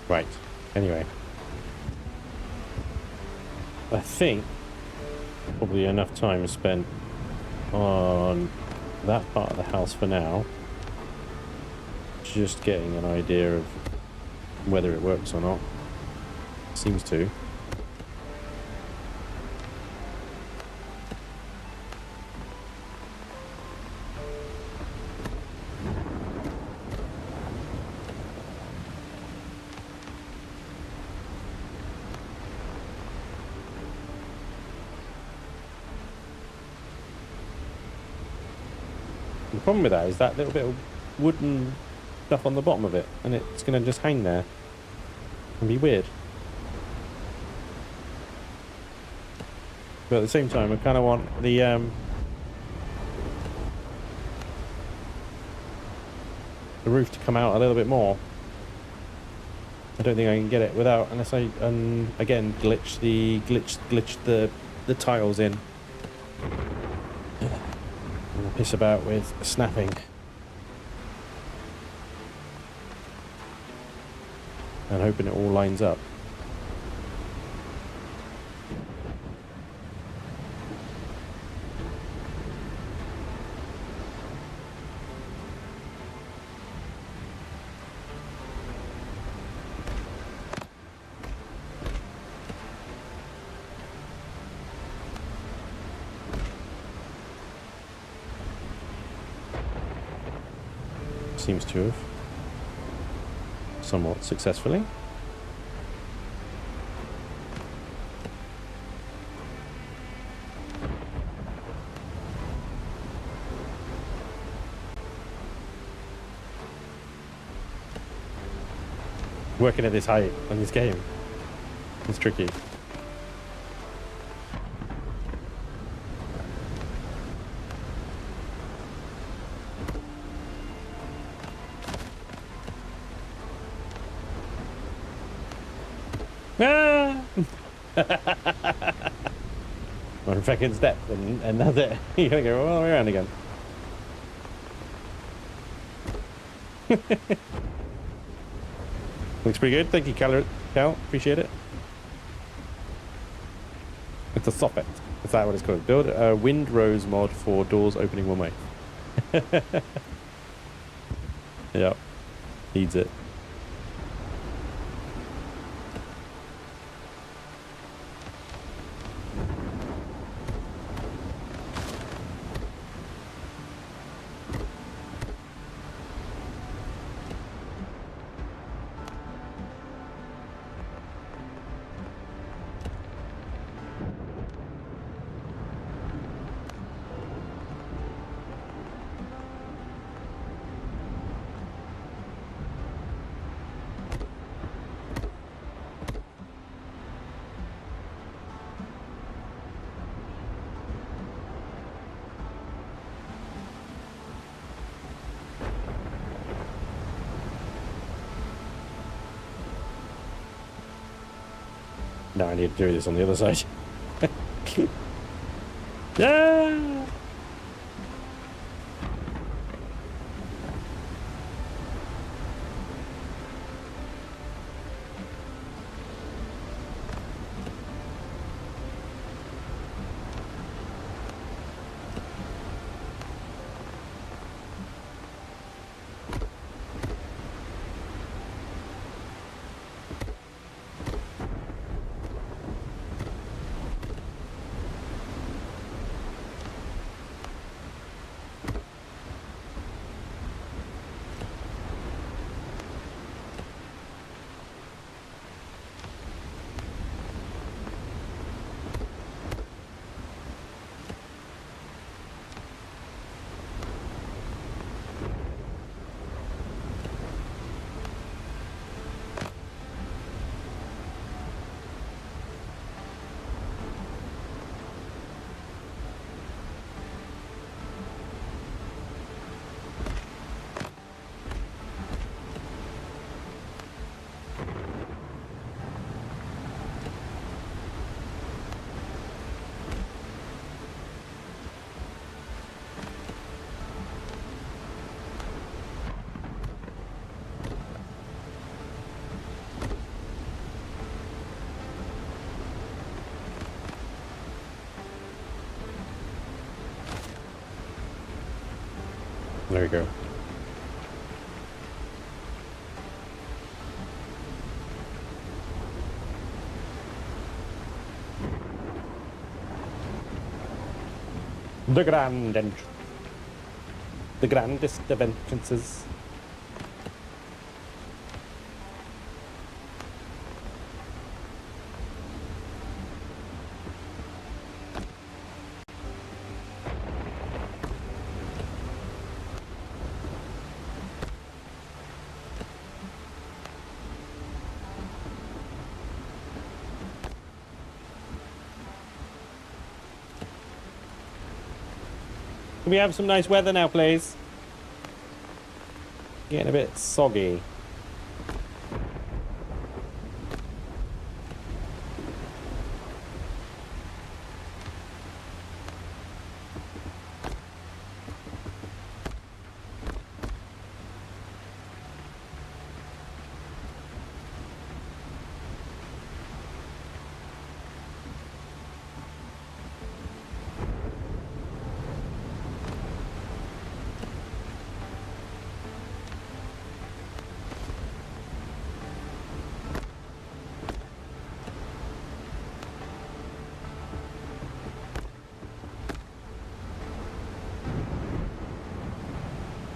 Right. Anyway. I think probably enough time is spent on that part of the house for now. Just getting an idea of whether it works or not. Seems to. The problem with that is that little bit of wooden stuff on the bottom of it, and it's going to just hang there and be weird. But at the same time, I kind of want the roof to come out a little bit more. I don't think I can get it without, unless I again glitch the tiles in. And piss about with snapping. And hoping it all lines up. Seems to have somewhat successfully. Working at this height on this game is tricky. Ah! 1 second step and that's it. You're gonna go all the way around again. Looks pretty good. Thank you, Cal. Appreciate it. It's a soffit. Is that what it's called? Build a Windrose mod for doors opening one way. Yep. Needs it. Now I need to do this on the other side. Yeah! There we go. The grand entrance. The grandest of entrances. Can we have some nice weather now, please? Getting a bit soggy.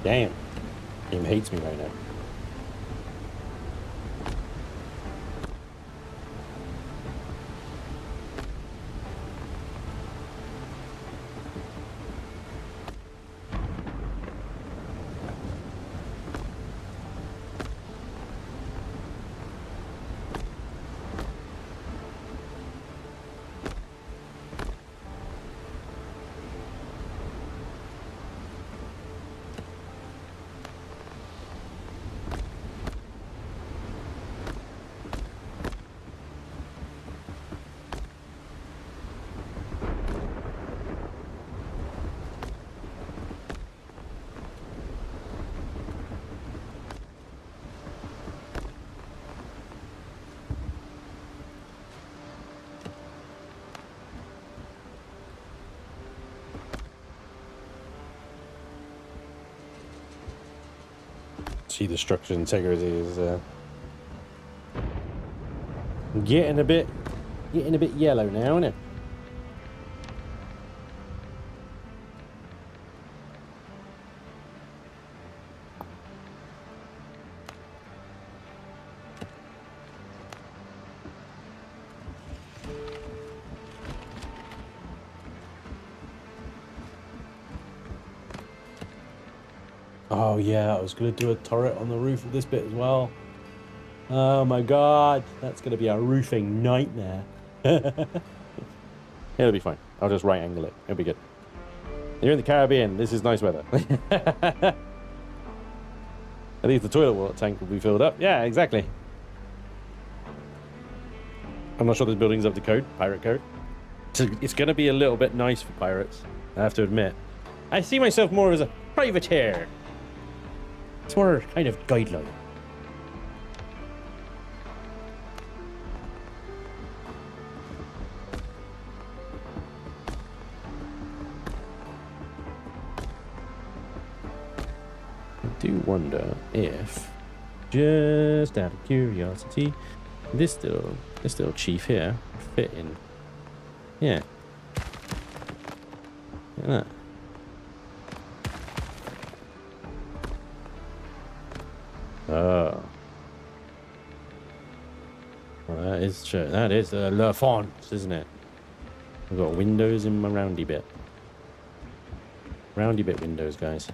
Damn. Game hates me right now. See, the structural integrity is getting a bit yellow now, isn't it? Oh yeah, I was going to do a turret on the roof of this bit as well. Oh my god, that's going to be a roofing nightmare. It'll be fine. I'll just right angle it. It'll be good. You're in the Caribbean. This is nice weather. At least the toilet water tank will be filled up. Yeah, exactly. I'm not sure this building's up to code, pirate code. So it's going to be a little bit nice for pirates, I have to admit. I see myself more as a privateer. It's more kind of guideline. I do wonder if, just out of curiosity, this little chief here fit in. Yeah. Look at that. Oh. Well, that is true. That is La Fonts, isn't it? I've got windows in my roundy bit. Roundy bit windows, guys.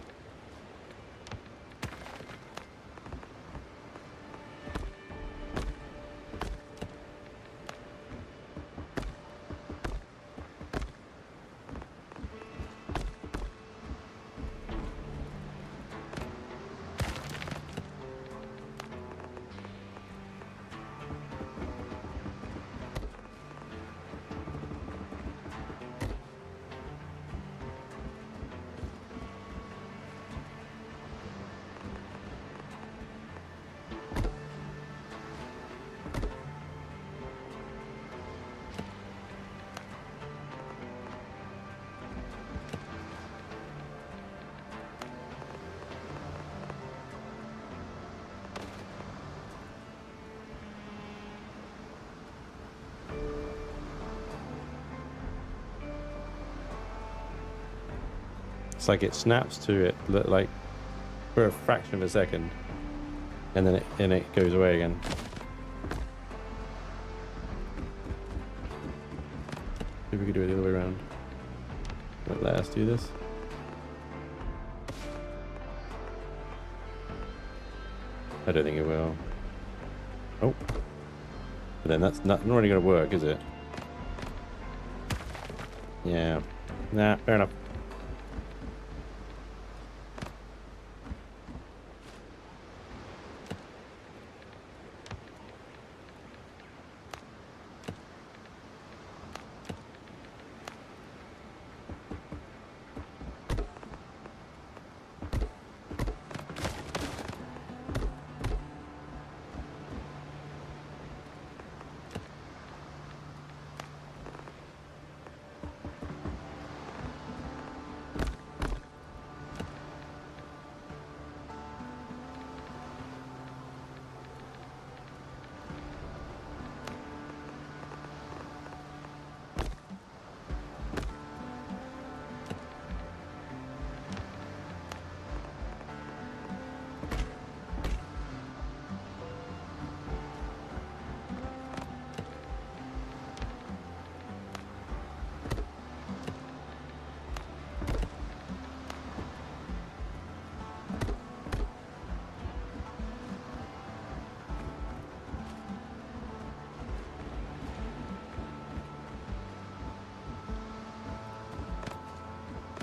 It's like it snaps to it, like for a fraction of a second, and then it goes away again. See if we could do it the other way around. Let us do this. I don't think it will. Oh. But then that's not really going to work, is it? Yeah. Nah, fair enough.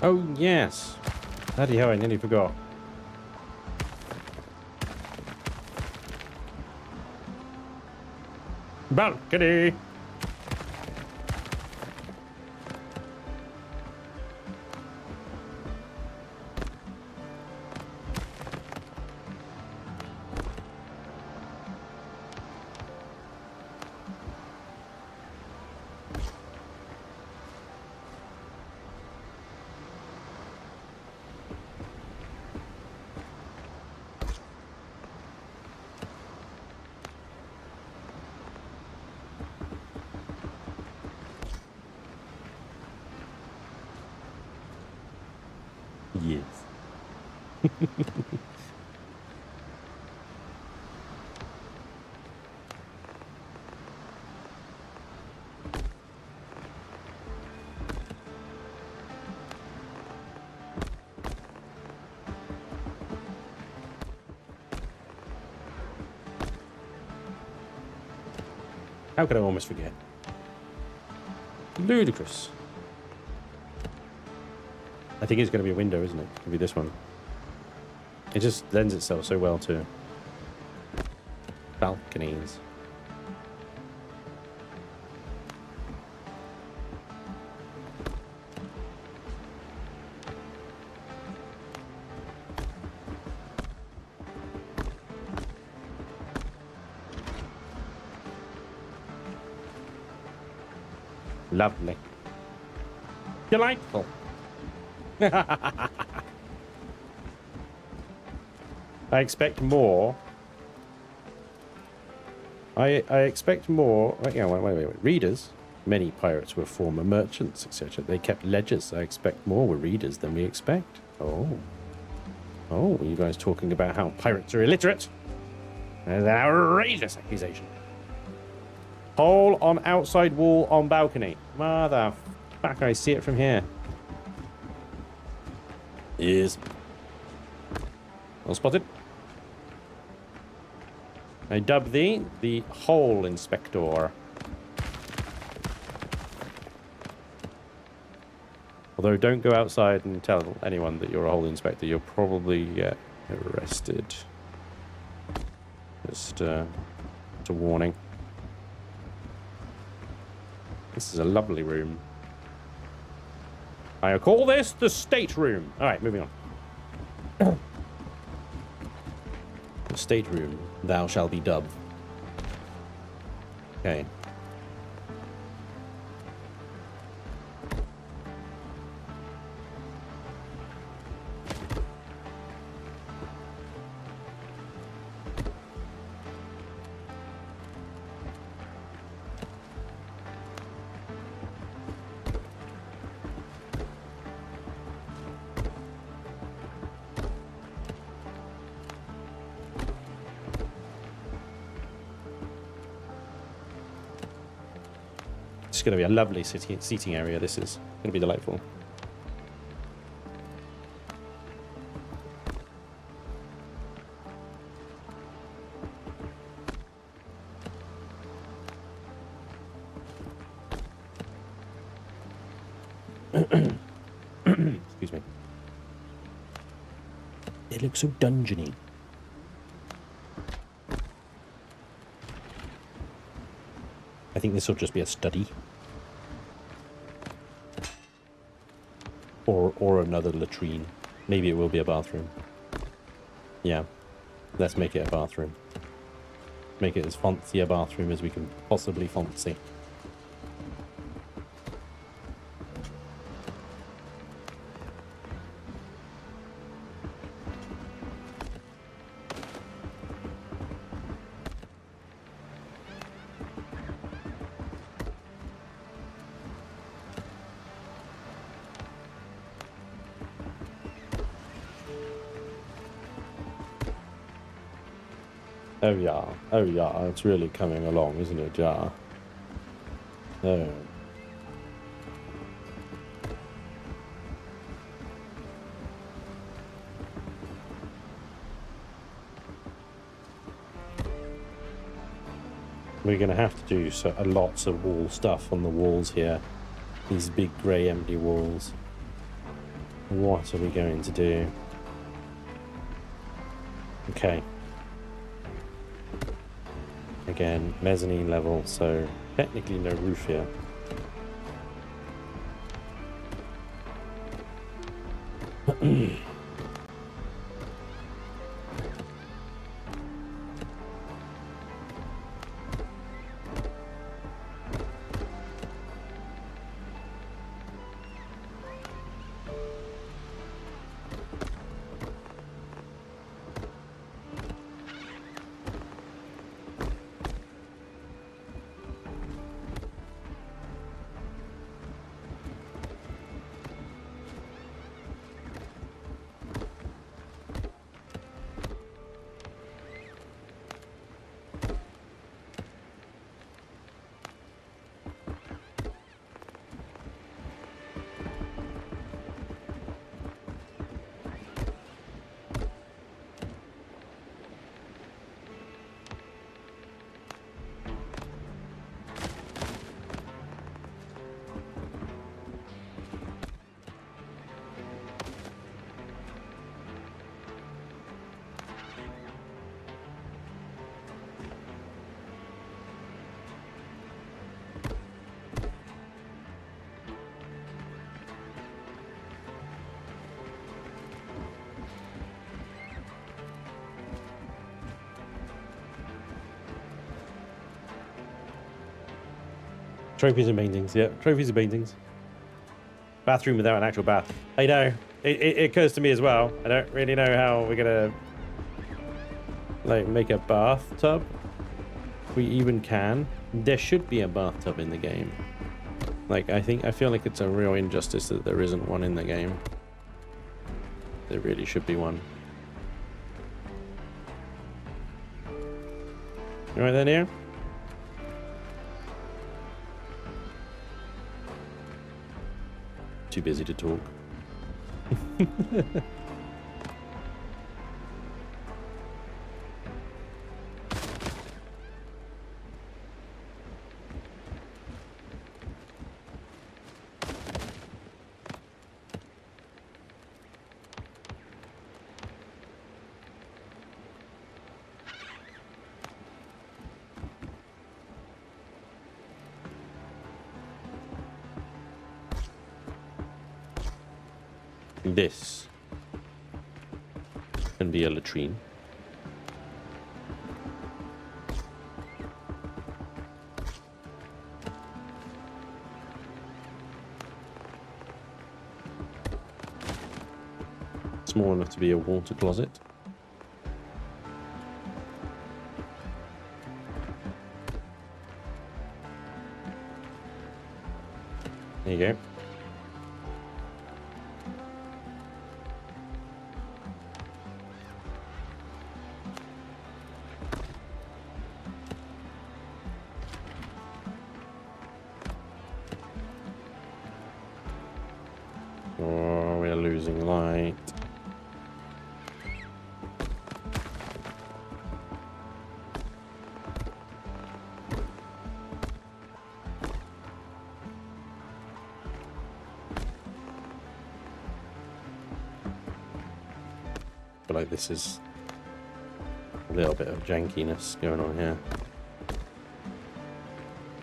Oh, yes. Bloody hell, I nearly forgot. Balcony! Yes. How could I almost forget? Ludicrous. I think it's going to be a window, isn't it? It'll be this one. It just lends itself so well to balconies. Lovely. Delightful. I expect more. I expect more. Wait. Readers. Many pirates were former merchants, etc. They kept ledgers. I expect more were readers than we expect. Oh, you guys talking about how pirates are illiterate? That's an outrageous accusation. Hole on outside wall on balcony. Motherfucker, I see it from here. Yes. Well spotted. I dub thee the hole inspector. Although don't go outside and tell anyone that you're a hole inspector. You'll probably get arrested. Just a warning. This is a lovely room. I call this the stateroom. All right, moving on. The stateroom, thou shalt be dubbed. Okay. going to be a lovely seating area. This is going to be delightful. Excuse me. It looks so dungeony. I think this will just be a study. Or another latrine. Maybe it will be a bathroom. Yeah. Let's make it a bathroom. Make it as fancy a bathroom as we can possibly fancy. Oh yeah, it's really coming along, isn't it? Yeah. Oh. We're going to have to do lots of wall stuff on the walls here. These big grey empty walls. What are we going to do? Okay. Again, mezzanine level, so technically no roof here. Trophies and paintings, yeah. Trophies and paintings. Bathroom without an actual bath. I know. It occurs to me as well. I don't really know how we're gonna like make a bathtub. If we even can. There should be a bathtub in the game. Like I feel like it's a real injustice that there isn't one in the game. There really should be one. You right there, Neo? Too busy to talk. This can be a latrine. Small enough to be a water closet. There you go. Using light. I feel like this is a little bit of jankiness going on here.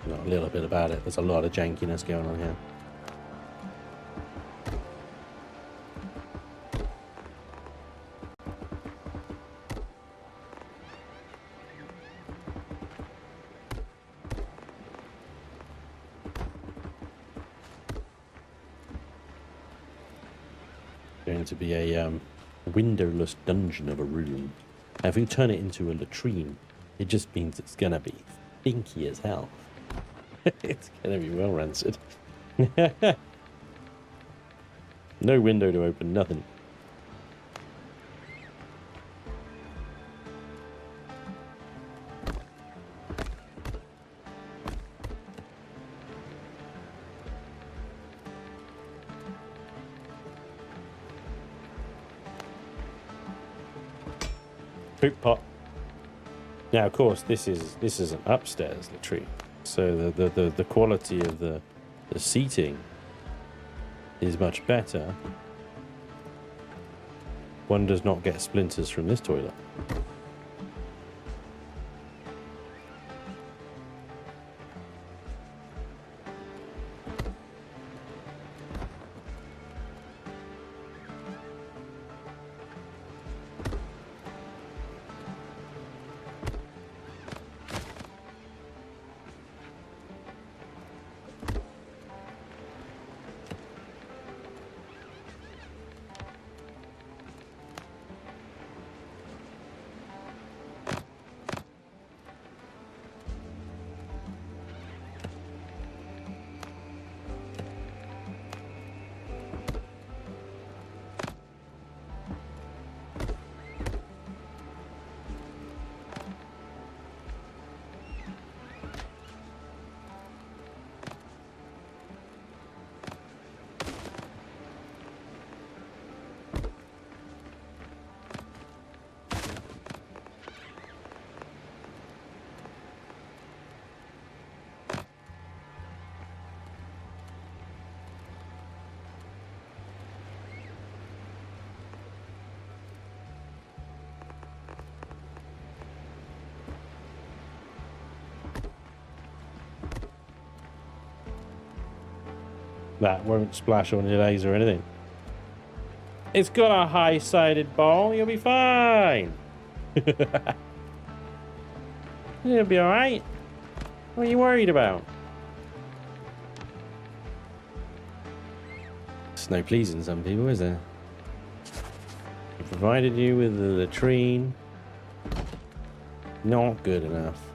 Not a little bit about it, there's a lot of jankiness going on here. Going to be a windowless dungeon of a room. Now, if we turn it into a latrine, it just means it's gonna be stinky as hell. It's gonna be well rancid. No window to open, nothing. Poop pot. Now, of course, this is an upstairs latrine, so the quality of the seating is much better. One does not get splinters from this toilet. That won't splash on your legs or anything. It's got a high-sided ball. You'll be fine. You'll be all right. What are you worried about? It's no pleasing some people, is there? They provided you with the latrine. Not good enough.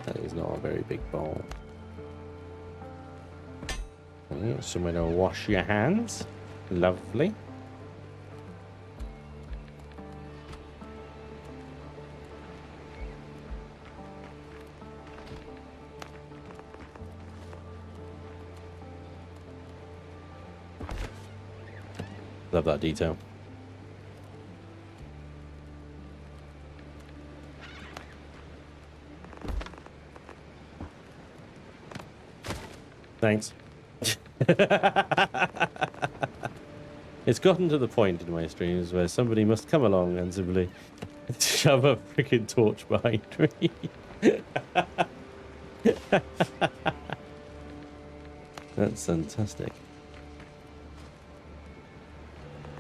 That is not a very big bowl. Okay, somewhere to wash your hands. Lovely. Love that detail. Thanks. It's gotten to the point in my streams where somebody must come along and simply shove a freaking torch behind me. That's fantastic.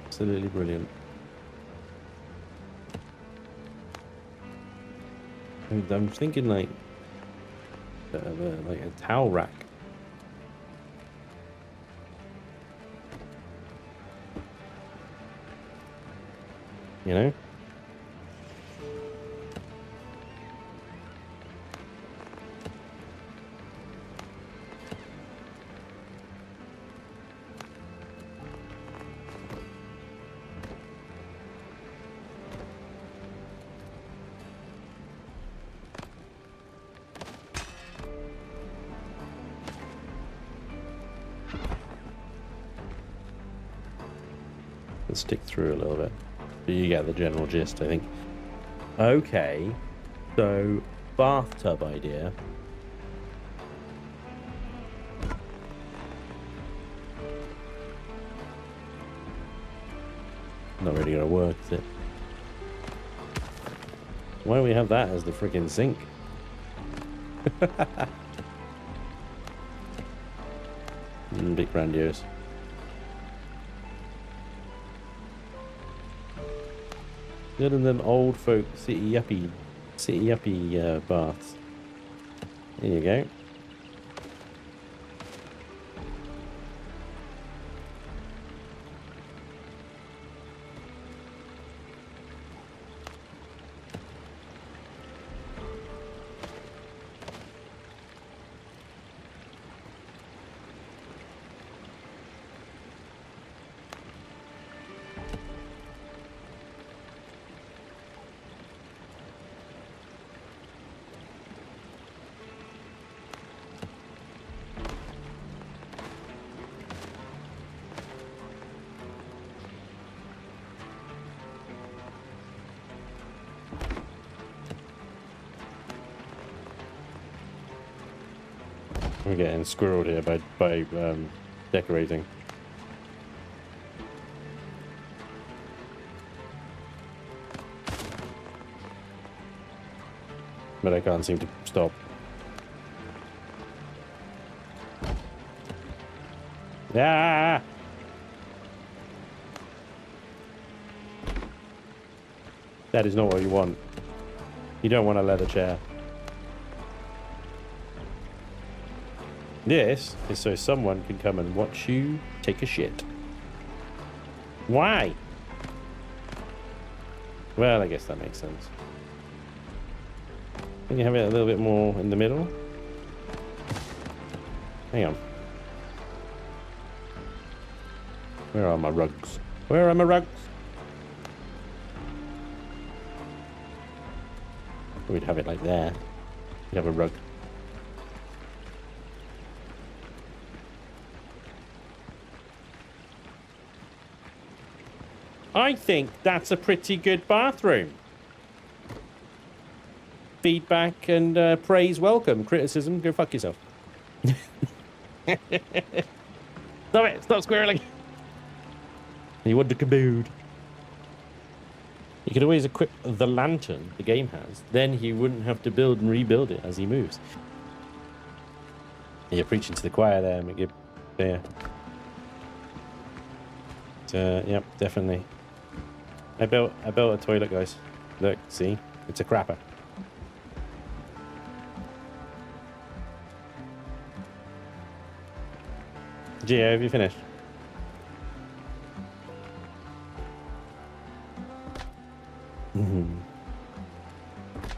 Absolutely brilliant. I'm thinking like a towel rack. You know? Let's stick through a little bit. But you get the general gist, I think. Okay, so bathtub idea. Not really gonna work, is it? Why do we have that as the freaking sink? Bit grandiose. Good in them old folk city yuppie baths. There you go. We're getting squirreled here by decorating. But I can't seem to stop. Ah! That is not what you want. You don't want a leather chair. This is so someone can come and watch you take a shit. Why? Well, I guess that makes sense. Can you have it a little bit more in the middle? Hang on. Where are my rugs? Where are my rugs? We'd have it like there. We'd have a rug. I think that's a pretty good bathroom. Feedback and praise welcome. Criticism, go fuck yourself. Stop it. Stop squirreling. You want the kabood. You could always equip the lantern the game has. Then he wouldn't have to build and rebuild it as he moves. You're preaching to the choir there, McGib. Yeah. Yep, definitely. I built a toilet, guys. Look, see? It's a crapper. Gio, have you finished?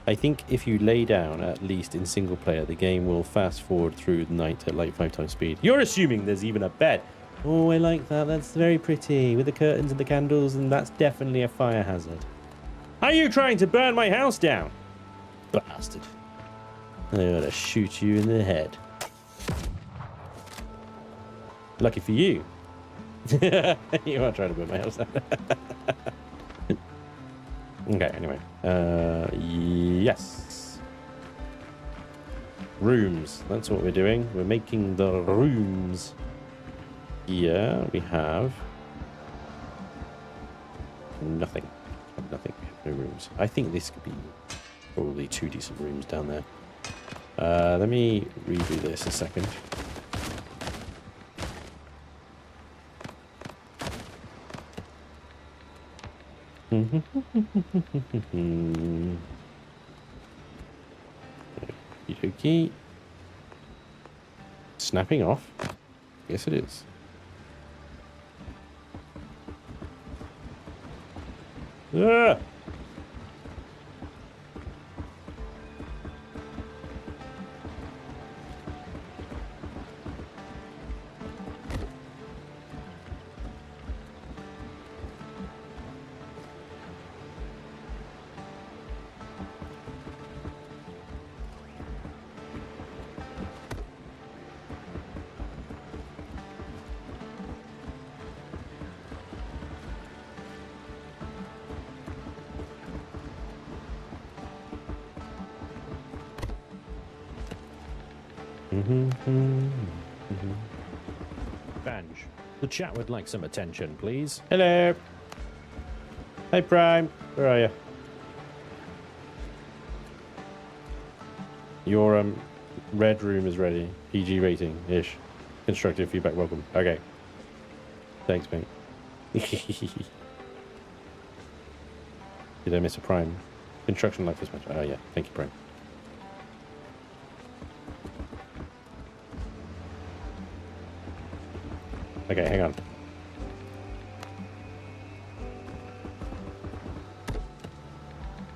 I think if you lay down, at least in single player, the game will fast forward through the night at like 5 times speed. You're assuming there's even a bed. Oh, I like that. That's very pretty. With the curtains and the candles, and that's definitely a fire hazard. Are you trying to burn my house down? Bastard. I'm gonna shoot you in the head. Lucky for you. You are trying to burn my house down. Okay, anyway. Yes. Rooms. That's what we're doing. We're making the rooms. Here we have nothing. Nothing. No rooms. I think this could be probably 2 decent rooms down there. Let me redo this a second. Okey-dokey. Snapping off. Yes, it is. Ah!
Spanj, the chat would like some attention, please.
Hello. Hey, Prime. Where are you? Your red room is ready. PG rating-ish. Constructive feedback welcome. Okay. Thanks, mate. Did I miss a Prime? Construction life is much. Oh, yeah. Thank you, Prime. Okay, hang on.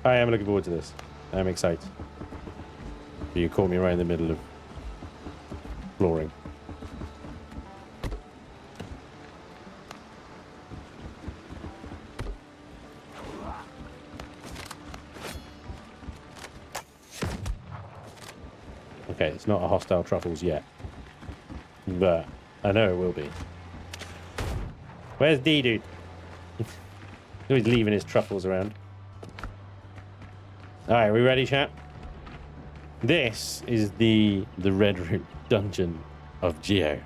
I am looking forward to this. I'm excited. You caught me right in the middle of flooring. Okay, it's not a hostile truffles yet, but I know it will be. Where's D dude? He's leaving his truffles around. All right, we ready, chat? This is the Red Room dungeon of Geo.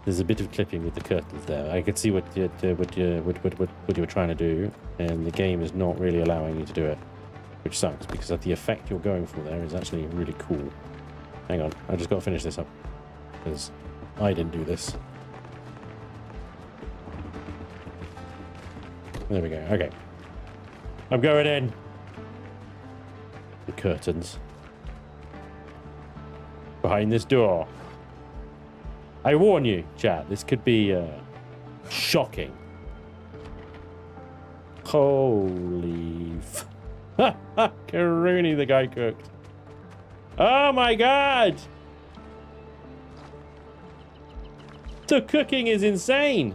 There's a bit of clipping with the curtains there. I could see what you were trying to do, and the game is not really allowing you to do it, which sucks because the effect you're going for there is actually really cool. Hang on, I just got to finish this up because I didn't do this. There we go. Okay, I'm going in. The curtains behind this door. I warn you, chat, this could be shocking. Holy Karuni, the guy cooked. Oh my god! The cooking is insane.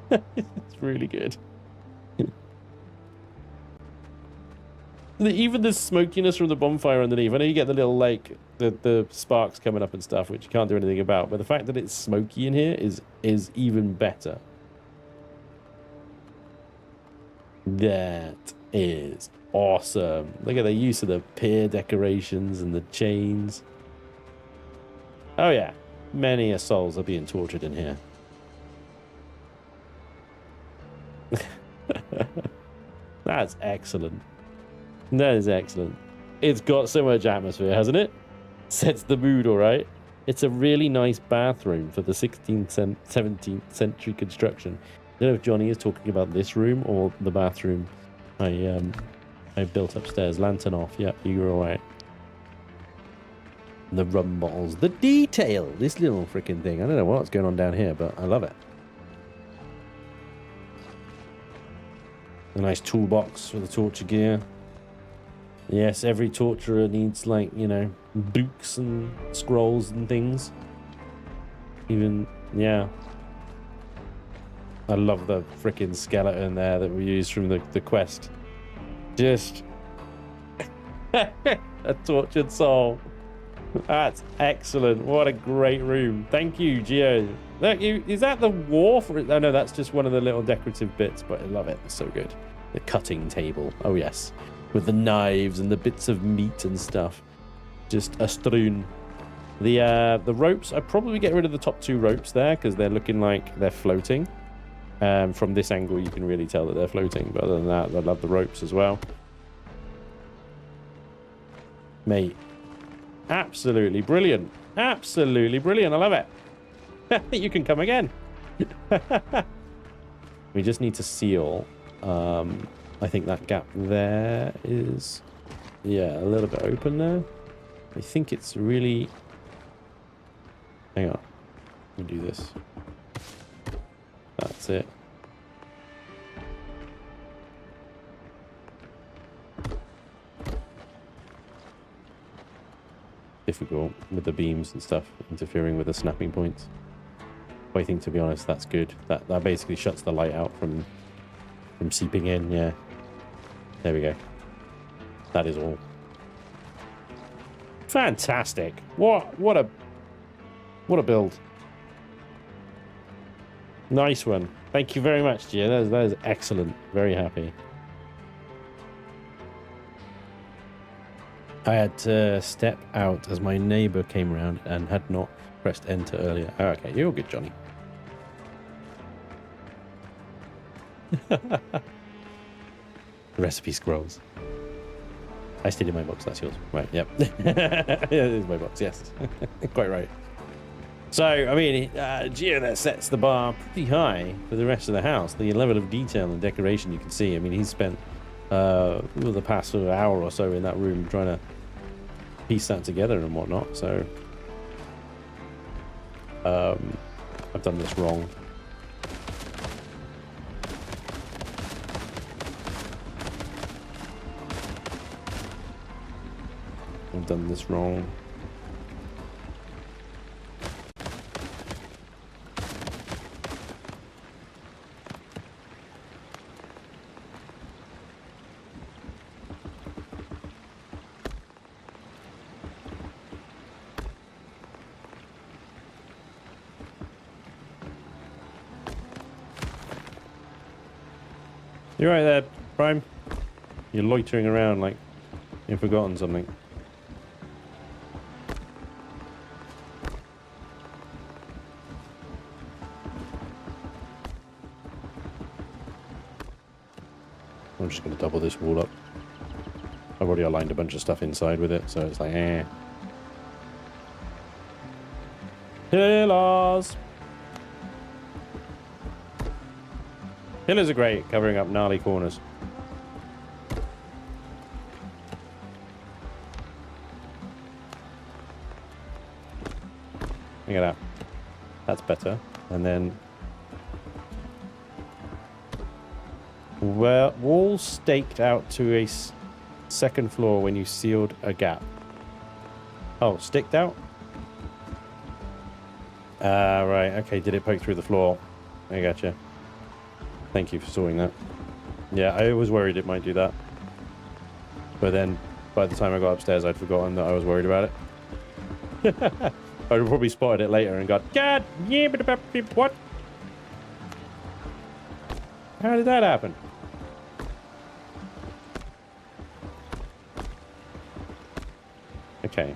It's really good. Even the smokiness from the bonfire underneath. I know you get the little, like, the sparks coming up and stuff, which you can't do anything about. But the fact that it's smoky in here is even better. That is awesome. Look at the use of the pier decorations and the chains. Oh, yeah. Many a souls are being tortured in here. That's excellent. That is excellent. It's got so much atmosphere, hasn't it? Sets the mood all right. It's a really nice bathroom for the 16th, 17th century construction. I don't know if Johnny is talking about this room or the bathroom I built upstairs. Lantern off. Yeah, you're all right. The rum bottles. The detail. This little freaking thing. I don't know what's going on down here, but I love it. A nice toolbox for the torture gear. Yes, every torturer needs, like, you know, books and scrolls and things. Even, yeah. I love the freaking skeleton there that we used from the quest. Just a tortured soul. That's excellent. What a great room. Thank you, Geo. Look, is that the wharf? Oh, no, that's just one of the little decorative bits, but I love it. It's so good. The cutting table. Oh, yes. With the knives and the bits of meat and stuff. Just a strewn. The ropes, I'd probably get rid of the top two ropes there because they're looking like they're floating. From this angle, you can really tell that they're floating. But other than that, I love the ropes as well. Mate. Absolutely brilliant. Absolutely brilliant. I love it. You can come again. We just need to seal. I think that gap there is, yeah, a little bit open there. I think it's really... Hang on. Let me do this. That's it. Difficult with the beams and stuff interfering with the snapping points. But I think, to be honest, that's good. That basically shuts the light out from seeping in. Yeah. There we go. That is all. Fantastic. What a build. Nice one. Thank you very much, Gia. That is excellent. Very happy. I had to step out as my neighbour came around and had not pressed enter earlier. Oh, okay, you're good, Johnny. Recipe scrolls. I stayed in my box, that's yours. Right, yep. Yeah, it is my box, yes. Quite right. So, I mean, Gio, that sets the bar pretty high for the rest of the house. The level of detail and decoration you can see. I mean, he's spent the past sort of hour or so in that room trying to piece that together and whatnot. So, I've done this wrong. I've done this wrong. You're right there, Prime. You're loitering around like you've forgotten something. I'm just going to double this wall up. I've already aligned a bunch of stuff inside with it, so it's like, eh. Pillars! Pillars are great, covering up gnarly corners. Look at that. That's better. And then... well, walls staked out to a second floor when you sealed a gap. Oh, sticked out? Right. Okay, did it poke through the floor? I gotcha. Thank you for sorting that. Yeah, I was worried it might do that. But then, by the time I got upstairs, I'd forgotten that I was worried about it. I'd have probably spotted it later and got, God, yeah, but what? How did that happen? Okay.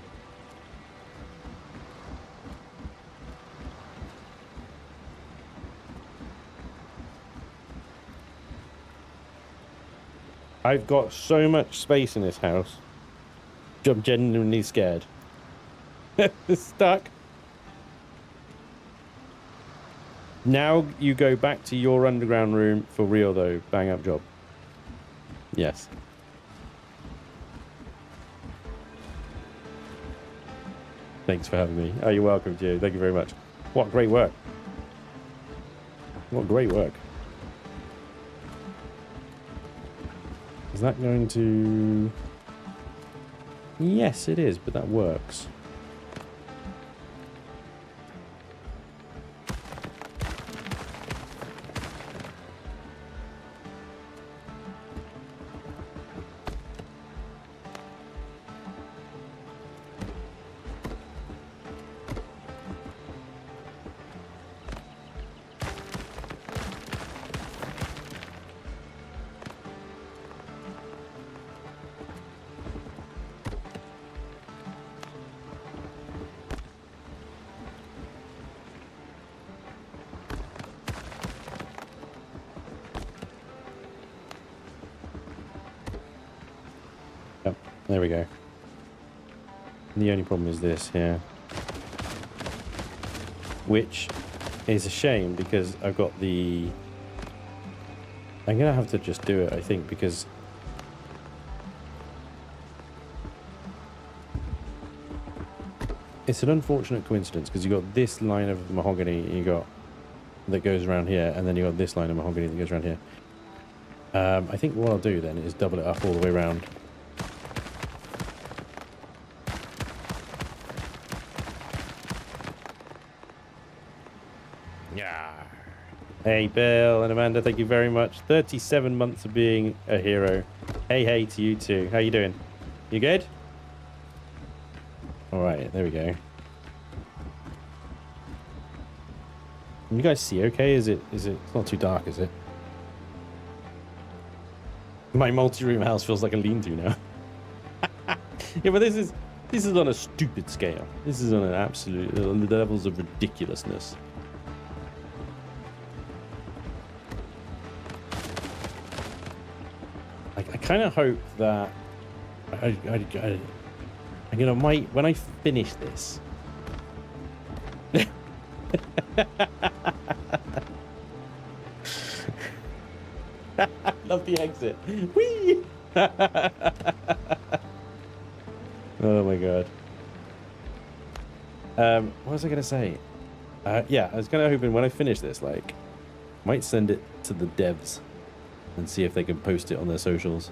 I've got so much space in this house. I'm genuinely scared. It's stuck. Now you go back to your underground room for real though. Bang up job. Yes. Thanks for having me. Oh, you're welcome, Gio. Thank you very much. What great work. What great work. Is that going to... yes, it is, but that works. Yep, there we go. And the only problem is this here. Which is a shame because I've got the... I'm going to have to just do it, I think, because... it's an unfortunate coincidence because you've got this line of mahogany you got that goes around here, and then you've got this line of mahogany that goes around here. I think what I'll do then is double it up all the way around. Yeah. Hey, Bill and Amanda, thank you very much. 37 months of being a hero. Hey to you too. How you doing? You good? All right, there we go. Can you guys see okay? Is it it's not too dark, is it? My multi-room house feels like a lean-to now. Yeah, but this is on a stupid scale. This is on an absolute on the levels of ridiculousness. I kind of hope that when I finish this. Love the exit. Whee! Oh my god. What was I gonna say? Yeah, I was kind of hoping when I finish this, like, might send it to the devs and see if they can post it on their socials.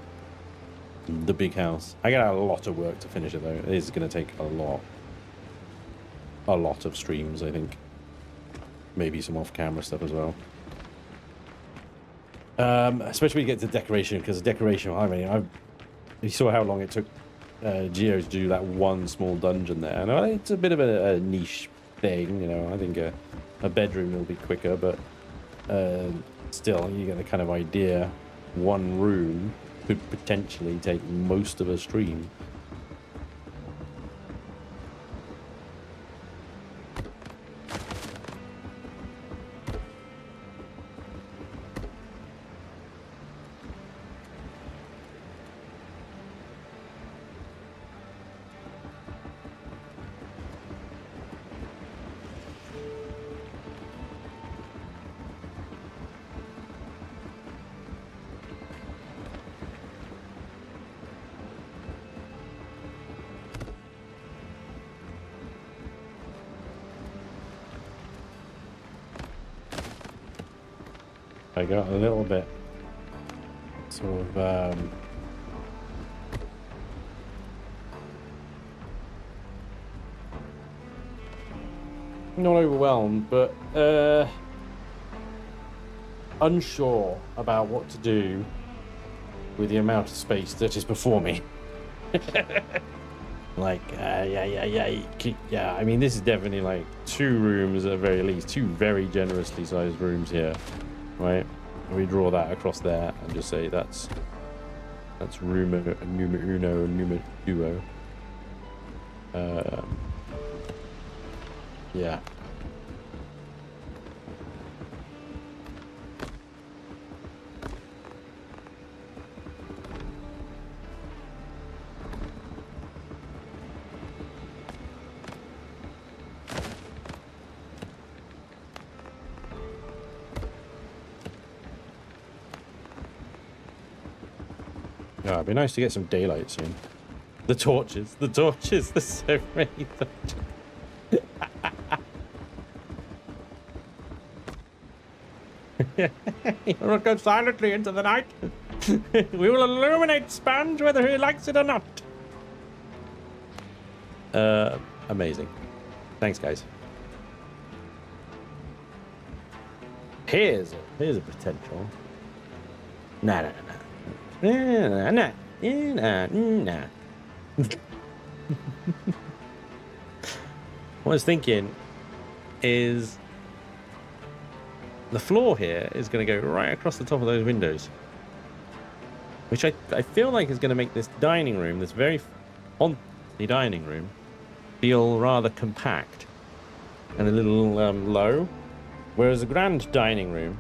The big house. I got a lot of work to finish it though. It is gonna take a lot of streams, I think. Maybe some off-camera stuff as well. Especially when you get to decoration, because decoration, I mean, you saw how long it took Geo to do that one small dungeon there. And it's a bit of a niche thing, you know. I think a bedroom will be quicker, but still, you get the kind of idea. One room could potentially take most of a stream. I got a little bit sort of not overwhelmed, but unsure about what to do with the amount of space that is before me. Like, yeah. I mean, this is definitely like 2 rooms at the very least, 2 very generously sized rooms here. Right, we draw that across there and just say that's room numero uno, numero duo. Yeah. Yeah, it'd be nice to get some daylight soon. The torches, there's so many torches. We'll go silently into the night. We will illuminate Spanj whether he likes it or not. Amazing. Thanks, guys. Here's a potential. Nah. Nah. What I was thinking is the floor here is going to go right across the top of those windows, which I feel like is going to make this dining room, this very fancy dining room, feel rather compact and a little low, whereas a grand dining room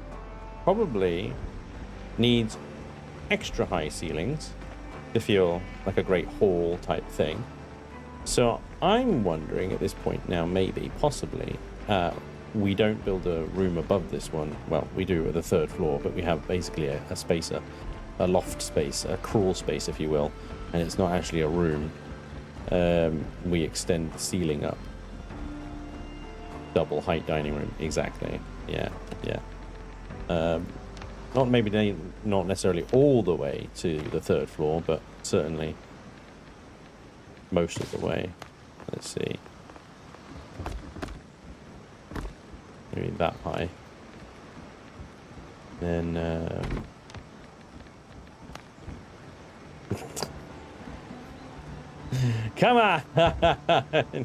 probably needs extra high ceilings to feel like a great hall type thing. So I'm wondering at this point now, maybe, possibly, we don't build a room above this one. Well, we do at the 3rd floor, but we have basically a spacer, a loft space, a crawl space, if you will, and it's not actually a room. We extend the ceiling up. Double height dining room, exactly. Yeah. Not necessarily all the way to the 3rd floor, but certainly most of the way. Let's see. Maybe that high. Then come on!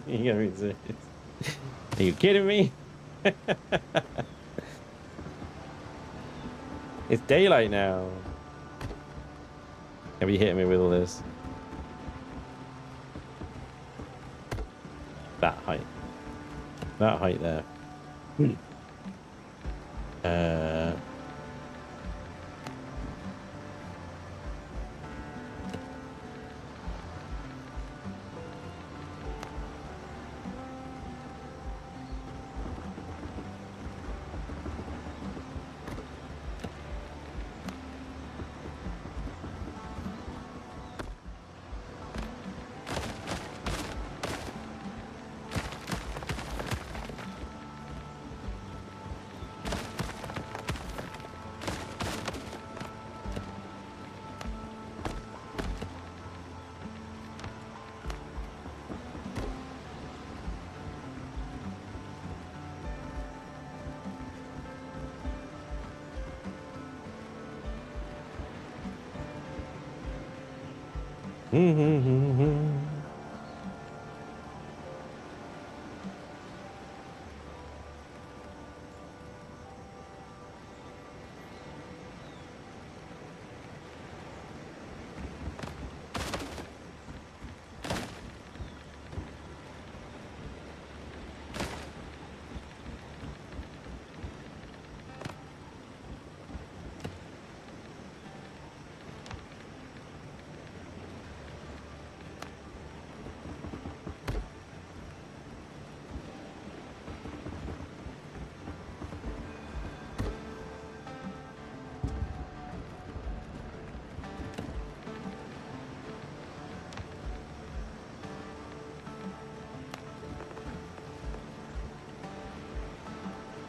You gotta be serious. Are you kidding me? It's daylight now. Can be hitting me with all this. that height. That height there.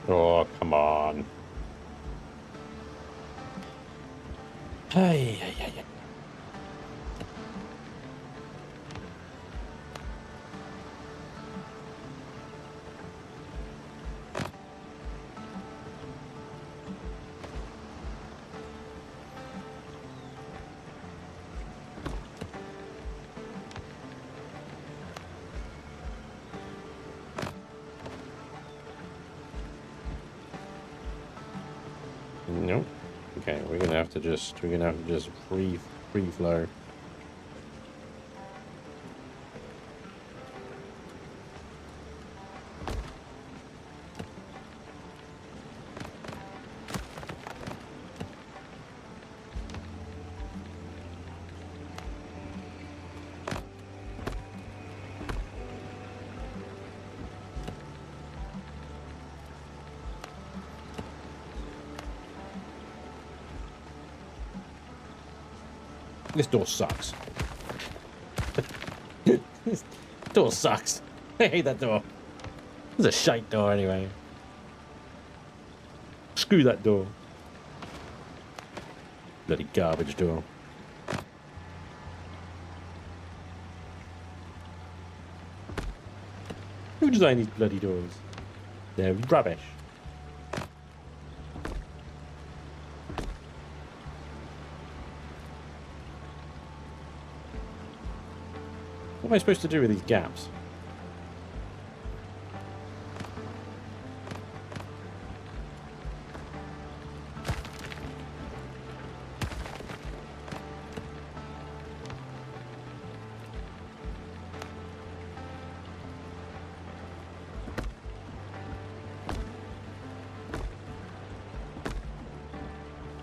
Oh, come on. Hey, hey, hey, hey. Nope. Okay, we're gonna have to just free flow. This door sucks. This door sucks. I hate that door. It's a shite door anyway. Screw that door. Bloody garbage door. Who designed these bloody doors? They're rubbish. What am I supposed to do with these gaps?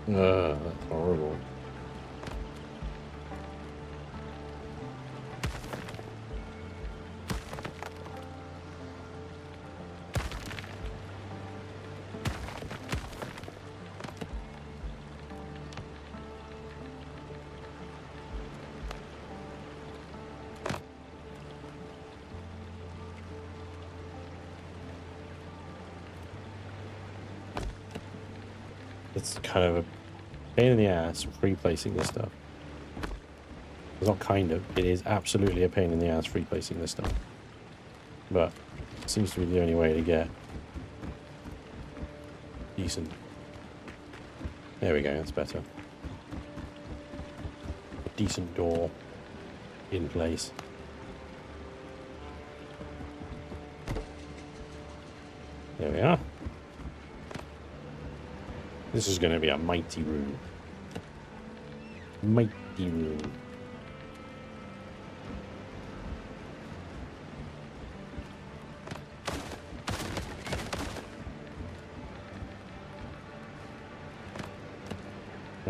That's horrible. It's kind of a pain in the ass replacing this stuff. It's not kind of, it is absolutely a pain in the ass replacing this stuff. But it seems to be the only way to get decent. There we go, that's better. A decent door in place. There we are. This is going to be a mighty room. Mighty room.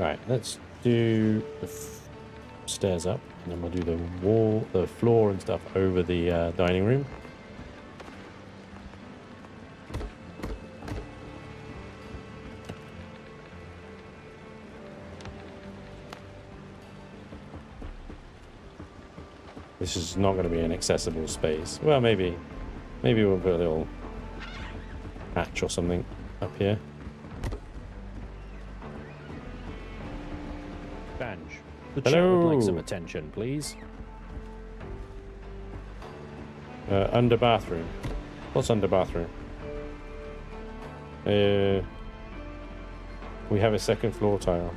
Right, let's do the stairs up, and then we'll do the floor and stuff over the dining room. This is not going to be an accessible space. Well, maybe we'll put a little hatch or something up here.
Spanj, the chat would like some attention, please.
Under bathroom. What's under bathroom? We have a second floor tile.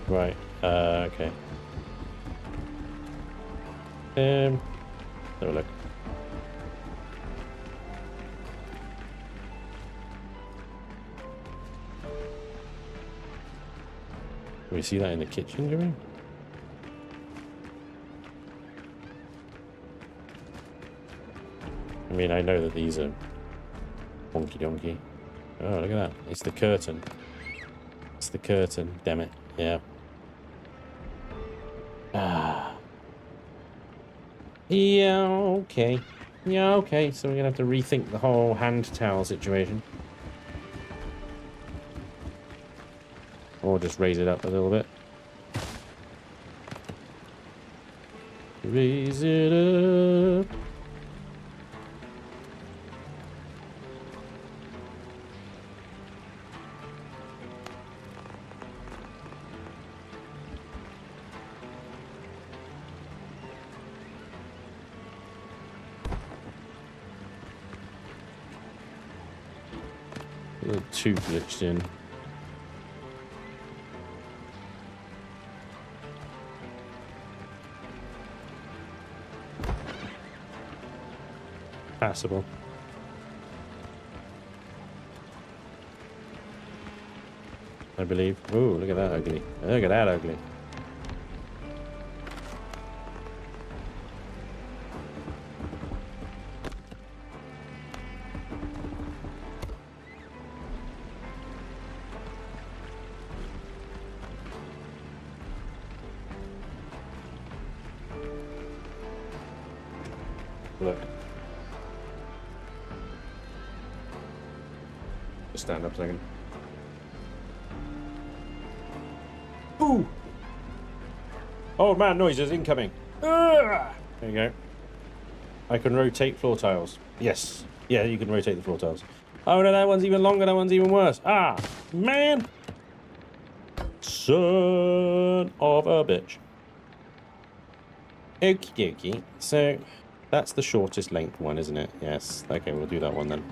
Right. Okay. Have a look. Can we see that in the kitchen, do we? I mean, I know that these are wonky donkey. Oh, look at that. It's the curtain. It's the curtain, damn it. Yeah. Ah. Yeah, okay. Yeah, okay. So we're going to have to rethink the whole hand towel situation. Or just raise it up a little bit. Raise it up. A little too glitched in. Passable. I believe. Oh, look at that ugly. Look at that ugly. Look. Just stand up a second. Ooh! Old man noises incoming. There you go. I can rotate floor tiles. Yes. Yeah, you can rotate the floor tiles. Oh no, that one's even longer, that one's even worse. Ah, man! Son of a bitch. Okie dokie. So, that's the shortest length one, isn't it? Yes. Okay, we'll do that one then.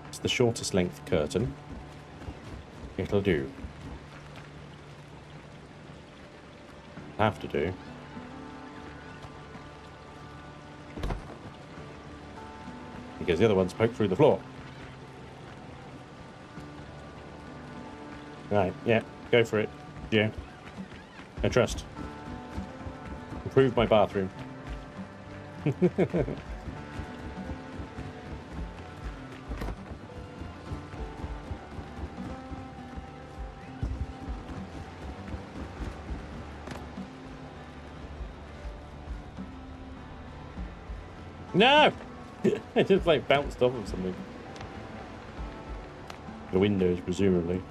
It's the shortest length curtain. It'll do. Have to do. Because the other one's poked through the floor. Right, yeah, go for it. Yeah. I trust. Improve my bathroom. No! It just like bounced off of something. The windows, presumably.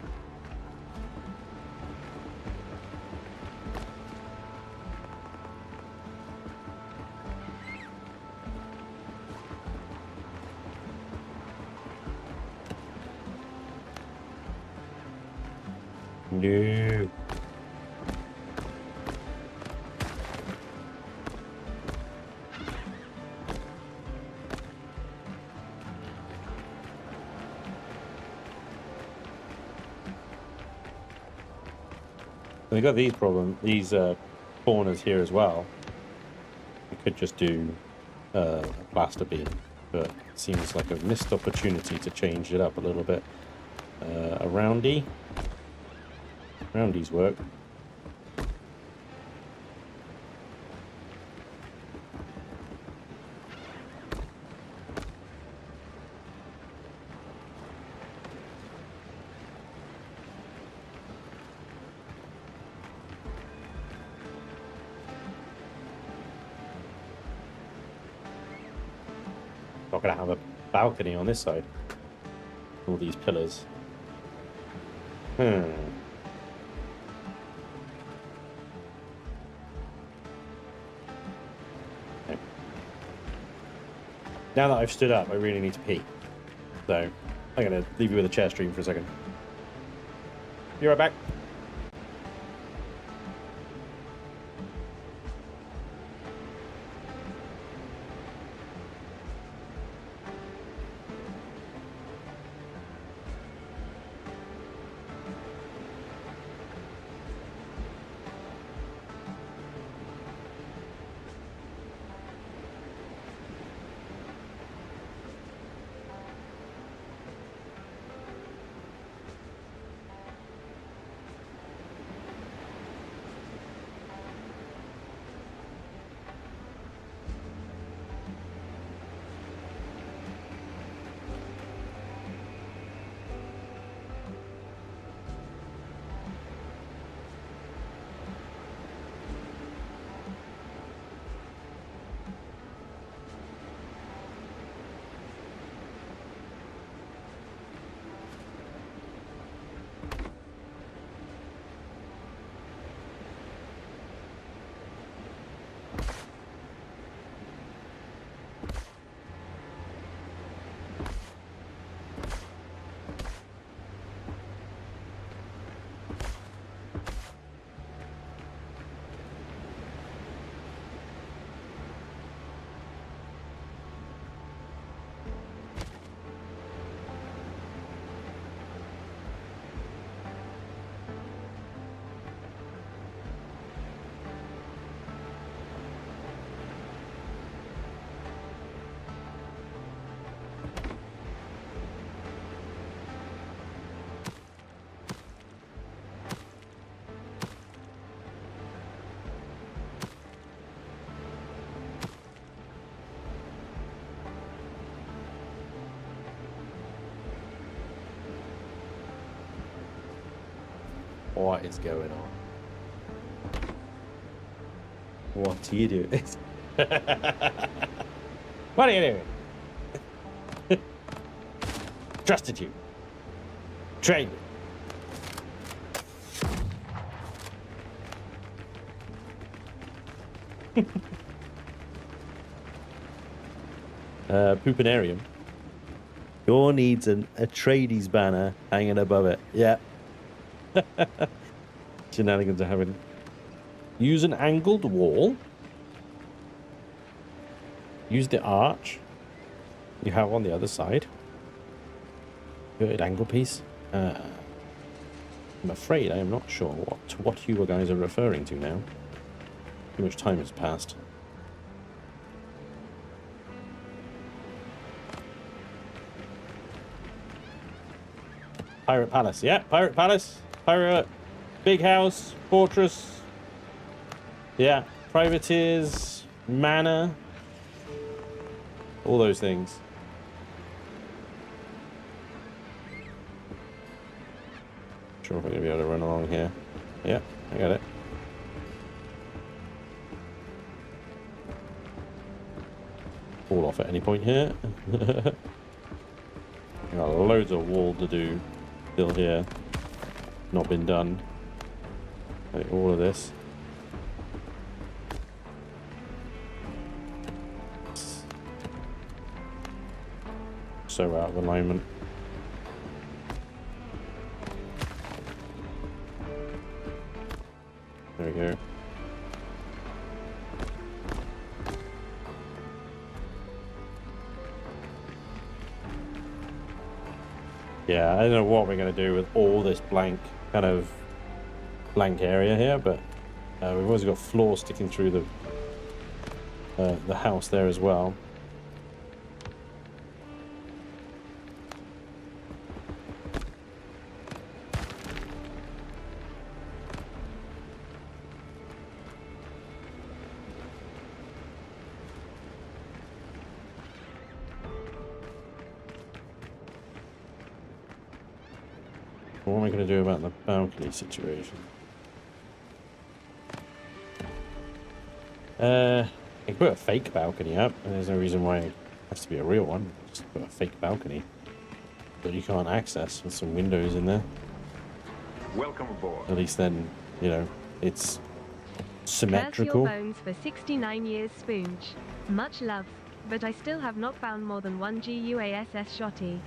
No. They got these these corners here as well. We could just do a plaster beam, but it seems like a missed opportunity to change it up a little bit. A roundy. Roundies work. Not gonna have a balcony on this side. All these pillars. Okay. Now that I've stood up, I really need to pee. So I'm gonna leave you with a chair stream for a second. Be right back. What is going on? What are you doing? What are you doing? Trusted you. Trained you. Poopinarium. Your needs a tradies banner hanging above it. Yeah. Shenanigans are having. Use an angled wall. Use the arch you have on the other side. Inverted angle piece. I'm afraid I am not sure what you guys are referring to now. Too much time has passed. Pirate Palace. Yeah, Pirate Palace. Pirate. Big house. Fortress. Yeah. Privateers. Manor. All those things. Sure if I'm going to be able to run along here. Yeah, I got it. Fall off at any point here. I got loads of wall to do still here. Not been done. Like all of this. So out of alignment. There we go. Yeah, I don't know what we're going to do with all this blank area here, but we've also got floor sticking through the house there as well. What am I going to do about the balcony situation? I can put a fake balcony up, and there's no reason why I Has to be a real one. Just put a fake balcony that you can't access with some windows in there.
Welcome aboard.
At least then, you know, it's
Curse
symmetrical.
your bones for 69 years, Spanj. Much love, but I still have not found more than one GUASS shotty.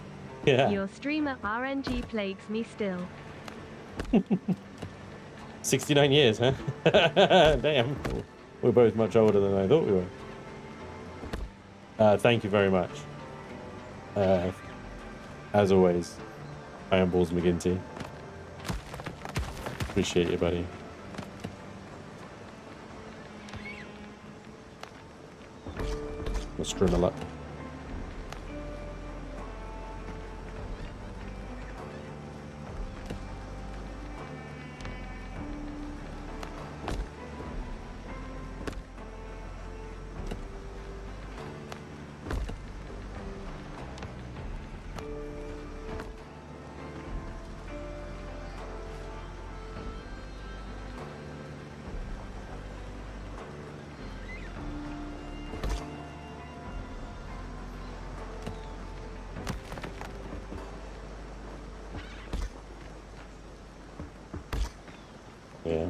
Yeah.
Your streamer RNG plagues me still.
69 years, huh? Damn. We're both much older than I thought we were. Thank you very much. As always, I am Balls McGinty. Appreciate you, buddy. Let's trim a lot. Yeah.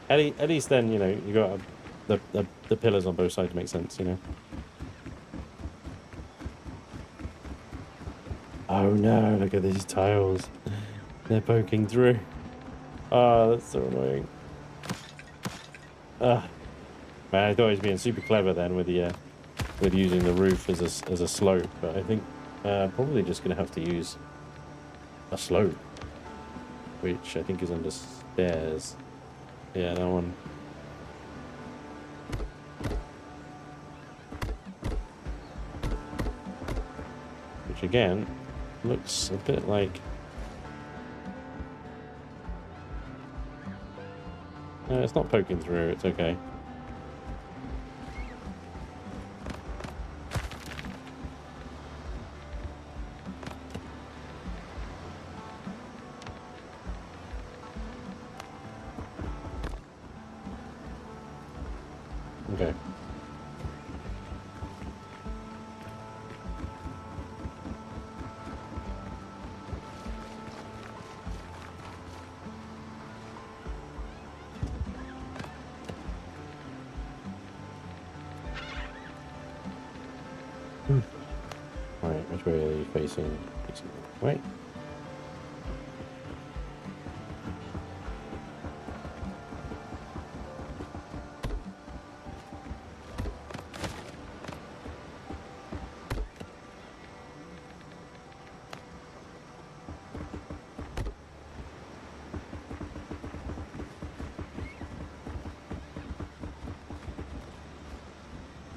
At least then, you know, you got the pillars on both sides to make sense, you know. Oh no, look at these tiles. They're poking through. Oh, that's so annoying. Man, I thought I was being super clever then with the with using the roof as a slope, but I think probably just gonna have to use a slope, which I think is under stairs. Yeah, that one. Which again looks a bit like. No, it's not poking through. It's okay. Okay. Right, which way are you facing? Right.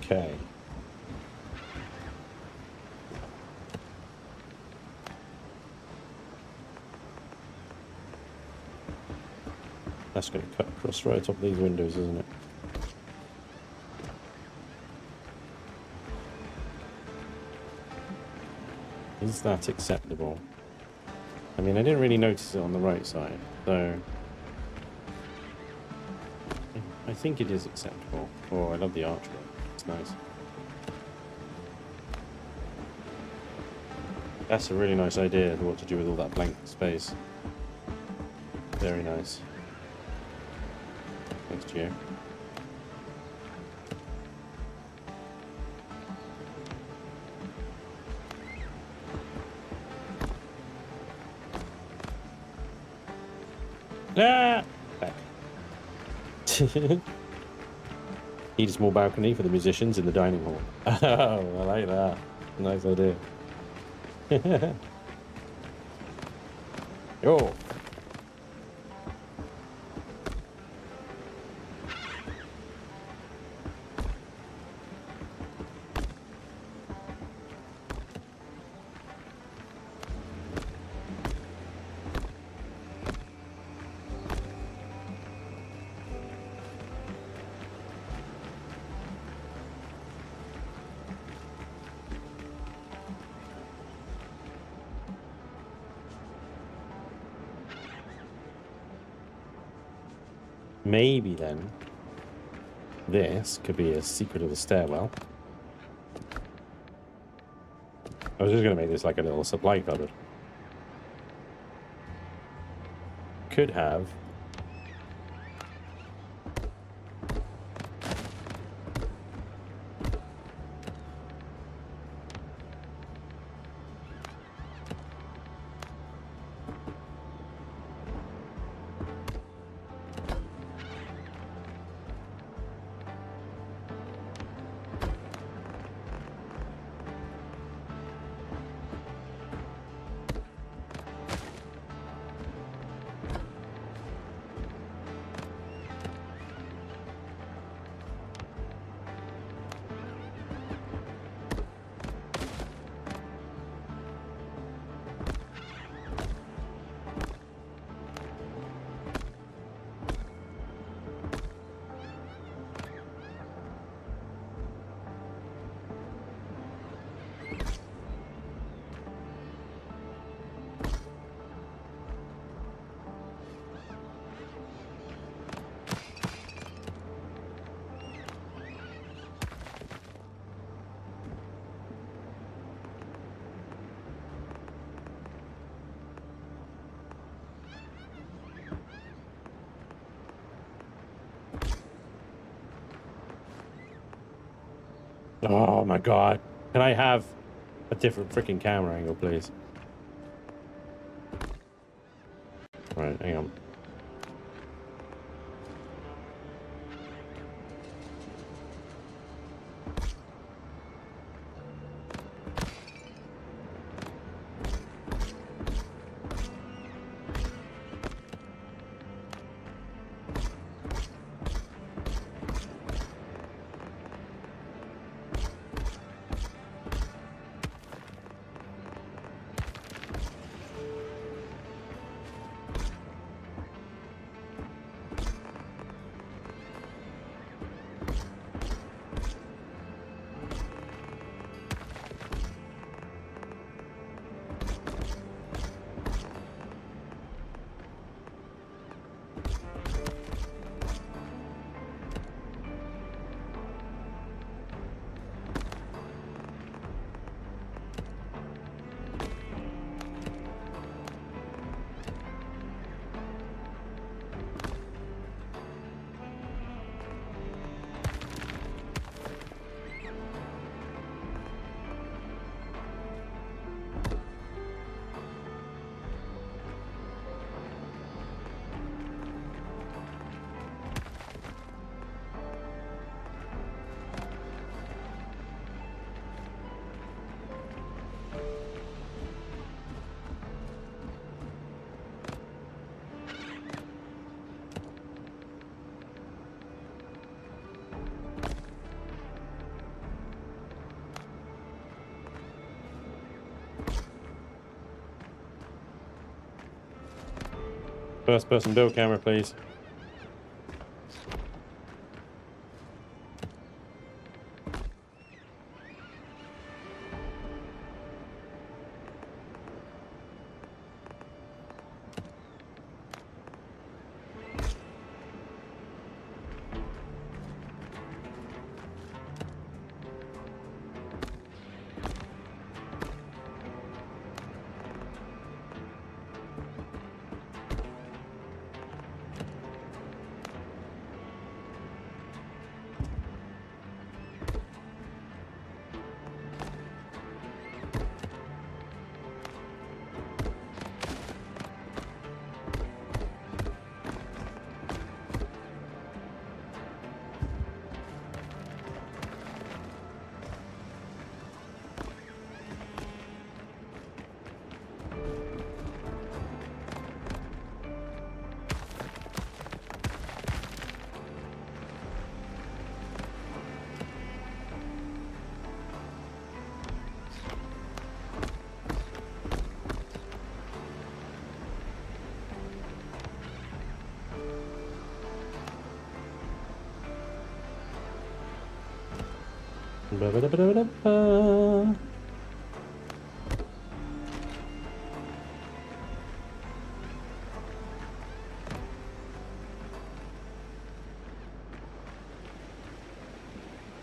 Okay. That's going to cut across right top of these windows, isn't it? Is that acceptable? I mean, I didn't really notice it on the right side, so I think it is acceptable. Oh, I love the archway. It's nice. That's a really nice idea of what to do with all that blank space. Very nice. Thanks, Gio. Ah! Back. Need a small balcony for the musicians in the dining hall. Oh, I like that. Nice idea. Yo. Maybe then this could be a secret of the stairwell. I was just gonna make this like a little supply cupboard. Could have. Oh my god. Can I have a different freaking camera angle, please? Right, hang on. First person build camera, please. Ba-ba-da-ba-da-ba-da-ba.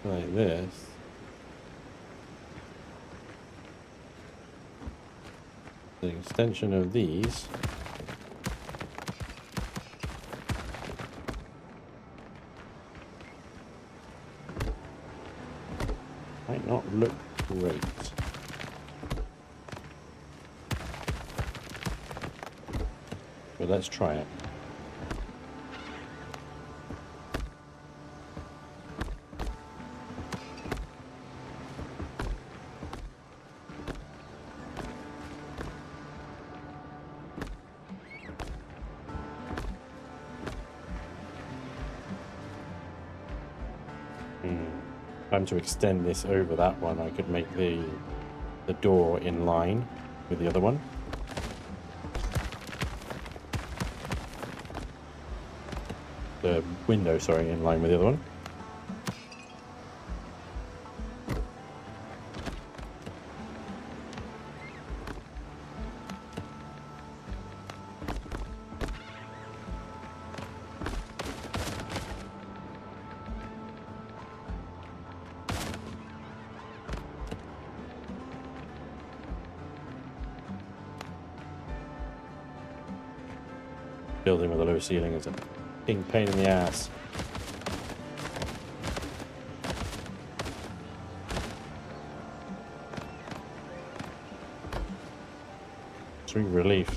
Like this. the extension of these. Might not look great. But let's try it. Time to extend this over that one. I could make the door in line with the other one. The window, sorry, in line with the other one. Building with a low ceiling is a big pain in the ass. Sweet relief.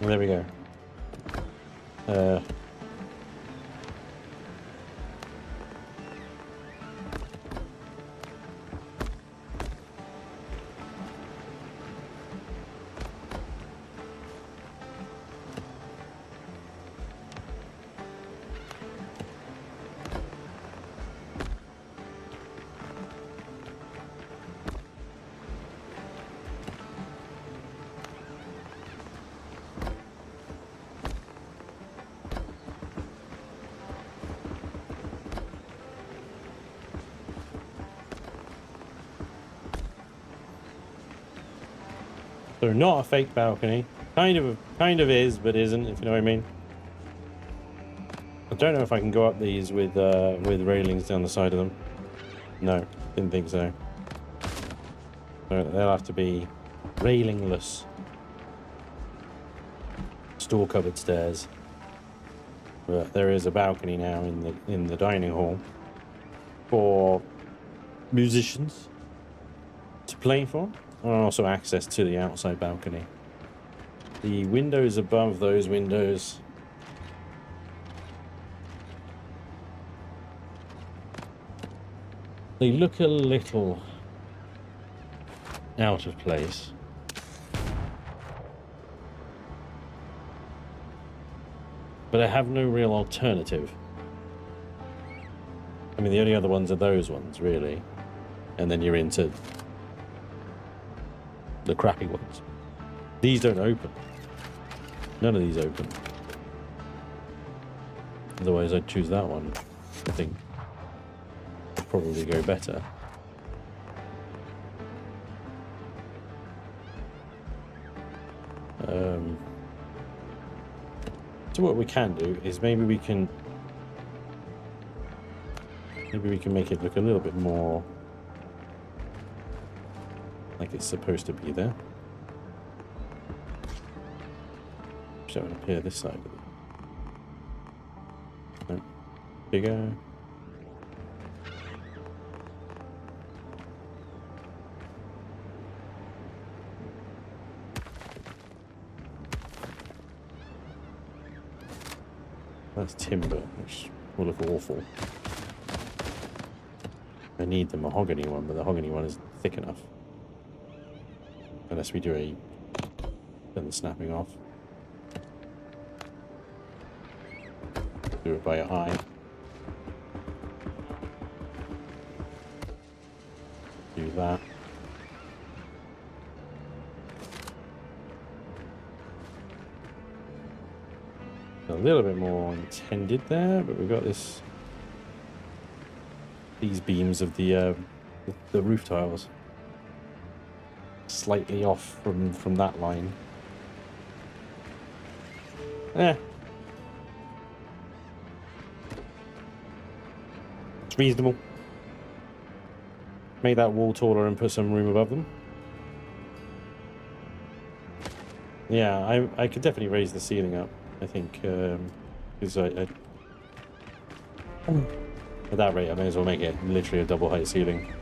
There we go. So not a fake balcony. Kind of is, but isn't, if you know what I mean. I don't know if I can go up these with railings down the side of them. No, didn't think so. So they'll have to be railingless. Store cupboard stairs. But there is a balcony now in the dining hall for musicians to play for. And also access to the outside balcony. The windows above those windows they look a little out of place. But I have no real alternative. I mean, the only other ones are those ones, really. And then you're into the crappy ones. These don't open. None of these open. Otherwise, I'd choose that one. I think it'd probably go better. So what we can do is maybe we can make it look a little bit more like it's supposed to be there. So it would appear this side. No. Bigger. That's timber, which will look awful. I need the mahogany one, but the mahogany one isn't thick enough. Unless we do a then snapping off. Do it by eye. Do that. A little bit more intended there, but we've got this. These beams of the roof tiles slightly off from that line. It's reasonable. Make that wall taller and put some room above them. Yeah, I could definitely raise the ceiling up, I think, because at that rate I may as well make it literally a double height ceiling.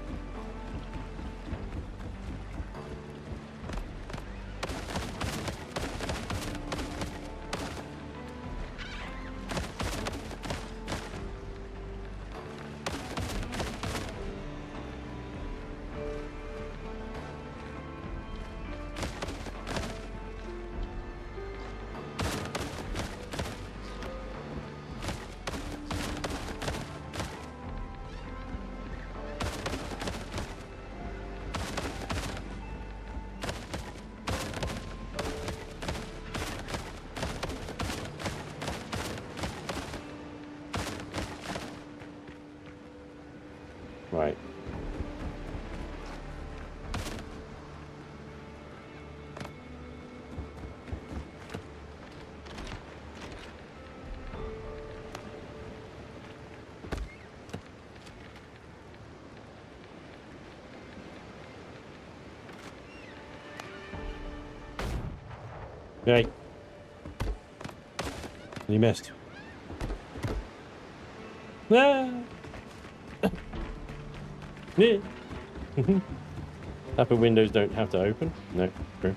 Right. Okay. You missed. Ah! Yeah. Upper windows don't have to open? No, true.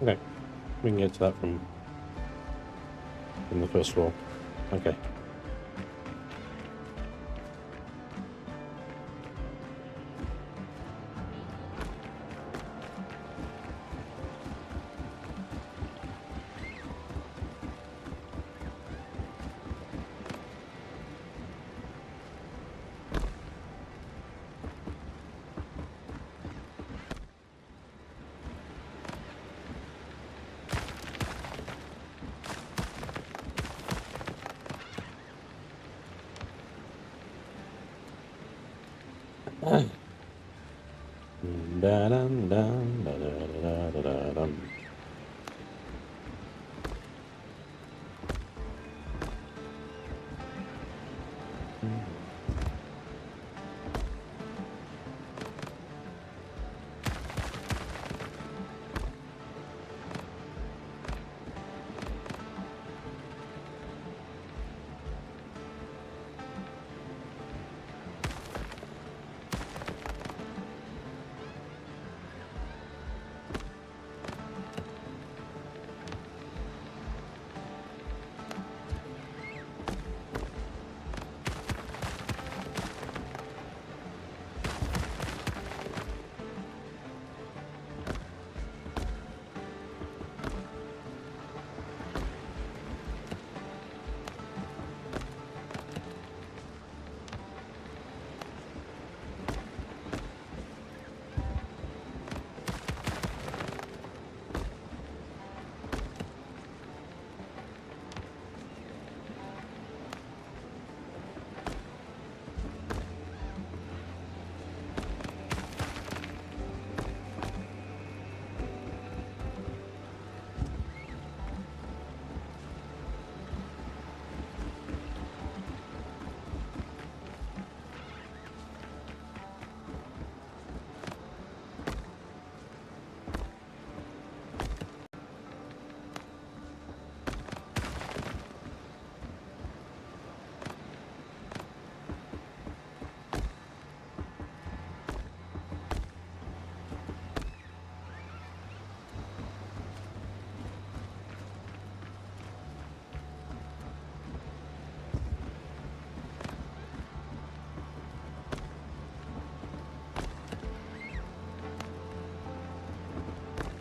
Okay, we can get to that from the first floor. Okay. Da-dum, da-da-da-da-da-dum.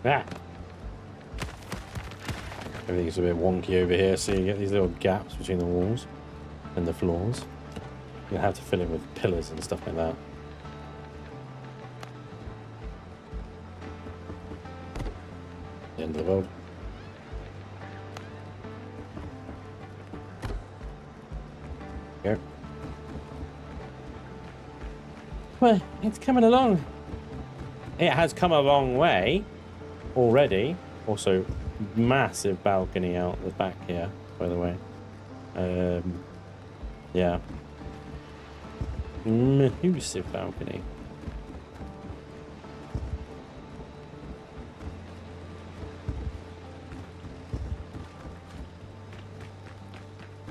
Ah. Everything's a bit wonky over here, so you get these little gaps between the walls and the floors. You'll have to fill it with pillars and stuff like that. The end of the world. Here. Well, it's coming along. It has come a long way already. Also, massive balcony out the back here, by the way. Yeah. Massive balcony.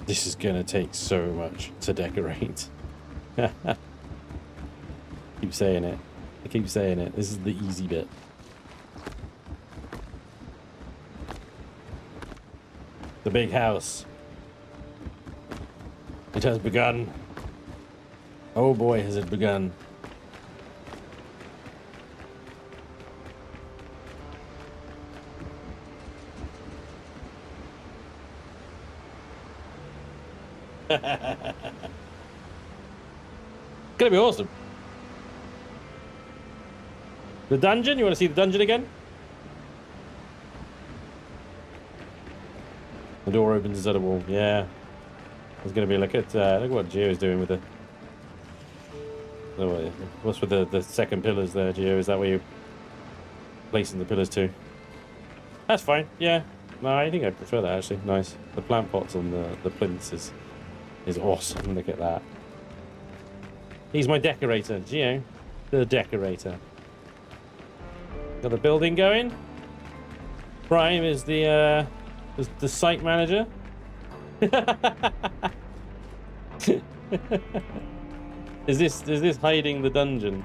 This is gonna take so much to decorate. Keep saying it. I keep saying it. This is the easy bit. The big house. It has begun. Oh boy, has it begun. Gonna be awesome. The dungeon? You want to see the dungeon again? The door opens inside a wall. Yeah. There's gonna be look at what Gio's doing with the. Oh, what's with the second pillars there, Gio? Is that where you're placing the pillars to? That's fine. Yeah. No, I think I prefer that actually. Nice. The plant pots on the plinths is awesome. Look at that. He's my decorator, Gio. The decorator. Got the building going. Prime is the site manager. Is this hiding the dungeon?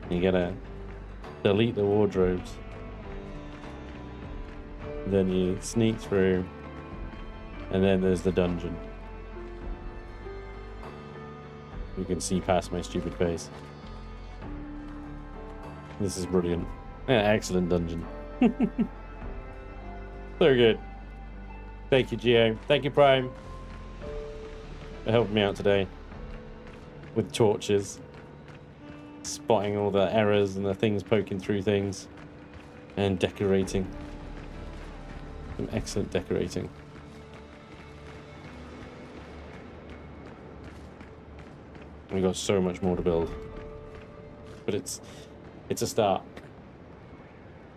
You gotta delete the wardrobes. Then you sneak through, and then there's the dungeon. You can see past my stupid face. This is brilliant. Yeah, excellent dungeon. So good. Thank you, Gio. Thank you, Prime, for helping me out today with torches, spotting all the errors and the things poking through things, and decorating. Some excellent decorating. We've got so much more to build. But it's a start.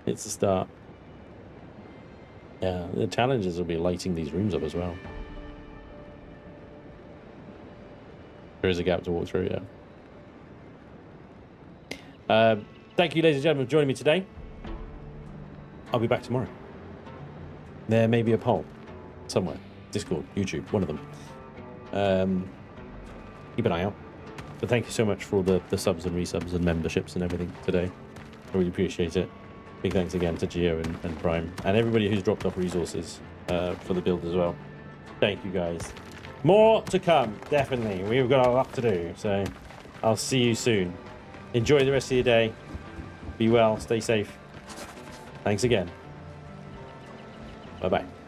It's a start. Yeah, the challenges will be lighting these rooms up as well. There is a gap to walk through, yeah. Thank you, ladies and gentlemen, for joining me today. I'll be back tomorrow. There may be a poll somewhere. Discord, YouTube, one of them. Keep an eye out. But thank you so much for all the subs and resubs and memberships and everything today. I really appreciate it. Big thanks again to Geo and Prime and everybody who's dropped off resources for the build as well. Thank you, guys. More to come, definitely. We've got a lot to do, so I'll see you soon. Enjoy the rest of your day. Be well, stay safe. Thanks again. Bye-bye.